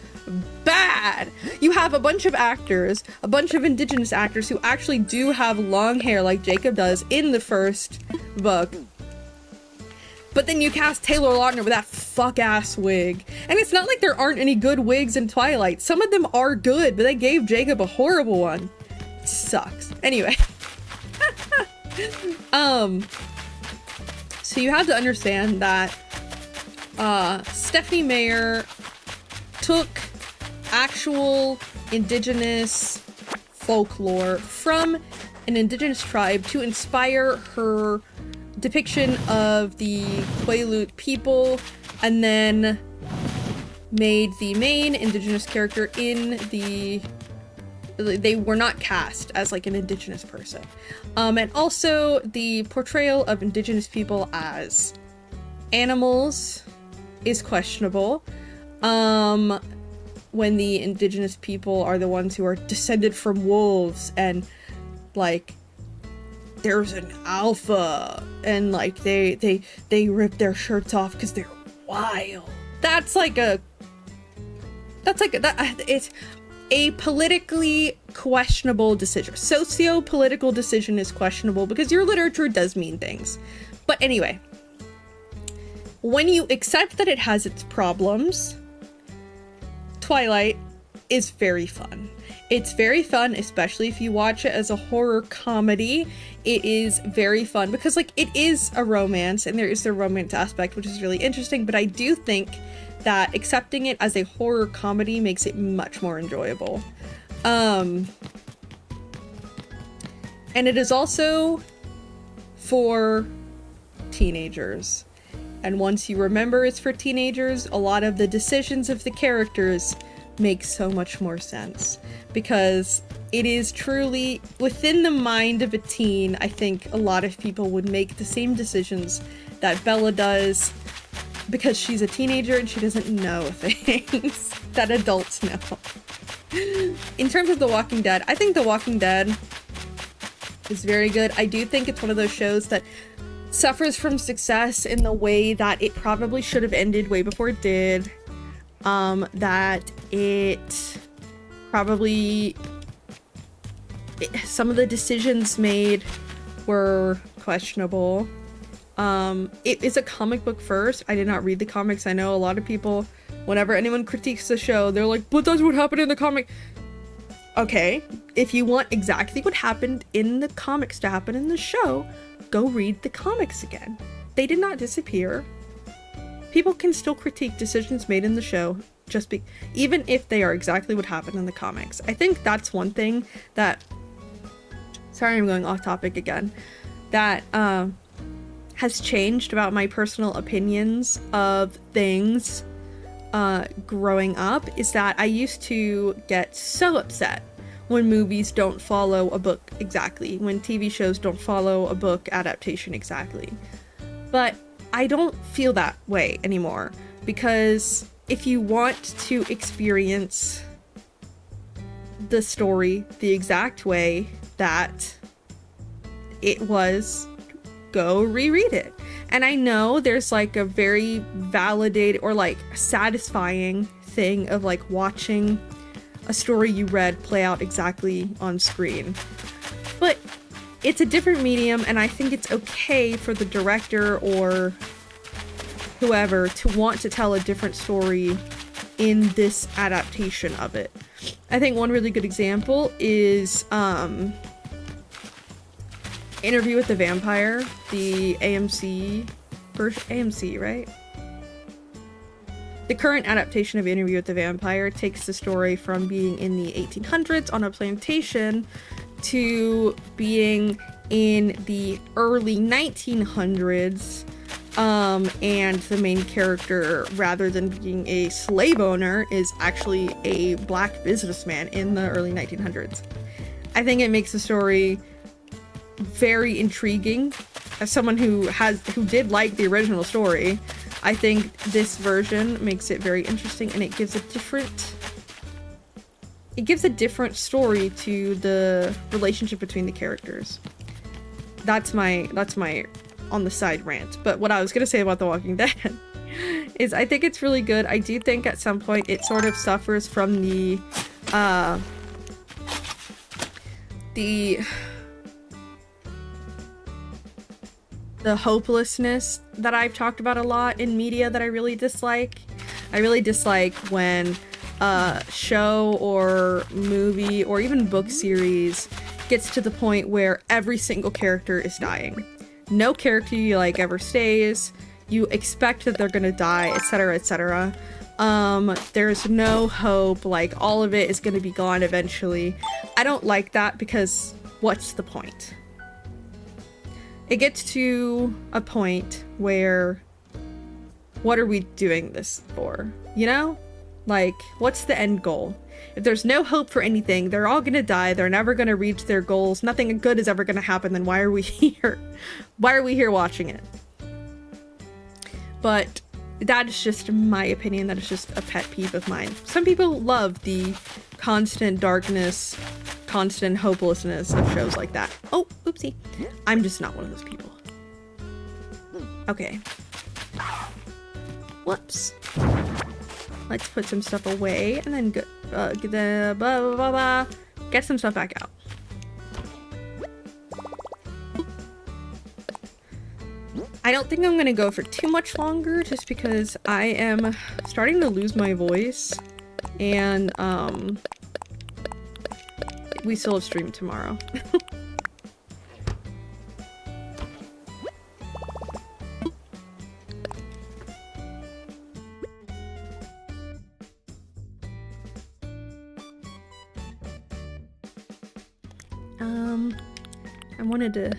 bad. You have a bunch of actors, a bunch of Indigenous actors who actually do have long hair like Jacob does in the first book. But then you cast Taylor Lautner with that fuck-ass wig. And it's not like there aren't any good wigs in Twilight. Some of them are good, but they gave Jacob a horrible one. It sucks. Anyway. So you have to understand that Stephanie Meyer took actual Indigenous folklore from an Indigenous tribe to inspire her depiction of the Quileute people, and then made the main Indigenous character in the... They were not cast as like an Indigenous person. And also the portrayal of Indigenous people as animals is questionable. When the Indigenous people are the ones who are descended from wolves, and like there's an alpha, and like they rip their shirts off because they're wild. It's a politically questionable decision. Socio-political decision is questionable because your literature does mean things. But anyway, when you accept that it has its problems, Twilight is very fun. It's very fun, especially if you watch it as a horror comedy. It is very fun because like it is a romance and there is the romance aspect, which is really interesting, but I do think that accepting it as a horror comedy makes it much more enjoyable. And it is also for teenagers. And once you remember it's for teenagers, a lot of the decisions of the characters make so much more sense. Because it is truly within the mind of a teen. I think a lot of people would make the same decisions that Bella does because she's a teenager and she doesn't know things that adults know. In terms of The Walking Dead, I think The Walking Dead is very good. I do think it's one of those shows that suffers from success in the way that it probably should have ended way before it did. That it probably... some of the decisions made were questionable. It is a comic book first. I did not read the comics. I know a lot of people, whenever anyone critiques the show, they're like, but that's what happened in the comic. Okay, if you want exactly what happened in the comics to happen in the show, go read the comics again. They did not disappear. People can still critique decisions made in the show, even if they are exactly what happened in the comics. I think that's one thing that, sorry I'm going off topic again, that has changed about my personal opinions of things growing up, is that I used to get so upset when movies don't follow a book exactly, when TV shows don't follow a book adaptation exactly. But I don't feel that way anymore, because if you want to experience the story the exact way that it was, go reread it. And I know there's like a very validated or like satisfying thing of like watching a story you read play out exactly on screen, but it's a different medium, and I think it's okay for the director or whoever to want to tell a different story in this adaptation of it. I think one really good example is Interview with the Vampire, the AMC version, AMC, right? The current adaptation of Interview with the Vampire takes the story from being in the 1800s on a plantation to being in the early 1900s, and the main character, rather than being a slave owner, is actually a black businessman in the early 1900s. I think it makes the story very intriguing. As someone who did like the original story, I think this version makes it very interesting, and it gives a different story to the relationship between the characters. That's my on the side rant. But what I was gonna say about The Walking Dead is I think it's really good. I do think at some point it sort of suffers from the hopelessness that I've talked about a lot in media that I really dislike. I really dislike when a show or movie or even book series gets to the point where every single character is dying. No character you like ever stays. You expect that they're gonna die, etc., etc. There's no hope, like all of it is gonna be gone eventually. I don't like that, because what's the point? It gets to a point where, what are we doing this for? You know? Like, what's the end goal? If there's no hope for anything, they're all gonna die, they're never gonna reach their goals, nothing good is ever gonna happen, then why are we here? Why are we here watching it? But that is just my opinion, that is just a pet peeve of mine. Some people love the constant darkness, constant hopelessness of shows like that. Oh, oopsie. I'm just not one of those people. Okay. Whoops. Let's put some stuff away and then get some stuff back out. I don't think I'm gonna go for too much longer, just because I am starting to lose my voice, and we still have stream tomorrow. I wanted to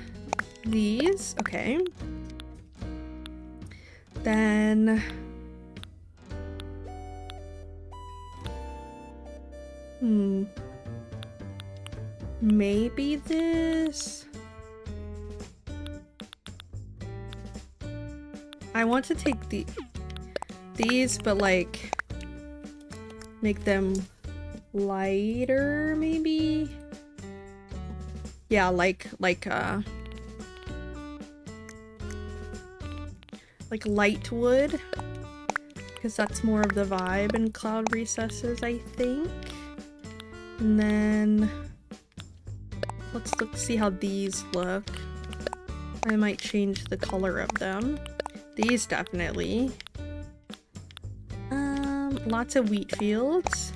these, okay. Then maybe this. I want to take these, but like make them lighter, maybe. Yeah, like light wood, because that's more of the vibe in Cloud Recesses, I think. And then let's see how these look. I might change the color of them. These definitely. Lots of wheat fields.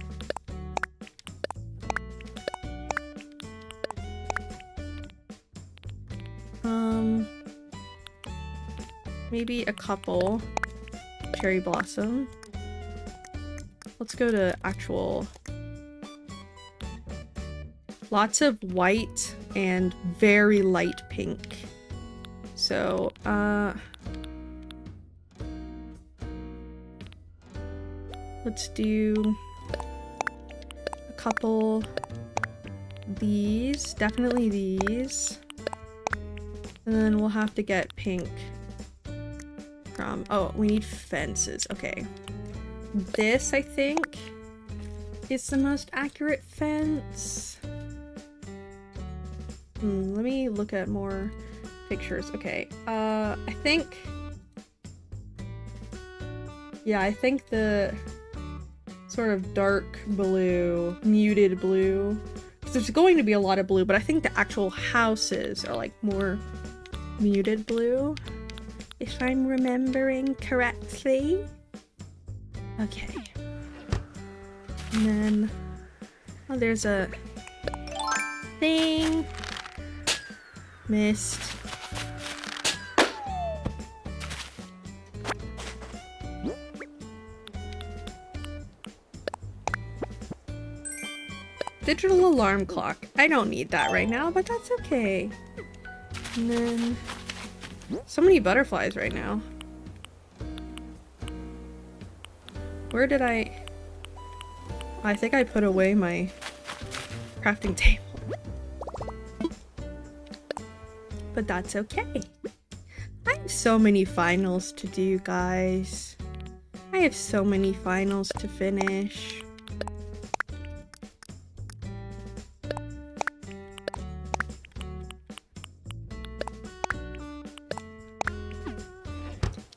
Maybe a couple cherry blossom. Let's go to actual. Lots of white and very light pink. So, let's do a couple these, definitely these. And then we'll have to get pink from, oh, we need fences, okay. This, I think, is the most accurate fence. Let me look at more pictures. Okay, I think, yeah, I think the sort of dark blue, muted blue, because there's going to be a lot of blue, but I think the actual houses are like more muted blue, if I'm remembering correctly. Okay. And then, oh, there's a thing. Missed. Digital alarm clock. I don't need that right now, but that's okay. And then so many butterflies right now. Where did I think I put away my crafting table. But that's okay. I have so many finals to do, guys. I have so many finals to finish.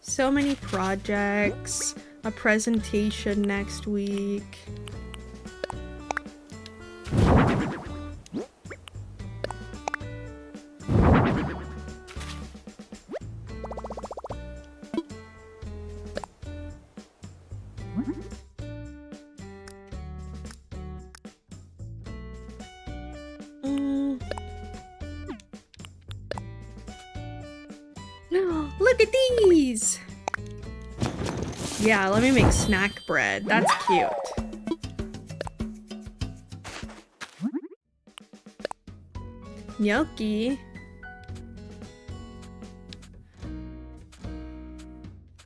So many projects, a presentation next week. Look at these! Yeah, let me make snack bread. That's cute. Gnocchi.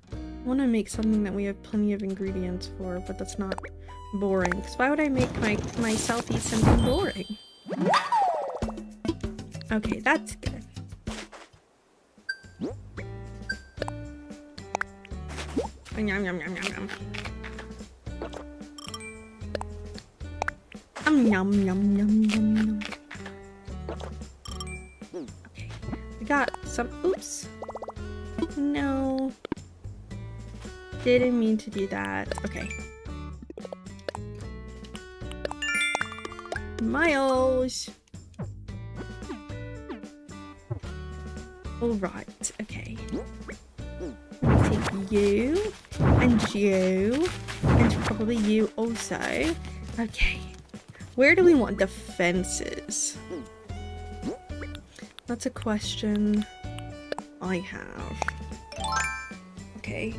I want to make something that we have plenty of ingredients for, but that's not boring. Because why would I make myself eat something boring? Okay, that's good. Yum, yum, yum, yum, yum. Yum, yum, yum, yum, yum. Okay, we got some. Oops. No. Didn't mean to do that. Okay. Miles. All right. Okay. Take you and you and probably you also. Okay. Where do we want the fences? That's a question I have. Okay.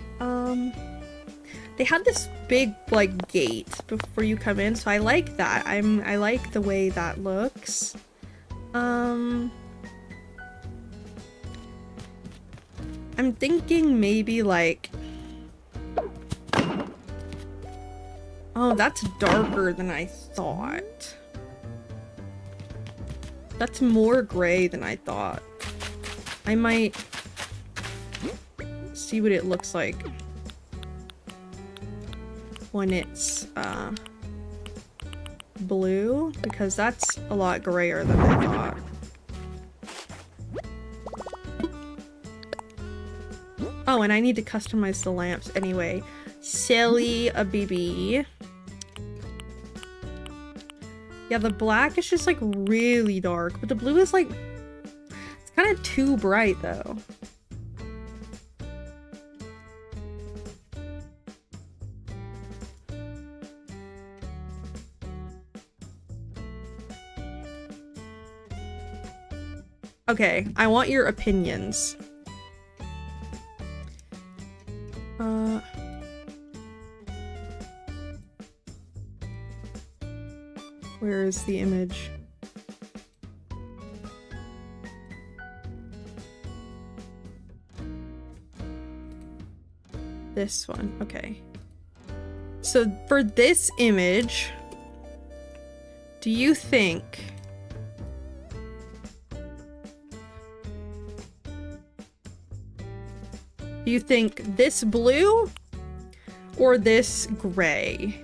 They had this big like gate before you come in, so I like that. I like the way that looks. I'm thinking maybe like, oh, that's darker than I thought. That's more gray than I thought. I might see what it looks like when it's blue, because that's a lot grayer than I thought. Oh, and I need to customize the lamps anyway. Silly a BB. Yeah, the black is just like really dark, but the blue is like, it's kind of too bright though. Okay, I want your opinions. Where is the image? This one, okay. So for this image, do you think this blue or this gray?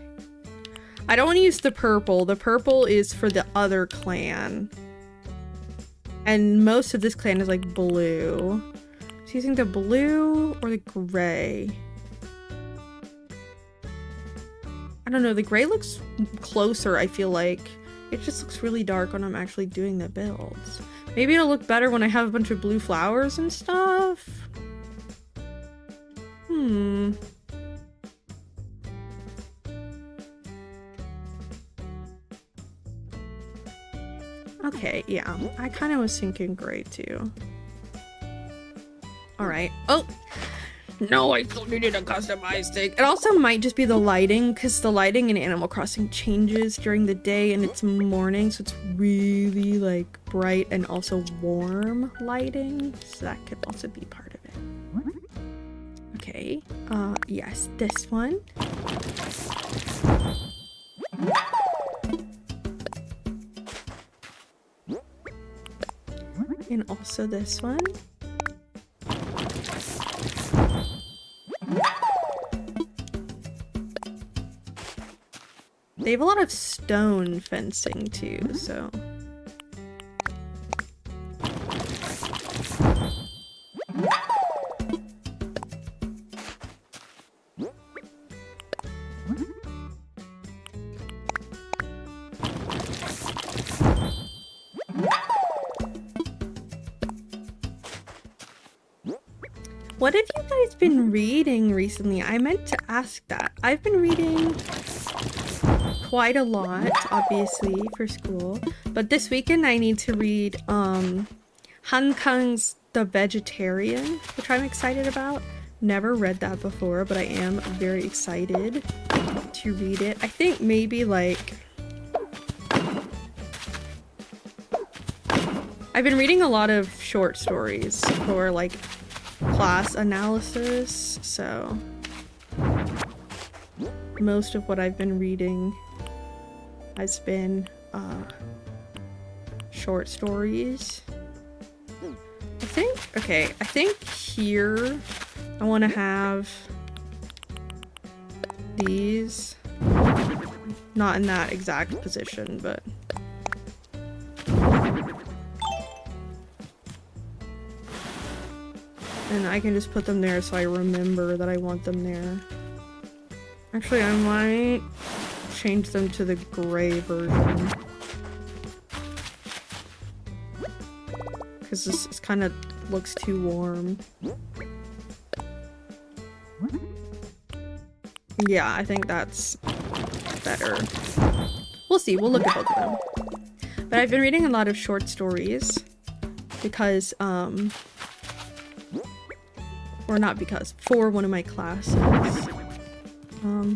I don't want to use the purple. The purple is for the other clan. And most of this clan is like blue. So you think the blue or the gray? I don't know. The gray looks closer, I feel like. It just looks really dark when I'm actually doing the builds. Maybe it'll look better when I have a bunch of blue flowers and stuff. Okay, yeah. I kind of was thinking gray too. Alright. Oh! No, I still needed a customized thing. It also might just be the lighting, because the lighting in Animal Crossing changes during the day and it's morning, so it's really like bright and also warm lighting. So that could also be part of it. Okay. Yes, this one. And also this one. They have a lot of stone fencing too, so. What have you guys been reading recently? I meant to ask that. I've been reading quite a lot, obviously, for school. But this weekend I need to read Han Kang's The Vegetarian, which I'm excited about. Never read that before, but I am very excited to read it. I think maybe like... I've been reading a lot of short stories for like class analysis, so most of what I've been reading has been short stories. I think here I want to have these, not in that exact position, but and I can just put them there so I remember that I want them there. Actually, I might change them to the gray version. Because this kind of looks too warm. Yeah, I think that's better. We'll see. We'll look at both of them. But I've been reading a lot of short stories because, or not because, for one of my classes.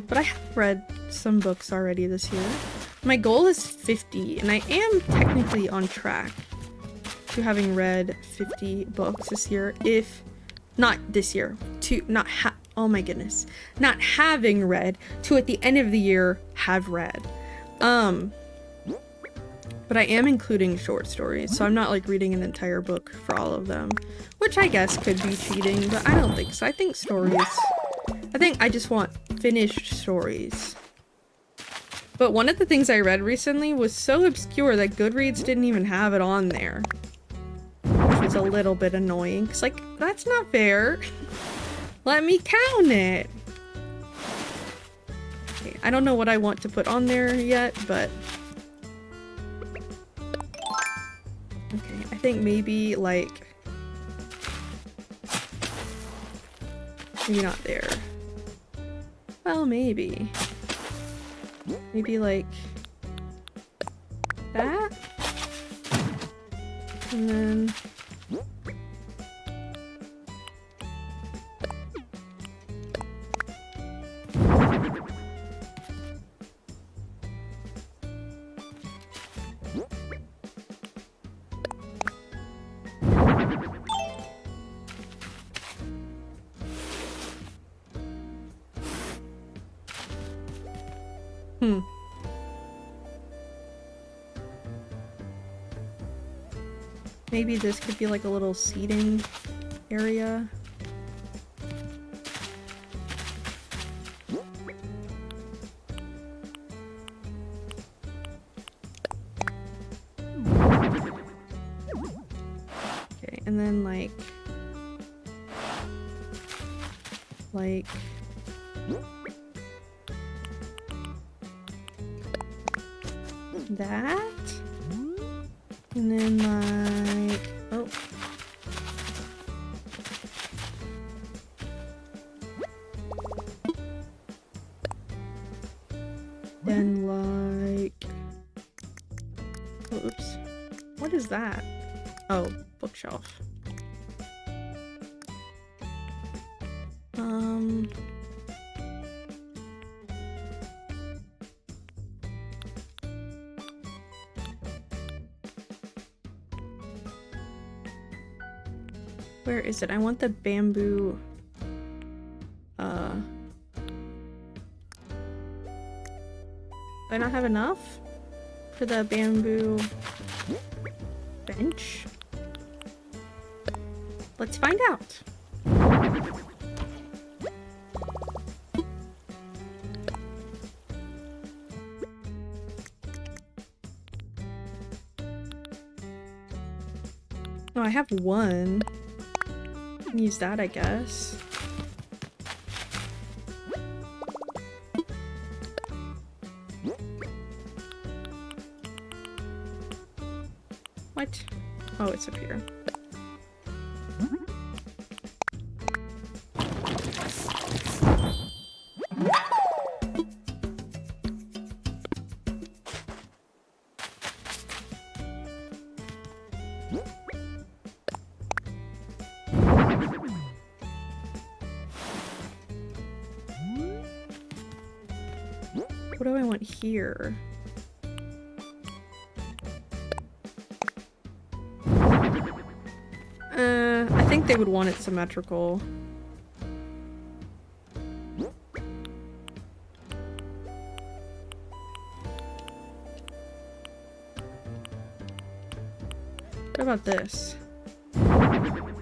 But I have read some books already this year. My goal is 50, and I am technically on track to having read 50 books this year, if not this year, to not oh my goodness, not having read, to at the end of the year have read. But I am including short stories, so I'm not like reading an entire book for all of them, which I guess could be cheating, but I don't think so. I think I just want finished stories. But one of the things I read recently was so obscure that Goodreads didn't even have it on there, which was a little bit annoying, because like, that's not fair. Let me count it. Okay, I don't know what I want to put on there yet, but okay, I think maybe like, maybe not there. Well, maybe. Maybe like that? And then maybe this could be like a little seating area. Okay, and then like that, and then like, oh, then like, oh, oops, what is that? Oh, bookshelf. Where is it? I want the bamboo. Do I not have enough for the bamboo bench? Let's find out. Oh, I have one. Use that, I guess. What? Oh, it's up here. What do I want here? I think they would want it symmetrical. What about this? I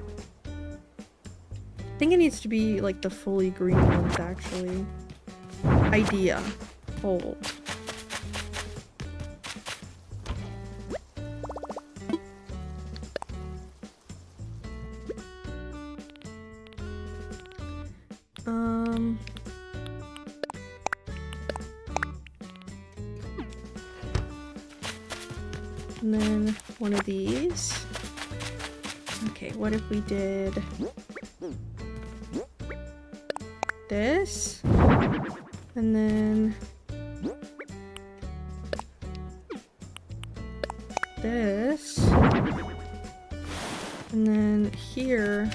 think it needs to be like the fully green ones, actually. Idea. Hold. And then one of these. Okay, what if we did this? And then this. And then here,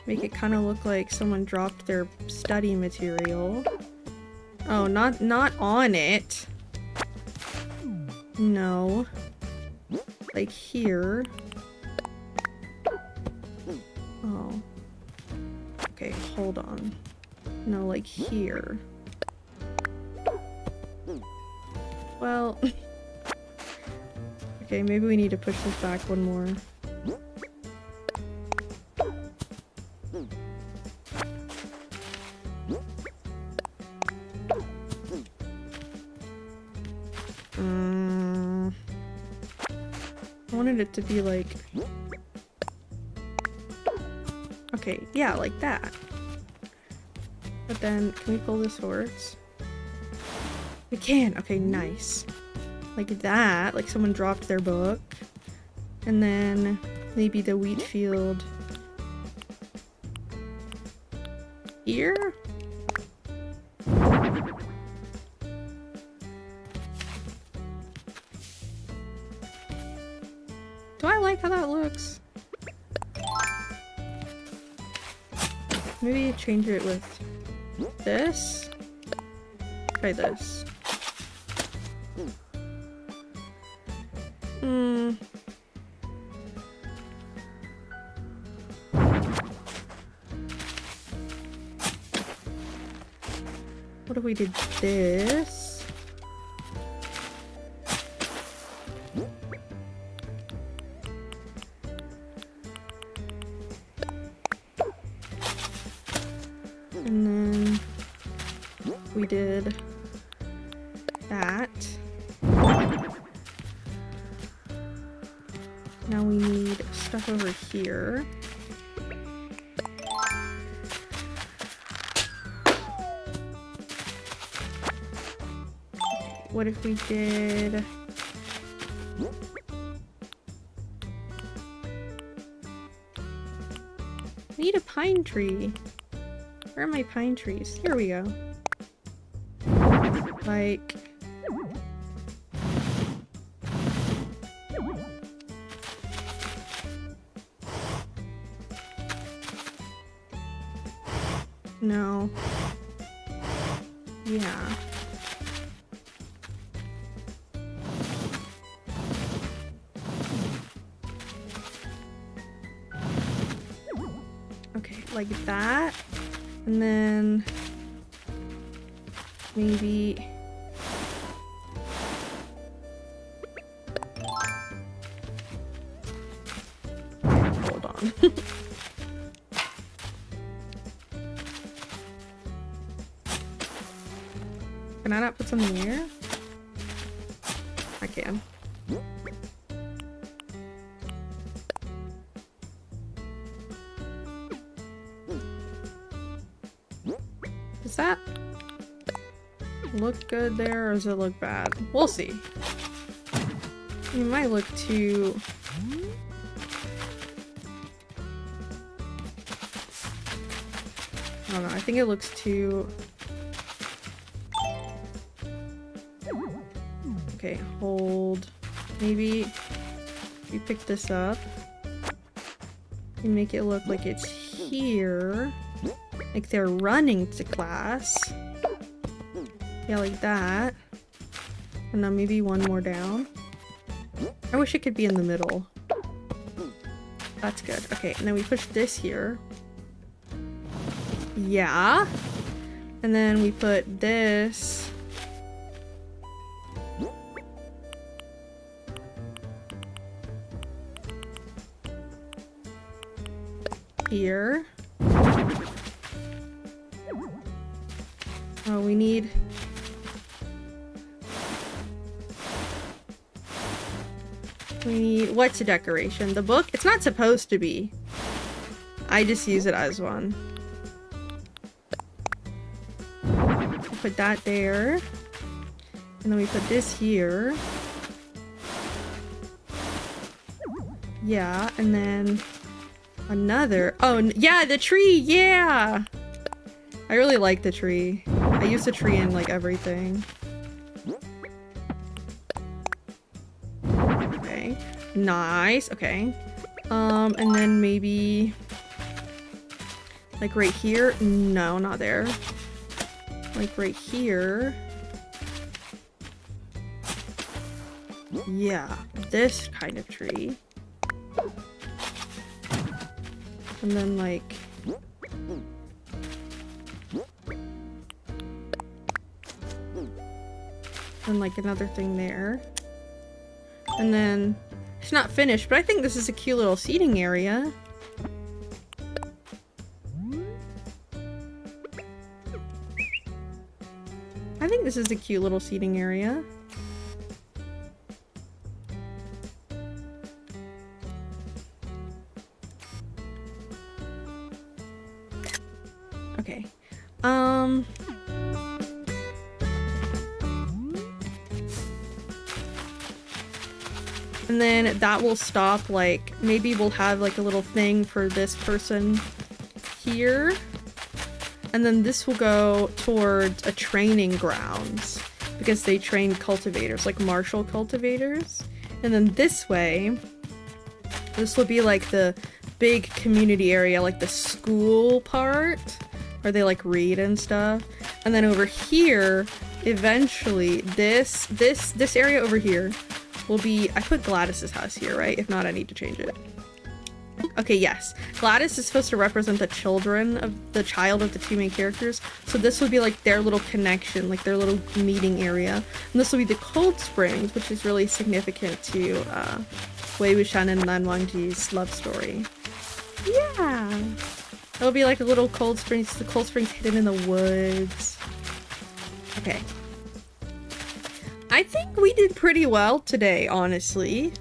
make it kind of look like someone dropped their study material. Oh, not on it. No. Like here. Oh. Okay, hold on. No, like here. Well, Okay, maybe we need to push this back one more. I wanted it to be like... Okay, yeah, like that. But then, can we pull this horse? We can! Okay, nice. Like that, like someone dropped their book. And then maybe the wheat field here? Do I like how that looks? Maybe change it with this? Try this. What if we did this? And then we did that. Now we need stuff over here. What if we did... I need a pine tree. Where are my pine trees? Here we go. Like... No. Yeah. Okay, like that. And then maybe hold on. Can I not put something here? I can. Does that look good there, or does it look bad? We'll see. It might look too... I don't know, I think it looks too... Okay, hold. Maybe we pick this up and make it look like it's here. Like they're running to class. Yeah, like that. And then maybe one more down. I wish it could be in the middle. That's good. Okay, and then we push this here. Yeah. And then we put this here. Oh, we need... What's a decoration? The book? It's not supposed to be. I just use it as one. Put that there. And then we put this here. Yeah, and then another. Oh, yeah, the tree! Yeah! I really like the tree. I use the tree in, like, everything. Okay. Nice. Okay. And then maybe... like, right here? No, not there. Like, right here. Yeah, this kind of tree. And then, like... and, like, another thing there. And then it's not finished, but I think this is a cute little seating area. I think this is a cute little seating area. Okay. And then that will stop, like, maybe we'll have like a little thing for this person here. And then this will go towards a training grounds because they train cultivators, like martial cultivators. And then this way, this will be like the big community area, like the school part where they like read and stuff. And then over here, eventually this area over here will be, I put Gladys's house here, right? If not, I need to change it. Okay, yes. Gladys is supposed to represent the children of the child of the two main characters. So this would be like their little connection, like their little meeting area. And this will be the Cold Springs, which is really significant to Wei Wuxian and Lan Wangji's love story. Yeah. It'll be like a little Cold Springs, the Cold Springs hidden in the woods. Okay. I think we did pretty well today, honestly.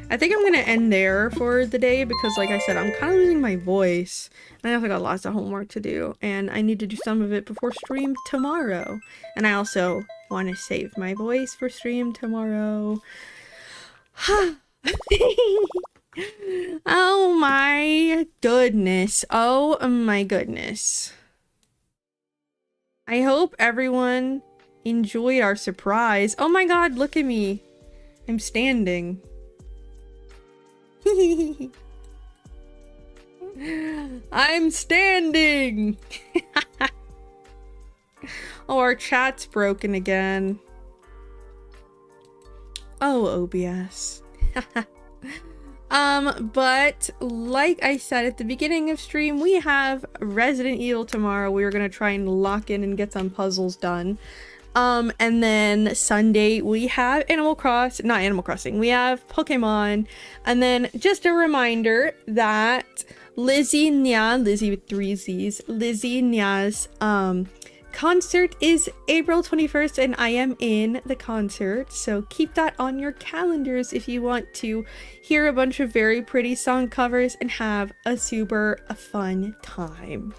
I think I'm gonna end there for the day because, like I said, I'm kind of losing my voice. And I also got lots of homework to do, and I need to do some of it before stream tomorrow. And I also want to save my voice for stream tomorrow. Oh my goodness. Oh my goodness. I hope everyone enjoyed our surprise. Oh my god, look at me. I'm standing. I'm standing. Oh, our chat's broken again. Oh, OBS. But like I said at the beginning of stream, we have Resident Evil tomorrow. We are gonna try and lock in and get some puzzles done. And then Sunday we have we have Pokemon. And then just a reminder that Lizzie with 3 Z's, Lizzie Nya's concert is April 21st, and I am in the concert, so keep that on your calendars if you want to hear a bunch of very pretty song covers and have a super fun time.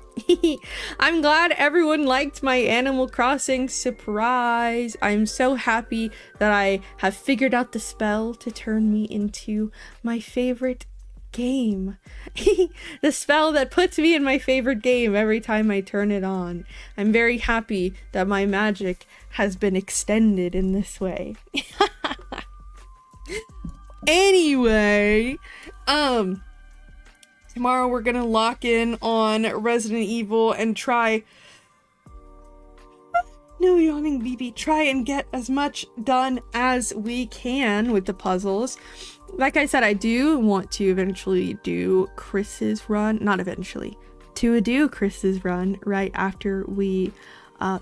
I'm glad everyone liked my Animal Crossing surprise. I'm so happy that I have figured out the spell to turn me into my favorite game. The spell that puts me in my favorite game every time I turn it on. I'm very happy that my magic has been extended in this way. Anyway, tomorrow we're gonna lock in on Resident Evil and try no yawning, BB. Try and get as much done as we can with the puzzles. Like I said, I do want to eventually do Chris's run. Not eventually. To do Chris's run right after we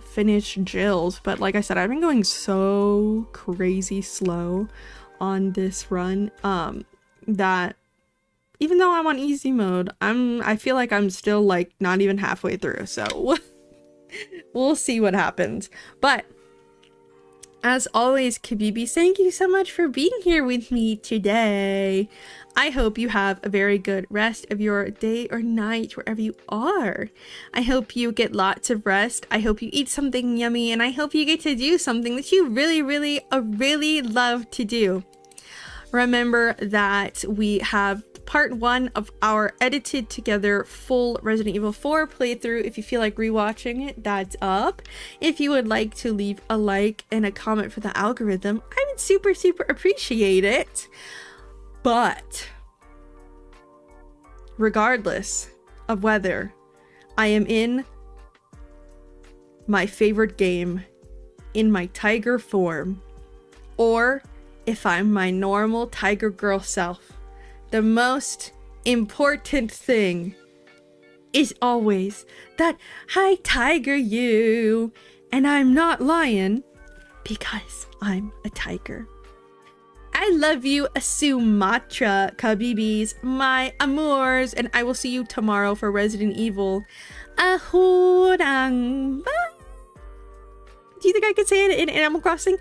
finish Jill's. But like I said, I've been going so crazy slow on this run that even though I'm on easy mode, I feel like I'm still like not even halfway through. So we'll see what happens. But as always, Kabibi, thank you so much for being here with me today. I hope you have a very good rest of your day or night wherever you are. I hope you get lots of rest. I hope you eat something yummy, and I hope you get to do something that you really love to do. Remember that we have part 1 of our edited together full Resident Evil 4 playthrough. If you feel like rewatching it, that's up. If you would like to leave a like and a comment for the algorithm, I would super appreciate it. But regardless of whether I am in my favorite game in my tiger form or if I'm my normal tiger girl self, the most important thing is always that I tiger you, and I'm not lying because I'm a tiger. I love you, Sumatra, Kabibis, my amours, and I will see you tomorrow for Resident Evil. Horanghi. Do you think I could say it in Animal Crossing?